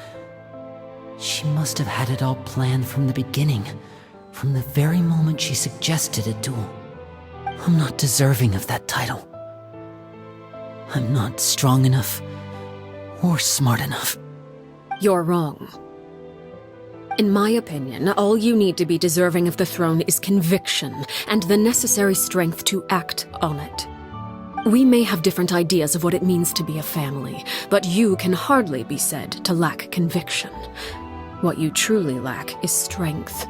She must have had it all planned from the beginning, from the very moment she suggested a duel. I'm not deserving of that title. I'm not strong enough or smart enough. You're wrong. In my opinion, all you need to be deserving of the throne is conviction and the necessary strength to act on it. We may have different ideas of what it means to be a family, but you can hardly be said to lack conviction. What you truly lack is strength.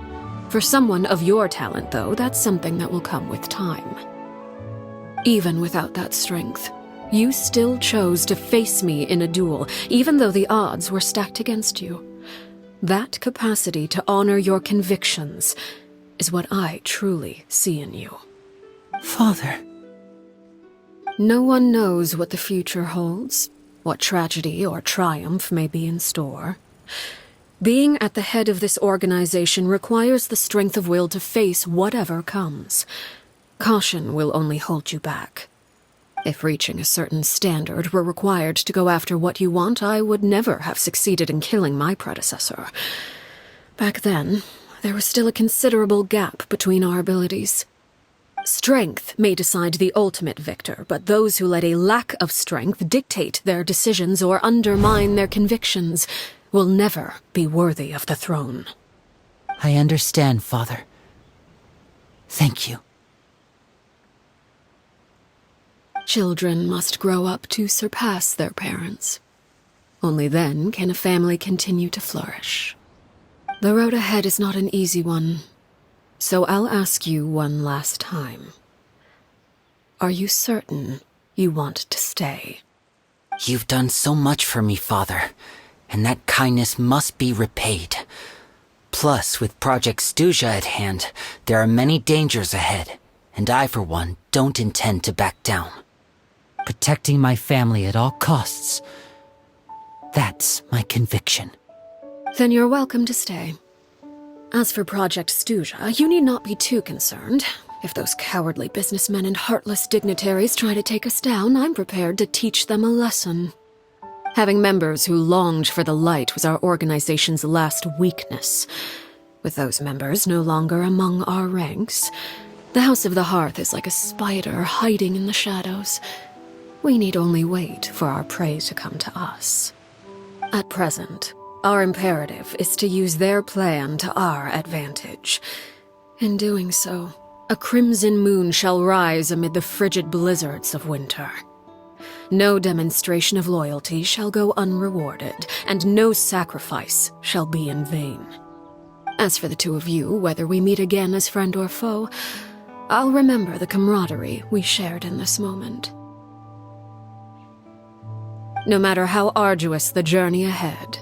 For someone of your talent, though, that's something that will come with time. Even without that strength, you still chose to face me in a duel, even though the odds were stacked against you. That capacity to honor your convictions is what I truly see in you. Father. No one knows what the future holds, what tragedy or triumph may be in store. Being at the head of this organization requires the strength of will to face whatever comes. Caution will only hold you back. If reaching a certain standard were required to go after what you want, I would never have succeeded in killing my predecessor. Back then, there was still a considerable gap between our abilities. Strength may decide the ultimate victor, but those who let a lack of strength dictate their decisions or undermine their convictions will never be worthy of the throne. I understand, Father. Thank you. Children must grow up to surpass their parents. Only then can a family continue to flourish. The road ahead is not an easy one, so I'll ask you one last time. Are you certain you want to stay? You've done so much for me, Father, and that kindness must be repaid. Plus, with Project Stuja at hand, there are many dangers ahead, and I, for one, don't intend to back down. Protecting my family at all costs. That's my conviction. Then you're welcome to stay. As for Project Stuja, you need not be too concerned. If those cowardly businessmen and heartless dignitaries try to take us down, I'm prepared to teach them a lesson. Having members who longed for the light was our organization's last weakness. With those members no longer among our ranks, the House of the Hearth is like a spider hiding in the shadows. We need only wait for our prey to come to us. At present, our imperative is to use their plan to our advantage. In doing so, a crimson moon shall rise amid the frigid blizzards of winter. No demonstration of loyalty shall go unrewarded, and no sacrifice shall be in vain. As for the two of you, whether we meet again as friend or foe, I'll remember the camaraderie we shared in this moment. No matter how arduous the journey ahead,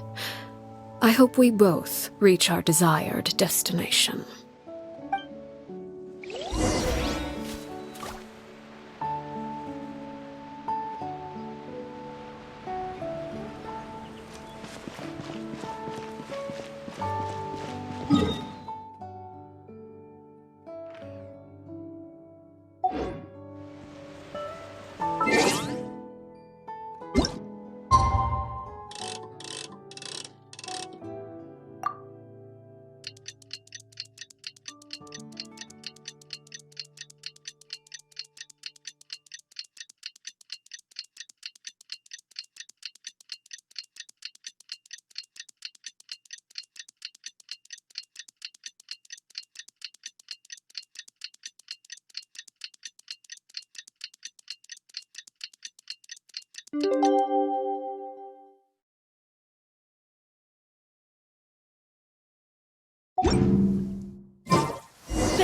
I hope we both reach our desired destination.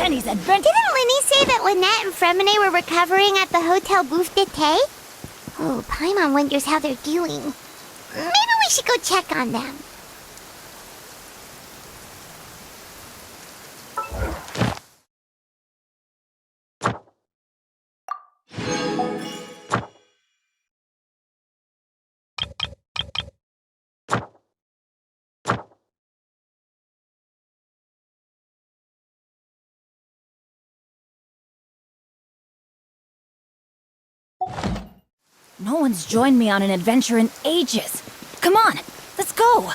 Benny's adventure. Didn't Linny say that Lynette and Fremine were recovering at the Hotel Bouffe d'été? Oh, Paimon wonders how they're doing. Maybe we should go check on them. No one's joined me on an adventure in ages. Come on, let's go!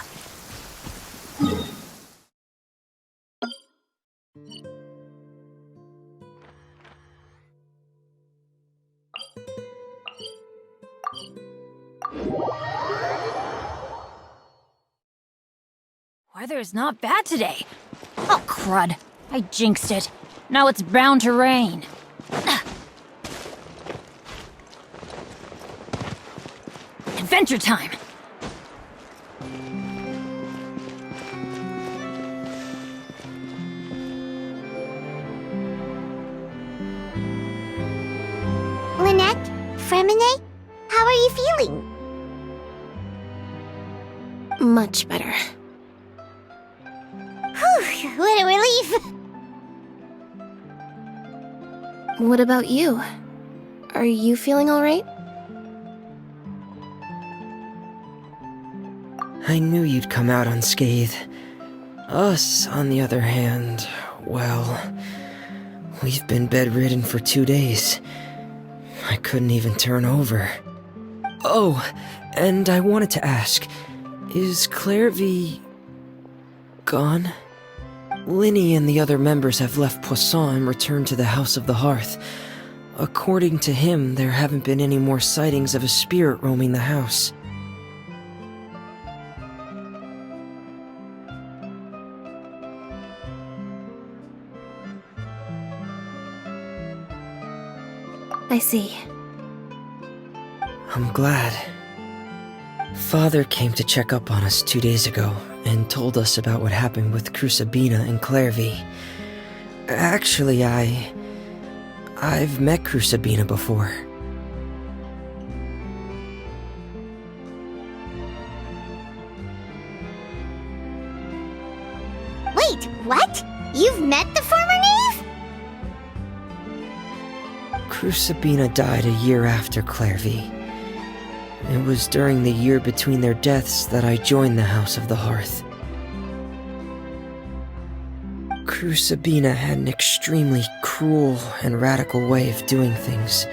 Weather's not bad today. Oh, crud. I jinxed it. Now it's bound to rain. Adventure time! Lynette? Fremine? How are you feeling? Much better. Whew, what a relief! What about you? Are you feeling alright? I knew you'd come out unscathed. Us, on the other hand, well, we've been bedridden for 2 days. I couldn't even turn over. Oh, and I wanted to ask, is Clairvy gone? Linny and the other members have left Poisson and returned to the House of the Hearth. According to him, there haven't been any more sightings of a spirit roaming the house. I see. I'm glad. Father came to check up on us 2 days ago and told us about what happened with Crusabina and Clairvy. Actually, I've met Crusabina before. Wait, what? You've met the former knave? Crusabina died a year after Clairvy. It was during the year between their deaths that I joined the House of the Hearth. Crusabina had an extremely cruel and radical way of doing things.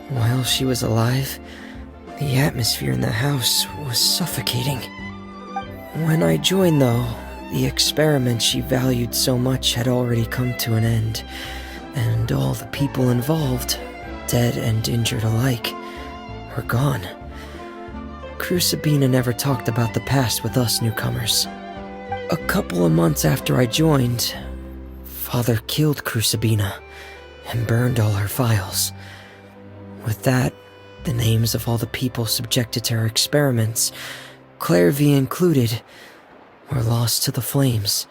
While she was alive, the atmosphere in the house was suffocating. When I joined, though, the experiment she valued so much had already come to an end, and all the people involved, dead and injured alike, were gone. Crusabina never talked about the past with us newcomers. A couple of months after I joined, Father killed Crusabina and burned all her files. With that, the names of all the people subjected to her experiments, Clairvy included, were lost to the flames,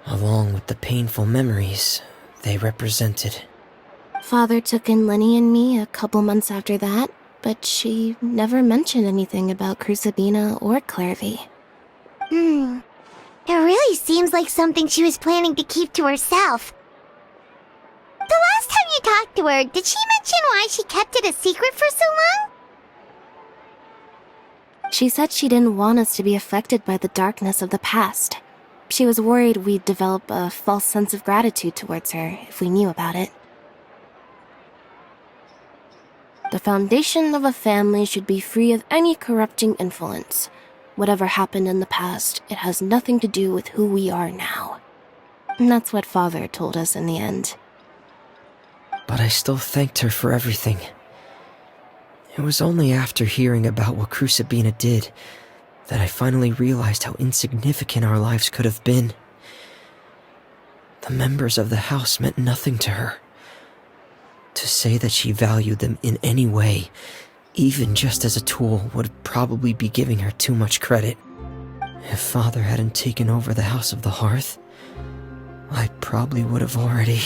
along with the painful memories they represented. Father took in Lenny and me a couple months after that, but she never mentioned anything about Crusabina or Clairvy. It really seems like something she was planning to keep to herself. The last time you talked to her, did she mention why she kept it a secret for so long? She said she didn't want us to be affected by the darkness of the past. She was worried we'd develop a false sense of gratitude towards her if we knew about it. The foundation of a family should be free of any corrupting influence. Whatever happened in the past, it has nothing to do with who we are now. And that's what Father told us in the end. But I still thanked her for everything. It was only after hearing about what Crusabina did that I finally realized how insignificant our lives could have been. The members of the house meant nothing to her. To say that she valued them in any way, even just as a tool, would probably be giving her too much credit. If Father hadn't taken over the House of the Hearth, I probably would have already...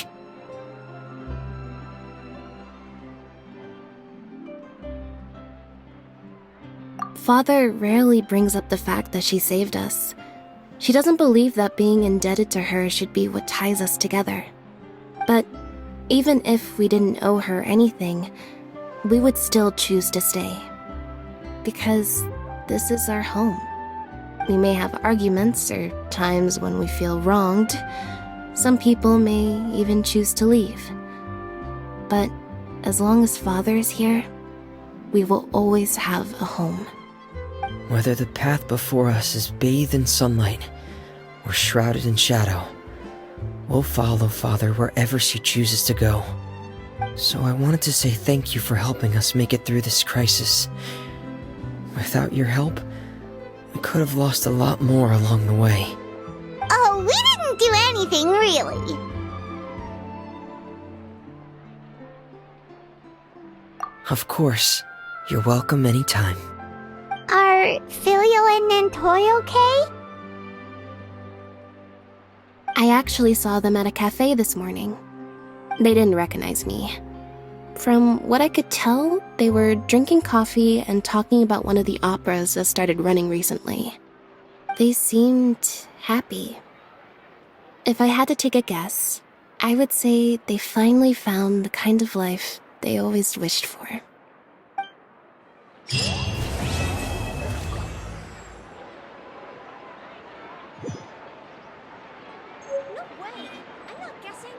Father rarely brings up the fact that she saved us. She doesn't believe that being indebted to her should be what ties us together. But even if we didn't owe her anything, we would still choose to stay. Because this is our home. We may have arguments or times when we feel wronged. Some people may even choose to leave. But as long as Father is here, we will always have a home. Whether the path before us is bathed in sunlight or shrouded in shadow, we'll follow Father wherever she chooses to go. So I wanted to say thank you for helping us make it through this crisis. Without your help, we could have lost a lot more along the way. Oh, we didn't do anything, really. Of course. You're welcome anytime. Are Filial and Nantoy okay? I actually saw them at a cafe this morning. They didn't recognize me. From what I could tell, they were drinking coffee and talking about one of the operas that started running recently. They seemed happy. If I had to take a guess, I would say they finally found the kind of life they always wished for. No way! I'm not guessing.